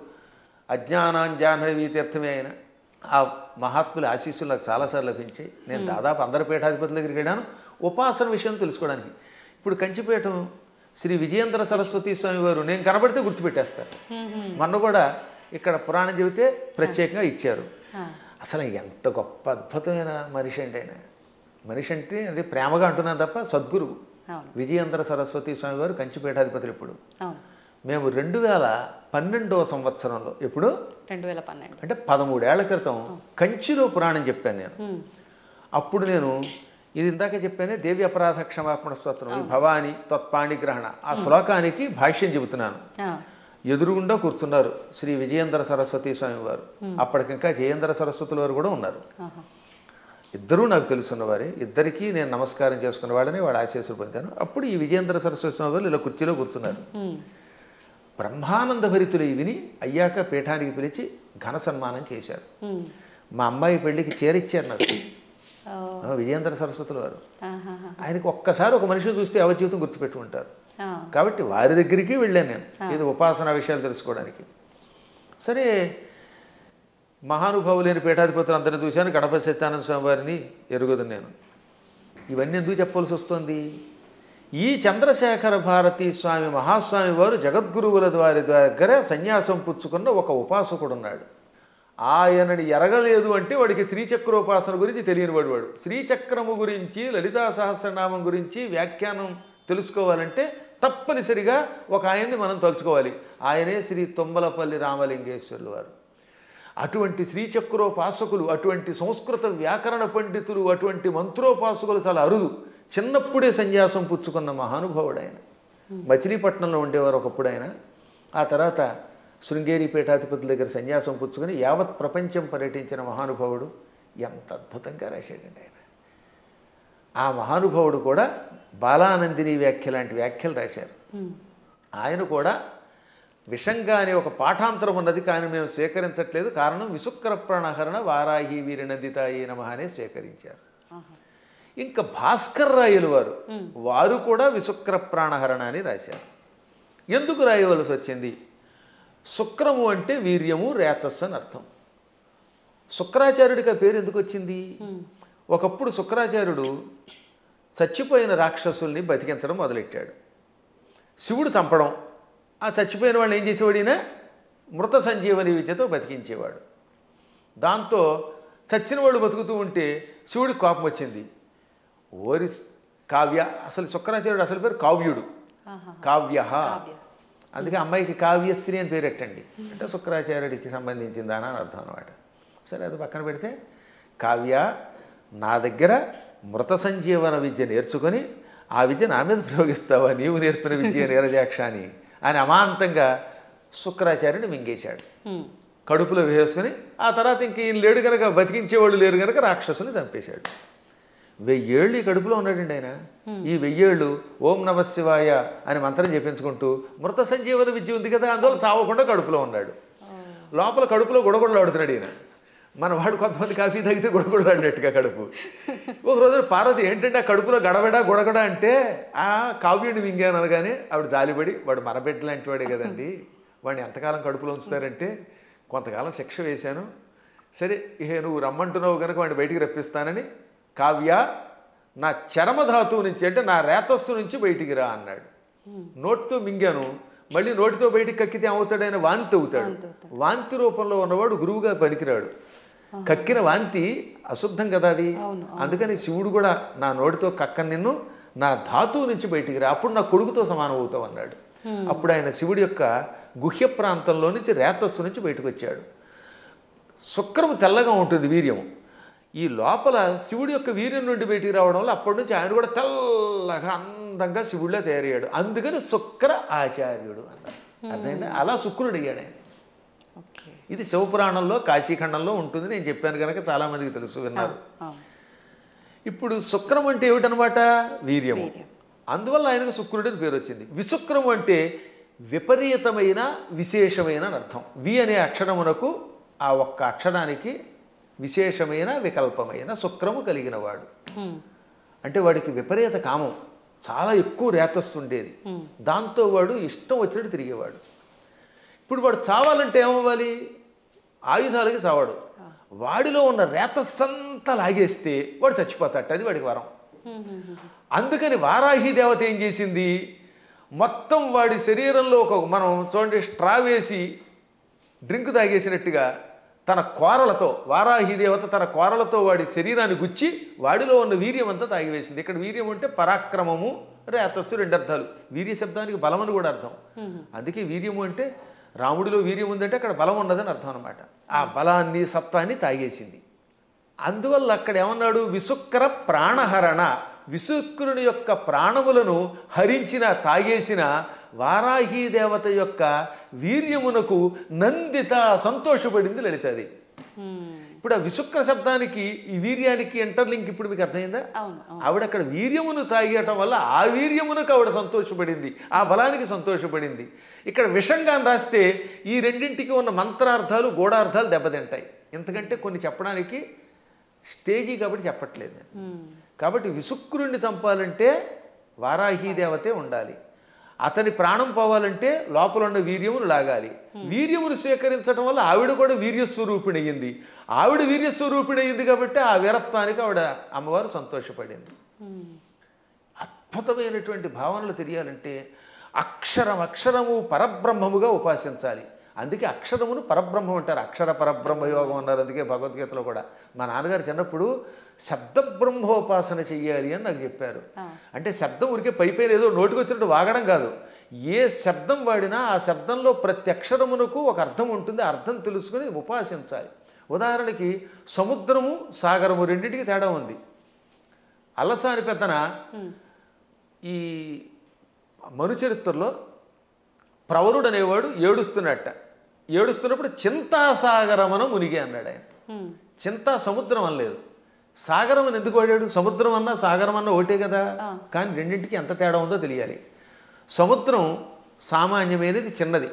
అజ్ఞానాంజాహ్నవీ తీర్థమే అయిన ఆ మహాత్ముల ఆశీస్సులు నాకు చాలాసార్లు లభించాయి. నేను దాదాపు అందరి పీఠాధిపతుల దగ్గరికి వెళ్ళాను ఉపాసన విషయం తెలుసుకోవడానికి. ఇప్పుడు కంచిపీఠం శ్రీ విజయేంద్ర సరస్వతి స్వామి వారు నేను కనబడితే గుర్తుపెట్టేస్తారు. మొన్న కూడా ఇక్కడ పురాణం చెబితే ప్రత్యేకంగా ఇచ్చారు. అసలు ఎంత గొప్ప అద్భుతమైన మనిషి అండి ఆయన. మనిషి అంటే అది ప్రేమగా అంటున్నాను తప్ప సద్గురువు విజయేంద్ర సరస్వతి స్వామి వారు కంచిపీఠాధిపతులు. ఇప్పుడు మేము 2012వ సంవత్సరంలో, ఎప్పుడు 2012 అంటే 13 ఏళ్ల క్రితం కంచిలో పురాణం చెప్పాను నేను. అప్పుడు నేను ఇది ఇందాక చెప్పానే దేవి అపరాధ క్షమాపణ స్తోత్రం, భవాని తత్పాణి గ్రహణ, ఆ శ్లోకానికి భాష్యం చెబుతున్నాను. ఎదురుగుండా కూర్చున్నారు శ్రీ విజయేంద్ర సరస్వతి స్వామి వారు. అప్పటికింకా జయేంద్ర సరస్వతుల వారు కూడా ఉన్నారు. ఇద్దరూ నాకు తెలుసున్నవారే. ఇద్దరికీ నేను నమస్కారం చేసుకున్న వాళ్ళని వాళ్ళ ఆశీస్సులు పొందాను. అప్పుడు ఈ విజయేంద్ర సరస్వతి స్వామి వారు ఇలా కుర్చీలో కూర్చున్నారు. బ్రహ్మానంద భరితులు విని అయ్యాక పీఠానికి పిలిచి ఘన సన్మానం చేశారు. మా అమ్మాయి పెళ్లికి చేరిచ్చారు నాకు విజయేంద్ర సరస్వతుల వారు. ఆయనకు ఒక్కసారి ఒక మనిషిని చూస్తే అవజీవితం గుర్తుపెట్టుకుంటారు. కాబట్టి వారి దగ్గరికి వెళ్ళాను నేను ఇది ఉపాసనా విషయాలు తెలుసుకోవడానికి. సరే, మహానుభావులైన పీఠాధిపతులు అందరినీ చూశాను. గణపతి సత్యానంద స్వామి వారిని ఎరుగుదు నేను. ఇవన్నీ ఎందుకు చెప్పవలసి వస్తుంది? ఈ చంద్రశేఖర భారతీ స్వామి మహాస్వామి వారు జగద్గురువుల వారి దగ్గర సన్యాసం పుచ్చుకున్న ఒక ఉపాసకుడు ఉన్నాడు. ఆయనని ఎరగలేదు అంటే వాడికి శ్రీచక్రోపాసన గురించి తెలియనివాడు. వాడు శ్రీచక్రము గురించి, లలితా సహస్రనామం గురించి వ్యాఖ్యానం తెలుసుకోవాలంటే తప్పనిసరిగా ఒక ఆయన్ని మనం తలుచుకోవాలి. ఆయనే శ్రీ తుమ్మలపల్లి రామలింగేశ్వరులు వారు. అటువంటి శ్రీచక్రోపాసకులు, అటువంటి సంస్కృత వ్యాకరణ పండితులు, అటువంటి మంత్రోపాసకులు చాలా అరుదు. చిన్నప్పుడే సన్యాసం పుచ్చుకున్న మహానుభావుడు ఆయన. మచిలీపట్నంలో ఉండేవారు ఒకప్పుడు ఆయన. ఆ తర్వాత శృంగేరి పీఠాధిపతుల దగ్గర సన్యాసం పుచ్చుకొని యావత్ ప్రపంచం పర్యటించిన మహానుభావుడు. ఎంత అద్భుతంగా రాశాడండి ఆయన. ఆ మహానుభావుడు కూడా బాలానందిని వ్యాఖ్య లాంటి వ్యాఖ్యలు రాశారు. ఆయన కూడా విషంగా అనే ఒక పాఠాంతరం ఉన్నది, కానీ మేము స్వీకరించట్లేదు. కారణం విసుక్ర ప్రాణహరణ వారాహి వీరనందితాయి నమః అనే స్వీకరించారు. ఇంకా భాస్కర్ రాయలు వారు కూడా విసుక్ర ప్రాణహరణ అని రాశారు. ఎందుకు రాయవలసి వచ్చింది? శుక్రము అంటే వీర్యము, రేతస్సు అని అర్థం. శుక్రాచార్యుడికి ఆ పేరు ఎందుకు వచ్చింది? ఒకప్పుడు శుక్రాచార్యుడు చచ్చిపోయిన రాక్షసుల్ని బతికించడం మొదలెట్టాడు. శివుడు చంపడం, ఆ చచ్చిపోయిన వాళ్ళు ఏం చేసేవాడినా మృత సంజీవని విద్యతో బతికించేవాడు. దాంతో చచ్చిన వాళ్ళు బతుకుతూ ఉంటే శివుడికి కోపం వచ్చింది. ఓరి కావ్య, అసలు శుక్రాచార్యుడు అసలు పేరు కావ్యుడు, కావ్య. అందుకే అమ్మాయికి కావ్యశ్రీ అని పేరెట్టండి అంటే శుక్రాచార్యుడికి సంబంధించిందానా అని అర్థం అనమాట. సరే, అది పక్కన పెడితే, కావ్య నా దగ్గర మృత సంజీవన విద్య నేర్చుకొని ఆ విద్య నా మీద ప్రయోగిస్తావా, నీవు నేర్పిన విద్య నీరజాక్ష అని అమాంతంగా శుక్రాచార్యుని మింగేశాడు. కడుపులో వేసుకొని ఆ తర్వాత ఇంక ఈయన లేడు కనుక, బతికించేవాళ్ళు లేరు కనుక రాక్షసుని చంపేశాడు. 1000 ఏళ్ళు ఈ కడుపులో ఉన్నాడండి ఆయన. ఈ 1000 ఏళ్ళు ఓం నమ శివాయ అని మంత్రం చెప్పించుకుంటూ మృత సంజీవన విద్య ఉంది కదా, అందువల్ల చావకుండా కడుపులో ఉన్నాడు. లోపల కడుపులో గుడగుడలాడుతున్నాడు ఈయన. మన వాడు కొంతమంది కాఫీ తాగితే గుడగుడలాడినట్టుగా కడుపు. ఒక రోజున పార్వతి ఏంటంటే ఆ కడుపులో గడబడ గుడగడ అంటే ఆ కావ్యుడిని మింగాను అనగానే ఆవిడ జాలిపడి, వాడు మన బిడ్డ లాంటి వాడే కదండి, వాడిని ఎంతకాలం కడుపులో ఉంచుతారంటే కొంతకాలం శిక్ష వేశాను, సరే ఇహ నువ్వు రమ్మంటున్నావు కనుక వాడిని బయటికి రప్పిస్తానని, కావ్య నా చరమధాతువు నుంచి అంటే నా రేతస్సు నుంచి బయటికి రా అన్నాడు. నోటితో మింగాను, మళ్ళీ నోటితో బయటికి కక్కితే ఏమవుతాడైనా వాంతి అవుతాడు. వాంతి రూపంలో ఉన్నవాడు గురువుగా పనికిరాడు. కక్కిన వాంతి అశుద్ధం కదా అది. అందుకని శివుడు కూడా నా నోటితో కక్కని నిన్ను నా ధాతువు నుంచి బయటికి రా, అప్పుడు నా కొడుకుతో సమానం అవుతావు అన్నాడు. అప్పుడు ఆయన శివుడి యొక్క గుహ్య ప్రాంతంలో నుంచి రేతస్సు నుంచి బయటకు వచ్చాడు. శుక్రము తెల్లగా ఉంటుంది వీర్యము. ఈ లోపల శివుడి యొక్క వీర్యం నుండి బయటికి రావడం వల్ల అప్పటి నుంచి ఆయన కూడా తెల్లగా అందంగా శివుడిలో తయారయ్యాడు. అందుకని శుక్ర ఆచార్యుడు అన్నారు. అర్థమైందా? అలా శుక్రుడు అయ్యాడు ఆయన. ఇది శివపురాణంలో కాశీఖండంలో ఉంటుంది. నేను చెప్పాను కనుక చాలామందికి తెలుసు, విన్నారు. ఇప్పుడు శుక్రం అంటే ఏమిటనమాట? వీర్యము. అందువల్ల ఆయనకు శుక్రుడు అని పేరు వచ్చింది. విశుక్రము అంటే విపరీతమైన విశేషమైన అని అర్థం. వి అనే అక్షరమునకు ఆ ఒక్క అక్షరానికి విశేషమైన వికల్పమైన శుక్రము కలిగినవాడు. అంటే వాడికి విపరీత కామం, చాలా ఎక్కువ రేతస్సు ఉండేది. దాంతో వాడు ఇష్టం వచ్చినట్టు తిరిగేవాడు. ఇప్పుడు వాడు చావాలంటే ఏమవ్వాలి? ఆయుధాలకి చావాడు. వాడిలో ఉన్న రేతస్సంతా లాగేస్తే వాడు చచ్చిపోతాడు. అది వాడికి వరం. అందుకని వారాహి దేవత ఏం చేసింది? మొత్తం వాడి శరీరంలో మనం చూడండి, స్ట్రా వేసి డ్రింక్ తాగేసినట్టుగా తన కోరలతో, వారాహి దేవత తన కోరలతో వాడి శరీరాన్ని గుచ్చి వాడిలో ఉన్న వీర్యం అంతా తాగివేసింది. ఇక్కడ వీర్యం అంటే పరాక్రమము, రేతస్సు, రెండు అర్థాలు. వీర్య శబ్దానికి బలం అని కూడా అర్థం. అందుకే వీర్యము అంటే రాముడిలో వీర్యం ఉందంటే అక్కడ బలం ఉన్నదని అర్థం అనమాట. ఆ బలాన్ని, సత్వాన్ని తాగేసింది. అందువల్ల అక్కడ ఏమన్నాడు? విశుక్ర ప్రాణహరణ, విశుక్రుని యొక్క ప్రాణములను హరించిన, తాగేసిన వారాహి దేవత యొక్క వీర్యమునకు నందిత, సంతోషపడింది లలితది. ఇప్పుడు ఆ విశుక్ర శబ్దానికి ఈ వీర్యానికి ఇంటర్లింక్ ఇప్పుడు మీకు అర్థమైందా? ఆవిడ అక్కడ వీర్యమును తాగేయటం వల్ల ఆ వీర్యమునకు ఆవిడ సంతోషపడింది, ఆ బలానికి సంతోషపడింది. ఇక్కడ విషంగా రాస్తే ఈ రెండింటికి ఉన్న మంత్రార్థాలు, గూఢార్థాలు దెబ్బతింటాయి. ఎందుకంటే కొన్ని చెప్పడానికి స్టేజీ కాబట్టి చెప్పట్లేదు. కాబట్టి విశుక్రుణ్ణి చంపాలంటే వారాహి దేవతే ఉండాలి. అతని ప్రాణం పోవాలంటే లోపల ఉన్న వీర్యమును లాగాలి. వీర్యమును స్వీకరించడం వల్ల ఆవిడ కూడా వీర్యస్వరూపిణి అయ్యింది. ఆవిడ వీర్యస్వరూపిణి అయ్యింది కాబట్టి ఆ వీరత్వానికి ఆవిడ అమ్మవారు సంతోషపడింది. అద్భుతమైనటువంటి భావనలు తెలియాలంటే అక్షరము పరబ్రహ్మముగా ఉపాసించాలి. అందుకే అక్షరమును పరబ్రహ్మం అంటారు. అక్షర పరబ్రహ్మ యోగం అన్నారు. అందుకే భగవద్గీతలో కూడా మా నాన్నగారు చిన్నప్పుడు శబ్ద బ్రహ్మోపాసన చెయ్యాలి అని నాకు చెప్పారు. అంటే శబ్దం ఉరికే పైపైన ఏదో నోటికి వచ్చినట్టు వాగడం కాదు. ఏ శబ్దం వాడినా ఆ శబ్దంలో ప్రతి అక్షరమునకు ఒక అర్థం ఉంటుంది. అర్థం తెలుసుకుని ఉపాసించాలి. ఉదాహరణకి సముద్రము, సాగరము రెండింటికి తేడా ఉంది. అల్లసాని పెద్దన ఈ మనుచరిత్రలో ప్రవరుడు అనేవాడు ఏడుస్తున్నప్పుడు చింతాసాగరమన మునిగి అన్నాడు ఆయన. చింతా సముద్రం అనలేదు, సాగరం అని ఎందుకు వాడాడు? సముద్రం అన్నా సాగరం అన్నా ఒకటే కదా. కానీ రెండింటికి ఎంత తేడా ఉందో తెలియాలి. సముద్రం సామాన్యమైనది, చిన్నది.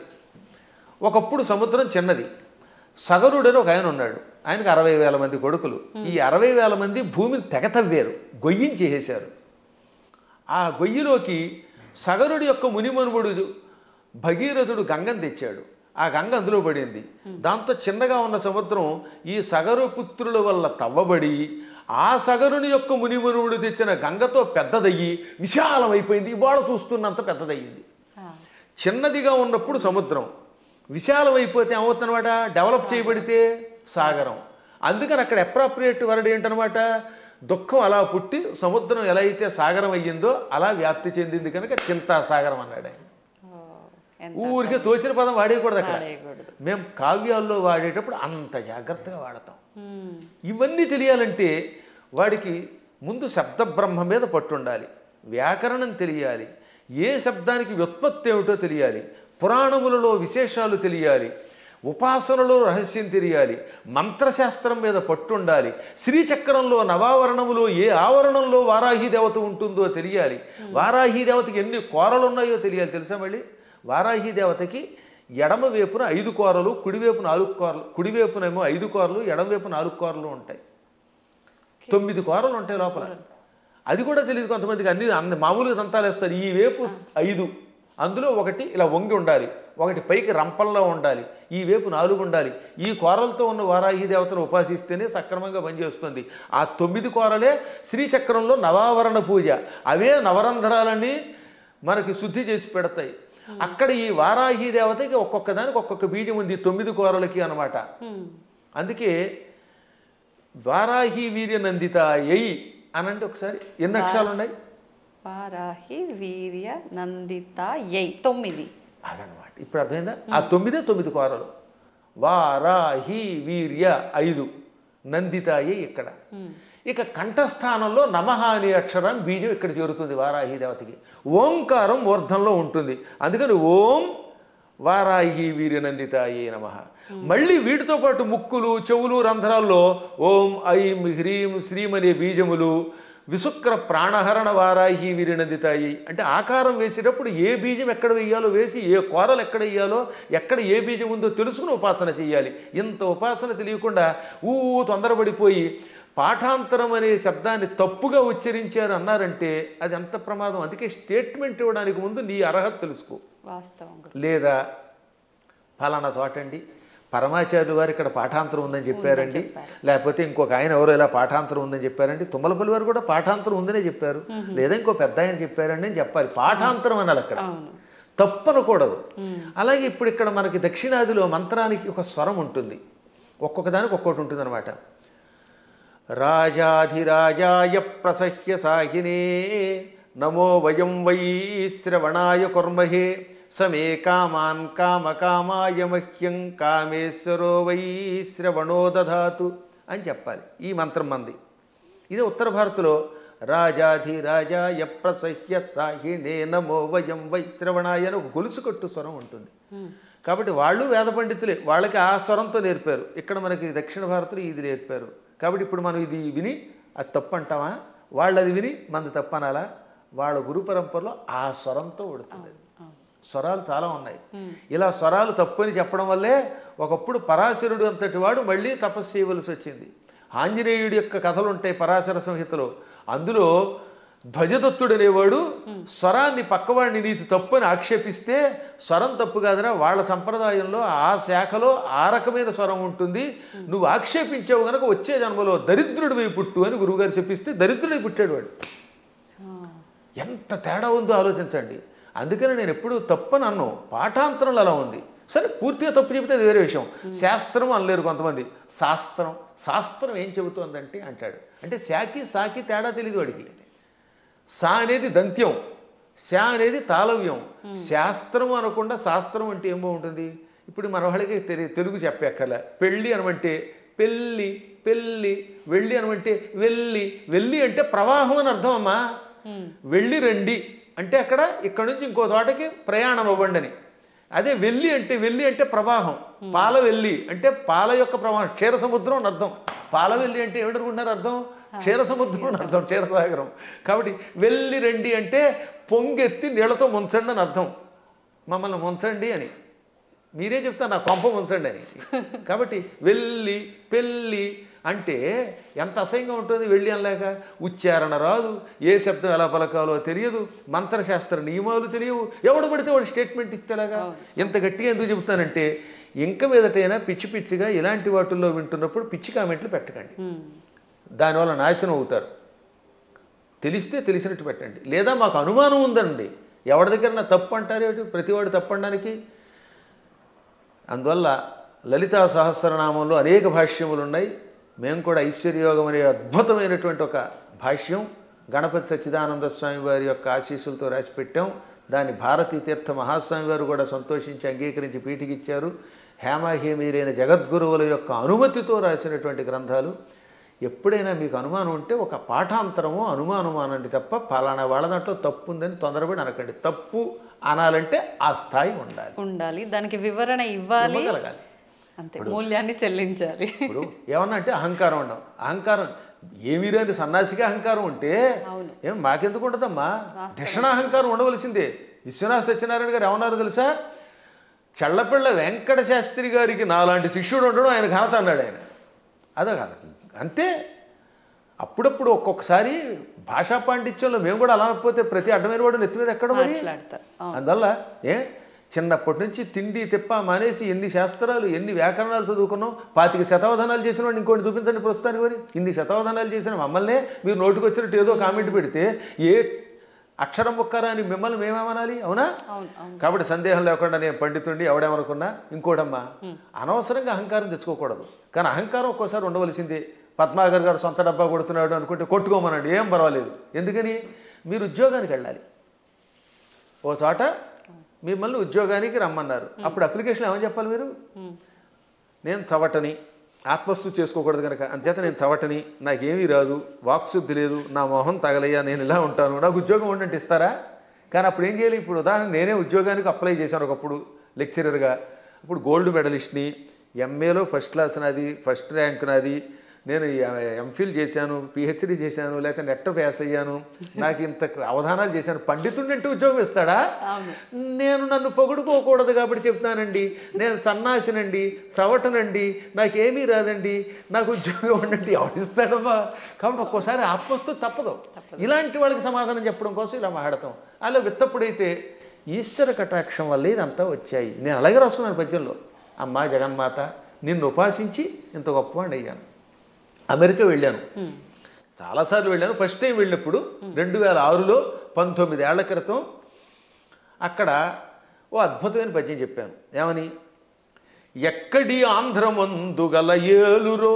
ఒకప్పుడు సముద్రం చిన్నది. సగరుడని ఒక ఆయన ఉన్నాడు. ఆయనకు 60,000 మంది కొడుకులు. ఈ 60,000 మంది భూమిని తెగతవ్వారు, గొయ్యించేసేశారు. ఆ గొయ్యిలోకి సగరుడి యొక్క మునిమనుముడు భగీరథుడు గంగను తెచ్చాడు. ఆ గంగ అందులో పడింది. దాంతో చిన్నగా ఉన్న సముద్రం ఈ సగరు పుత్రుల వల్ల తవ్వబడి ఆ సగరుని యొక్క మునిమనువుడు తెచ్చిన గంగతో పెద్దదయ్యి విశాలమైపోయింది. ఇవాళ చూస్తున్నంత పెద్దదయ్యింది. చిన్నదిగా ఉన్నప్పుడు సముద్రం, విశాలమైపోతే ఏమవుతుందన్నమాట? డెవలప్ చేయబడితే సాగరం. అందుకని అక్కడ అప్రాప్రియేట్ వర్డ్ ఏంటనమాట? దుఃఖం అలా పుట్టి సముద్రం ఎలా అయితే సాగరం అయ్యిందో అలా వ్యాప్తి చెందింది కనుక చింతాసాగరం అన్నాడు ఆయన. ఊరికే తోచిన పదం వాడేయకూడదు అక్కడ. మేము కావ్యాల్లో వాడేటప్పుడు అంత జాగ్రత్తగా వాడతాం. ఇవన్నీ తెలియాలంటే వాడికి ముందు శబ్ద బ్రహ్మ మీద పట్టుండాలి, వ్యాకరణం తెలియాలి, ఏ శబ్దానికి వ్యుత్పత్తి ఏమిటో తెలియాలి, పురాణములలో విశేషాలు తెలియాలి, ఉపాసనలో రహస్యం తెలియాలి, మంత్రశాస్త్రం మీద పట్టుండాలి, శ్రీచక్రంలో నవావరణములో ఏ ఆవరణంలో వారాహి దేవత ఉంటుందో తెలియాలి, వారాహి దేవతకి ఎన్ని కోరలు ఉన్నాయో తెలియాలి. తెలుసా? మళ్ళీ వారాహి దేవతకి ఎడమ వైపున 5 కోరలు, కుడివైపున 4 కోరలు, కుడివైపునేమో 5 కోరలు, ఎడమవైపు 4 కోరలు ఉంటాయి. 9 కోరలు ఉంటాయి లోపల. అది కూడా తెలియదు కొంతమందికి. అన్ని మామూలుగా దంతాలు వేస్తారు. ఈ వైపు 5, అందులో ఒకటి ఇలా వంగి ఉండాలి, ఒకటి పైకి రంపంలో ఉండాలి, ఈ వైపు 4 ఉండాలి. ఈ కోరలతో ఉన్న వారాహి దేవతను ఉపాసిస్తేనే సక్రమంగా పనిచేస్తుంది. ఆ 9 కోరలే శ్రీచక్రంలో నవావరణ పూజ. అవే నవరంధ్రాలని మనకి శుద్ధి చేసి పెడతాయి. అక్కడ ఈ వారాహి దేవతకి ఒక్కొక్క దానికి ఒక్కొక్క బీజం ఉంది 9 కూరలకి అనమాట. అందుకే వారాహి వీర్య నందిత ఎయి అనంటే ఒకసారి ఎన్ని అక్షరాలు ఉన్నాయి? వారాహి వీర్య నందిత యై 9. అదనమాట. ఇప్పుడు అర్థమైందా? ఆ 9 కూరలు. వారాహి వీర్య 5, నందితాయి ఇక్కడ. ఇక కంఠస్థానంలో నమః అనే అక్షరం బీజం ఇక్కడ చేరుతుంది వారాహి దేవతకి. ఓంకారం ఊర్ధంలో ఉంటుంది. అందుకని ఓం వారాహి వీర్యనందితాయే నమః. మళ్ళీ వీటితో పాటు ముక్కులు, చెవులు, రంధ్రాల్లో ఓం ఐం హ్రీం శ్రీం అనే బీజములు, విశుక్ర ప్రాణహరణ వారాహి వీర్యనందితాయి అంటే ఆకారం వేసేటప్పుడు ఏ బీజం ఎక్కడ వేయాలో వేసి, ఏ కూరలు ఎక్కడ వేయాలో, ఎక్కడ ఏ బీజం ఉందో తెలుసుకుని ఉపాసన చేయాలి. ఇంత ఉపాసన తెలియకుండా తొందరపడిపోయి పాఠాంతరం అనే శబ్దాన్ని తప్పుగా ఉచ్చరించారు అన్నారంటే అది ఎంత ప్రమాదం. అందుకే స్టేట్మెంట్ ఇవ్వడానికి ముందు నీ అర్హత తెలుసుకో. వాస్తవంగా. లేదా ఫలానా చోటండి పరమాచార్యులు వారు ఇక్కడ పాఠాంతరం ఉందని చెప్పారండి, లేకపోతే ఇంకొక ఆయన ఎవరో ఇలా పాఠాంతరం ఉందని చెప్పారండి, తుమ్మలపల్లి వారు కూడా పాఠాంతరం ఉందనే చెప్పారు, లేదా ఇంకో పెద్ద ఆయన చెప్పారండి అని చెప్పాలి. పాఠాంతరం అనాలి, అక్కడ తప్పనకూడదు. అలాగే ఇప్పుడు ఇక్కడ మనకి దక్షిణాదిలో మంత్రానికి ఒక స్వరం ఉంటుంది, ఒక్కొక్క దానికి ఒక్కొక్కటి ఉంటుంది అనమాట. రాజాధిరాజాయ ప్రసహ్య సాహినే నమో వయం వై శ్రవణాయ కుర్మహే సమే కామాన్ కామకామాయ మహ్యం కామేశ్వరో వై శ్రవణో దధాతు అని చెప్పాలి. ఈ మంత్రం మంది. ఇదే ఉత్తర భారత్లో రాజాధిరాజాయ ప్రసహ్య సాహినే నమో వయం వై శ్రవణాయ అని ఒక గొలుసు కట్టు స్వరం ఉంటుంది. కాబట్టి వాళ్ళు వేద పండితులే, వాళ్ళకి ఆ స్వరంతో నేర్పారు. ఇక్కడ మనకి దక్షిణ భారత్లో ఇది నేర్పారు. కాబట్టి ఇప్పుడు మనం ఇది విని అది తప్పు అంటామా, వాళ్ళు అది విని మనది తప్పు అనాలా? వాళ్ళ గురు పరంపరలో ఆ స్వరంతో ఉడుతుంది. స్వరాలు చాలా ఉన్నాయి. ఇలా స్వరాలు తప్పు అని చెప్పడం వల్లే ఒకప్పుడు పరాశరుడు అంతటి వాడు మళ్ళీ తపస్సు చేయవలసి వచ్చింది. ఆంజనేయుడి యొక్క కథలు ఉంటాయి పరాశర సంహితలో. అందులో ధ్వజదత్తుడు అనేవాడు స్వరాన్ని పక్కవాడిని నీతి తప్పు అని ఆక్షేపిస్తే, స్వరం తప్పు కాదురా, వాళ్ళ సంప్రదాయంలో ఆ శాఖలో ఆ రకమైన స్వరం ఉంటుంది, నువ్వు ఆక్షేపించావు కనుక వచ్చే జన్మలో దరిద్రుడివై పుట్టు అని గురువుగారు చెప్పిస్తే దరిద్రుడై పుట్టాడు వాడు. ఎంత తేడా ఉందో ఆలోచించండి. అందుకని నేను ఎప్పుడు తప్పని అన్నాను, పాఠాంతరంలో అలా ఉంది. సరే పూర్తిగా తప్పు చెబితే అది వేరే విషయం. శాస్త్రం అనలేరు కొంతమంది. శాస్త్రం ఏం చెబుతోందంటే అంటాడు. అంటే శాకి సాకి తేడా తెలియదు వాడికి. సా అనేది దంత్యం, శా అనేది తాళవ్యం. శాస్త్రం అనకుండా శాస్త్రం అంటే ఏం బాగుంటుంది? ఇప్పుడు మన వాళ్ళకి తెలుగు చెప్పక్కర్లే. పెళ్ళి అనమంటే పెళ్ళి, పెళ్ళి. వెళ్ళి అనమంటే వెళ్ళి. వెళ్ళి అంటే ప్రవాహం అని అర్థం అమ్మా. వెళ్ళి రండి అంటే ఇక్కడ నుంచి ఇంకో చోటకి ప్రయాణం అవ్వండి అని. అదే వెళ్ళి అంటే ప్రవాహం. పాల వెళ్ళి అంటే పాల యొక్క ప్రవాహం, క్షీర సముద్రం అని అర్థం. పాల వెళ్ళి అంటే ఏమిటనుకుంటున్నారు అర్థం? క్షీర సముద్రం అని అర్థం, క్షీరసాగరం. కాబట్టి వెళ్ళి రండి అంటే పొంగెత్తి నీళ్లతో ముంచండి అని అర్థం. మమ్మల్ని ముంచండి అని మీరే చెప్తారు, నా కొంప ముంచండి అని. కాబట్టి వెళ్ళి పెళ్ళి అంటే ఎంత అసహ్యంగా ఉంటుంది. వెళ్ళి అనలేక ఉచ్చారణ రాదు, ఏ శబ్దం ఎలా పలకాలో తెలియదు, మంత్రశాస్త్ర నియమాలు తెలియవు, ఎవడు పడితే వాడు స్టేట్మెంట్ ఇస్తేలాగా. ఎంత గట్టిగా ఎందుకు చెబుతానంటే, ఇంక మీదటైనా పిచ్చి పిచ్చిగా ఇలాంటి వాటిల్లో వింటున్నప్పుడు పిచ్చి కామెంట్లు పెట్టకండి, దానివల్ల నాశనం అవుతారు. తెలిస్తే తెలిసినట్టు పెట్టండి. లేదా మాకు అనుమానం ఉందండి, ఎవరి దగ్గర నా తప్పు అంటారేమిటి, ప్రతివాడు తప్పు అనడానికి. అందువల్ల లలితా సహస్రనామంలో అనేక భాష్యములు ఉన్నాయి. మేము కూడా ఐశ్వర్యయోగం అనే అద్భుతమైనటువంటి ఒక భాష్యం గణపతి సచ్చిదానంద స్వామి వారి యొక్క ఆశీస్సులతో రాసిపెట్టాం. దాన్ని భారతీ తీర్థ మహాస్వామి వారు కూడా సంతోషించి అంగీకరించి పీఠికిచ్చారు. హేమాహేమీరైన జగద్గురువుల యొక్క అనుమతితో రాసినటువంటి గ్రంథాలు. ఎప్పుడైనా మీకు అనుమానం ఉంటే ఒక పాఠాంతరమో అనుమానమో అనండి తప్ప ఫలానా వాళ్ళ దాంట్లో తప్పు ఉందని తొందరపడి అనకండి. తప్పు అనాలంటే ఆ స్థాయి ఉండాలి, దానికి వివరణ ఇవ్వగలగాలి, అంతే, మూల్యాన్ని చెల్లించాలి. ఇప్పుడు ఏమన్నా అంటే అహంకారం ఉండవు. అహంకారం ఏమీ రాని సన్నాసిగా అహంకారం ఉంటే ఏం మాకెందుకు ఉంటుందమ్మా? దక్షిణాహంకారం ఉండవలసిందే. విశ్వనాథ సత్యనారాయణ గారు ఏమన్నారు తెలుసా? చల్లపిళ్ళ వెంకట శాస్త్రి గారికి నాలాంటి శిష్యుడు ఉండడం ఆయన ఘనత అన్నాడు ఆయన. అదే కాదు, అంతే. అప్పుడప్పుడు ఒక్కొక్కసారి భాషా పాండిత్యంలో మేము కూడా అలా అనకపోతే ప్రతి అడ్డమైన వాడు నెత్తి మీద ఎక్కడ మరి. అందువల్ల చిన్నప్పటి నుంచి తిండి తిప్ప మానేసి ఎన్ని శాస్త్రాలు ఎన్ని వ్యాకరణాలు చదువుకున్నాం. 25 శతావధానాలు చేసిన వాడిని ఇంకోటి చూపించండి ప్రస్తుతానికి. మరి ఇన్ని శతావధానాలు చేసిన మమ్మల్నే మీరు నోటికి వచ్చినట్టు ఏదో కామెంట్ పెడితే ఏ అక్షరం ముక్కరా అని మిమ్మల్ని మేమేమనాలి, అవునా? అవును అవును. కాబట్టి సందేహం లేకుండా నేను పండితుండి ఎవడేమనుకున్నా ఇంకోటమ్మా, అనవసరంగా అహంకారం తెచ్చుకోకూడదు. కానీ అహంకారం ఒక్కోసారి ఉండవలసిందే. పద్మాగర్ గారు సొంత డబ్బా కొడుతున్నాడు అనుకుంటే కొట్టుకోమనండి, ఏం పర్వాలేదు. ఎందుకని? మీరు ఉద్యోగానికి వెళ్ళాలి. ఓ చోట మిమ్మల్ని ఉద్యోగానికి రమ్మన్నారు, అప్పుడు అప్లికేషన్ ఏమని చెప్పాలి మీరు? నేను చవటని, ఆత్మస్థుతి చేసుకోకూడదు కనుక, అంతేత నేను చవటని, నాకేమీ రాదు, వాక్శుద్ధి లేదు, నా మొహం తగలయ్యా, నేను ఇలా ఉంటాను, నాకు ఉద్యోగం ఉండంటే ఇస్తారా? కానీ అప్పుడు ఏం చేయాలి? ఇప్పుడు ఉదాహరణ నేనే ఉద్యోగానికి అప్లై చేశాను ఒకప్పుడు లెక్చరర్గా. ఇప్పుడు గోల్డ్ మెడలిస్ట్ని, ఎంఏలో ఫస్ట్ క్లాస్ నాది, ఫస్ట్ ర్యాంక్ నాది, నేను ఎంఫిల్ చేశాను, పిహెచ్డి చేశాను, లేకపోతే నెట్ పాస్ అయ్యాను, నాకు ఇంత అవధానాలు చేశాను, పండితుడిని అంటే ఉద్యోగం ఇస్తాడా? నేను నన్ను పొగుడుకోకూడదు కాబట్టి చెప్తానండి, నేను సన్నాసినండి, చవటనండి, నాకేమీ రాదండి, నాకు ఉద్యోగం ఉండండి, ఎవరిస్తాడమ్మా? కాబట్టి ఒక్కోసారి ఆత్మస్తు తప్పదు. ఇలాంటి వాళ్ళకి సమాధానం చెప్పడం కోసం ఇలా మాట్లాడతాం. అలా విత్తప్పుడైతే ఈశ్వర కటాక్షం వల్ల ఇదంతా వచ్చాయి. నేను అలాగే రాసుకున్నాను పద్యంలో, అమ్మా జగన్మాత నిన్ను ఉపాసించి ఇంత గొప్పవాడిని అయ్యాను. అమెరికా వెళ్ళాను, చాలాసార్లు వెళ్ళాను. ఫస్ట్ టైం వెళ్ళినప్పుడు 2006లో 19 ఏళ్ల క్రితం అక్కడ ఓ అద్భుతమైన పద్యం చెప్పాను. ఏమని? ఎక్కడి ఆంధ్రమందు గల ఏలురో,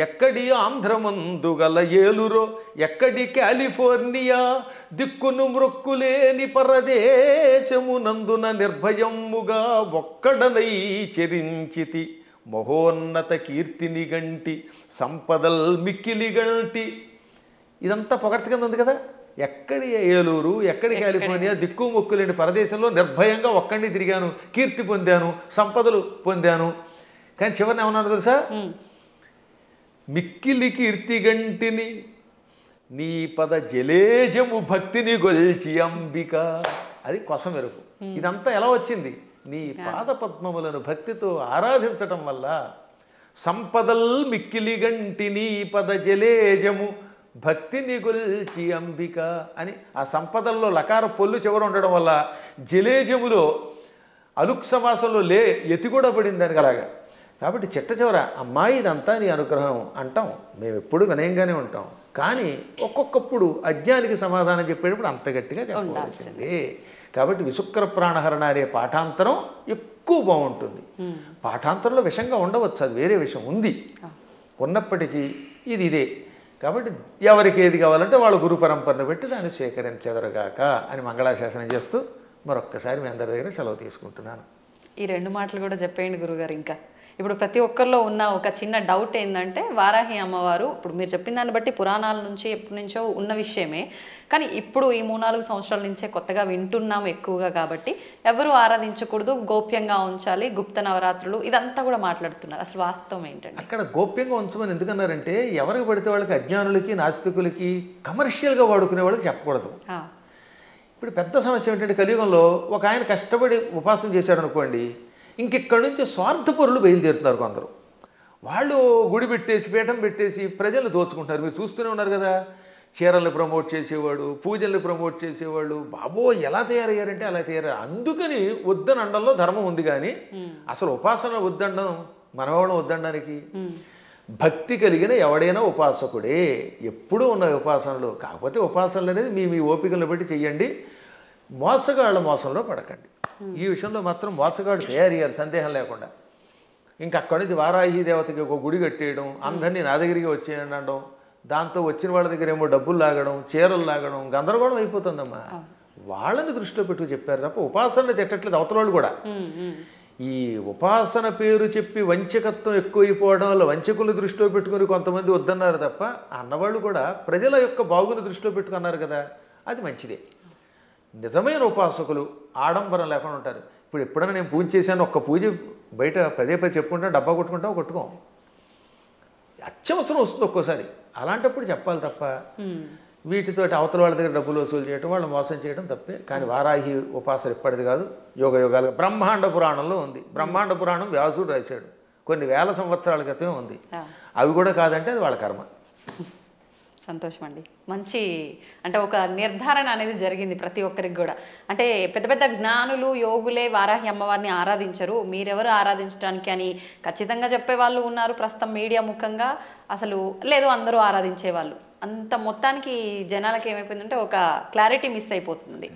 ఎక్కడి ఆంధ్రమందు గల ఏలురో, ఎక్కడి కాలిఫోర్నియా దిక్కును మృక్కులేని పరదేశమునందున నిర్భయముగా ఒక్కడనై చెరించితి, మహోన్నత కీర్తిని గంటి సంపదల్ మిక్కిలి గంటి. ఇదంతా పొగడ్త కింద ఉంది కదా. ఎక్కడి ఏలూరు, ఎక్కడి కాలిఫోర్నియా దిక్కు మొక్కు లేని పరదేశంలో నిర్భయంగా ఒక్కడిని తిరిగాను, కీర్తి పొందాను, సంపదలు పొందాను. కానీ చివరిని ఏమన్నాను తెలుసా? మిక్కిలి కీర్తి గంటిని నీ పద జలేజము భక్తిని గొల్చి అంబిక. అది కొసమెరుపు. ఇదంతా ఎలా వచ్చింది? నీ పాద పద్మములను భక్తితో ఆరాధించటం వల్ల. సంపదల్ మిక్కిలి గంటి నీ పద జలేజము భక్తిని గొల్చి అంబిక అని ఆ సంపదల్లో లకార పొల్లు చివర ఉండడం వల్ల జలేజములో అలుక్ సమాసంలో ఎతి కూడా పడింది దానికి అలాగా. కాబట్టి చిట్ట చివర అమ్మాయి ఇదంతా నీ అనుగ్రహం అంటాం. మేము ఎప్పుడు వినయంగానే ఉంటాం. కానీ ఒక్కొక్కప్పుడు అజ్ఞానికి సమాధానం చెప్పేటప్పుడు అంత గట్టిగా చెప్పాల్సిందే. కాబట్టి విశుక్ర ప్రాణహరణ అనే పాఠాంతరం ఎక్కువ బాగుంటుంది. పాఠాంతరంలో విషంగా ఉండవచ్చు, అది వేరే విషయం ఉంది. ఉన్నప్పటికీ ఇదే. కాబట్టి ఎవరికి ఏది కావాలంటే వాళ్ళ గురు పరంపరను పెట్టి దాన్ని సేకరించెదరుగాక అని మంగళాశాసనం చేస్తూ మరొక్కసారి మీ అందరి దగ్గర సెలవు తీసుకుంటున్నాను. ఈ 2 మాటలు కూడా చెప్పేయండి గురుగారు. ఇంకా ఇప్పుడు ప్రతి ఒక్కరిలో ఉన్న ఒక చిన్న డౌట్ ఏంటంటే, వారాహి అమ్మవారు ఇప్పుడు మీరు చెప్పిన దాన్ని బట్టి పురాణాల నుంచి ఎప్పటి నుంచో ఉన్న విషయమే, కానీ ఇప్పుడు ఈ 3-4 సంవత్సరాల నుంచే కొత్తగా వింటున్నాం ఎక్కువగా. కాబట్టి ఎవరు ఆరాధించకూడదు, గోప్యంగా ఉంచాలి, గుప్త నవరాత్రులు ఇదంతా కూడా మాట్లాడుతున్నారు. అసలు వాస్తవం ఏంటంటే అక్కడ గోప్యంగా ఉంచమని ఎందుకన్నారంటే, ఎవరికి పడితే వాళ్ళకి, అజ్ఞానులకి, నాస్తికులకి, కమర్షియల్గా వాడుకునే వాళ్ళకి చెప్పకూడదు. ఇప్పుడు పెద్ద సమస్య ఏంటంటే, కలియుగంలో ఒక ఆయన కష్టపడి ఉపాసన చేశాడు అనుకోండి, ఇంకెక్కడి నుంచి స్వార్థపరులు బయలుదేరుతున్నారు కొందరు. వాళ్ళు గుడి పెట్టేసి, పీఠం పెట్టేసి ప్రజలు దోచుకుంటారు. మీరు చూస్తూనే ఉన్నారు కదా. చీరల్ని ప్రమోట్ చేసేవాడు, పూజల్ని ప్రమోట్ చేసేవాళ్ళు, బాబో ఎలా తయారయ్యారంటే అలా తయారయ్యారు. అందుకని వద్దని అండంలో ధర్మం ఉంది. కానీ అసలు ఉపాసన వద్దండం మనవాళ్ళం వద్దనడానికి. భక్తి కలిగిన ఎవడైనా ఉపాసకుడే. ఎప్పుడూ ఉన్న ఉపాసనలు. కాకపోతే ఉపాసనలు అనేది మీ ఓపికలను బట్టి చెయ్యండి. మోసగాళ్ళ మోసంలో పడకండి. ఈ విషయంలో మాత్రం మోసగాడు తయారయ్యారు, సందేహం లేకుండా. ఇంకా అక్కడి నుంచి వారాహి దేవతకి ఒక గుడి కట్టేయడం, అందరినీ నా దగ్గరికి వచ్చేయండి అనడం, దాంతో వచ్చిన వాళ్ళ దగ్గర ఏమో డబ్బులు లాగడం, చీరలు లాగడం, గందరగోళం అయిపోతుందమ్మా. వాళ్ళని దృష్టిలో పెట్టుకు చెప్పారు తప్ప ఉపాసనలు తిట్టట్లేదు అవతల వాళ్ళు కూడా. ఈ ఉపాసన పేరు చెప్పి వంచకత్వం ఎక్కువైపోవడం వల్ల వంచకులు దృష్టిలో పెట్టుకుని కొంతమంది వద్దన్నారు తప్ప, అన్నవాళ్ళు కూడా ప్రజల యొక్క బాగుని దృష్టిలో పెట్టుకున్నారు కదా, అది మంచిదే. నిజమైన ఉపాసకులు ఆడంబరం లేకుండా ఉంటారు. ఇప్పుడు ఎప్పుడైనా నేను పూజ చేశాను, ఒక్క పూజ బయట పదే చెప్పుకుంటా, డబ్బా కొట్టుకుంటావు, కొట్టుకోం. అత్యవసరం వస్తుంది ఒక్కోసారి. అలాంటప్పుడు చెప్పాలి తప్ప వీటితోటి అవతల వాళ్ళ దగ్గర డబ్బులు వసూలు చేయడం, వాళ్ళు మోసం చేయడం తప్పే. కానీ వారాహి ఉపాసన ఎప్పటిది కాదు, యోగ యోగాలుగా బ్రహ్మాండ పురాణంలో ఉంది. బ్రహ్మాండ పురాణం వ్యాసుడు రాశాడు, కొన్ని వేల సంవత్సరాల క్రితమే ఉంది. అవి కూడా కాదంటే అది వాళ్ళ కర్మ. సంతోషం అండి. మంచి అంటే ఒక నిర్ధారణ అనేది జరిగింది ప్రతి ఒక్కరికి కూడా. అంటే పెద్ద పెద్ద జ్ఞానులు, యోగులే వారాహి అమ్మవారిని ఆరాధించరు, మీరెవరు ఆరాధించడానికి అని ఖచ్చితంగా చెప్పే వాళ్ళు ఉన్నారు ప్రస్తుతం మీడియా ముఖంగా. అసలు లేదు అందరూ ఆరాధించే వాళ్ళు. అంత మొత్తానికి జనాలకి ఏమైపోయిందంటే ఒక క్లారిటీ మిస్ అయిపోతుంది.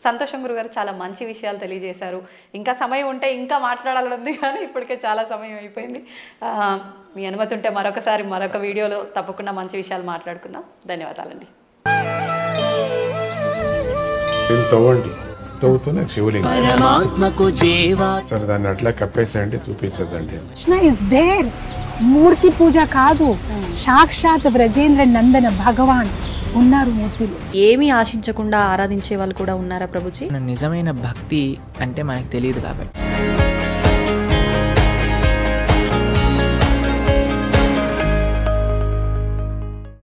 సంతోషం గురుగారు, చాలా మంచి విషయాలు తెలియజేశారు. ఇంకా సమయం ఉంటే ఇంకా మాట్లాడాలని ఉంది, కానీ ఇప్పటికే చాలా సమయం అయిపోయింది. మీ అనుమతి ఉంటే మరొకసారి మరొక వీడియోలో తప్పకుండా మంచి విషయాలు మాట్లాడుకుందాం. ధన్యవాదాలండి. తవ్వుతున్న శివలింగం సరే దాన్ని అట్లా కప్పేసేయండి, చూపించదండి. Krishna is there. మూర్తి పూజ కాదు, సాక్షాత్ బ్రజేంద్ర నందన భగవాన్ ఉన్నారు మూర్తిలో. ఏమీ ఆశించకుండా ఆరాధించే వాళ్ళు కూడా ఉన్నారా ప్రభుజీ? నిజమైన భక్తి అంటే మనకు తెలియదు కాబట్టి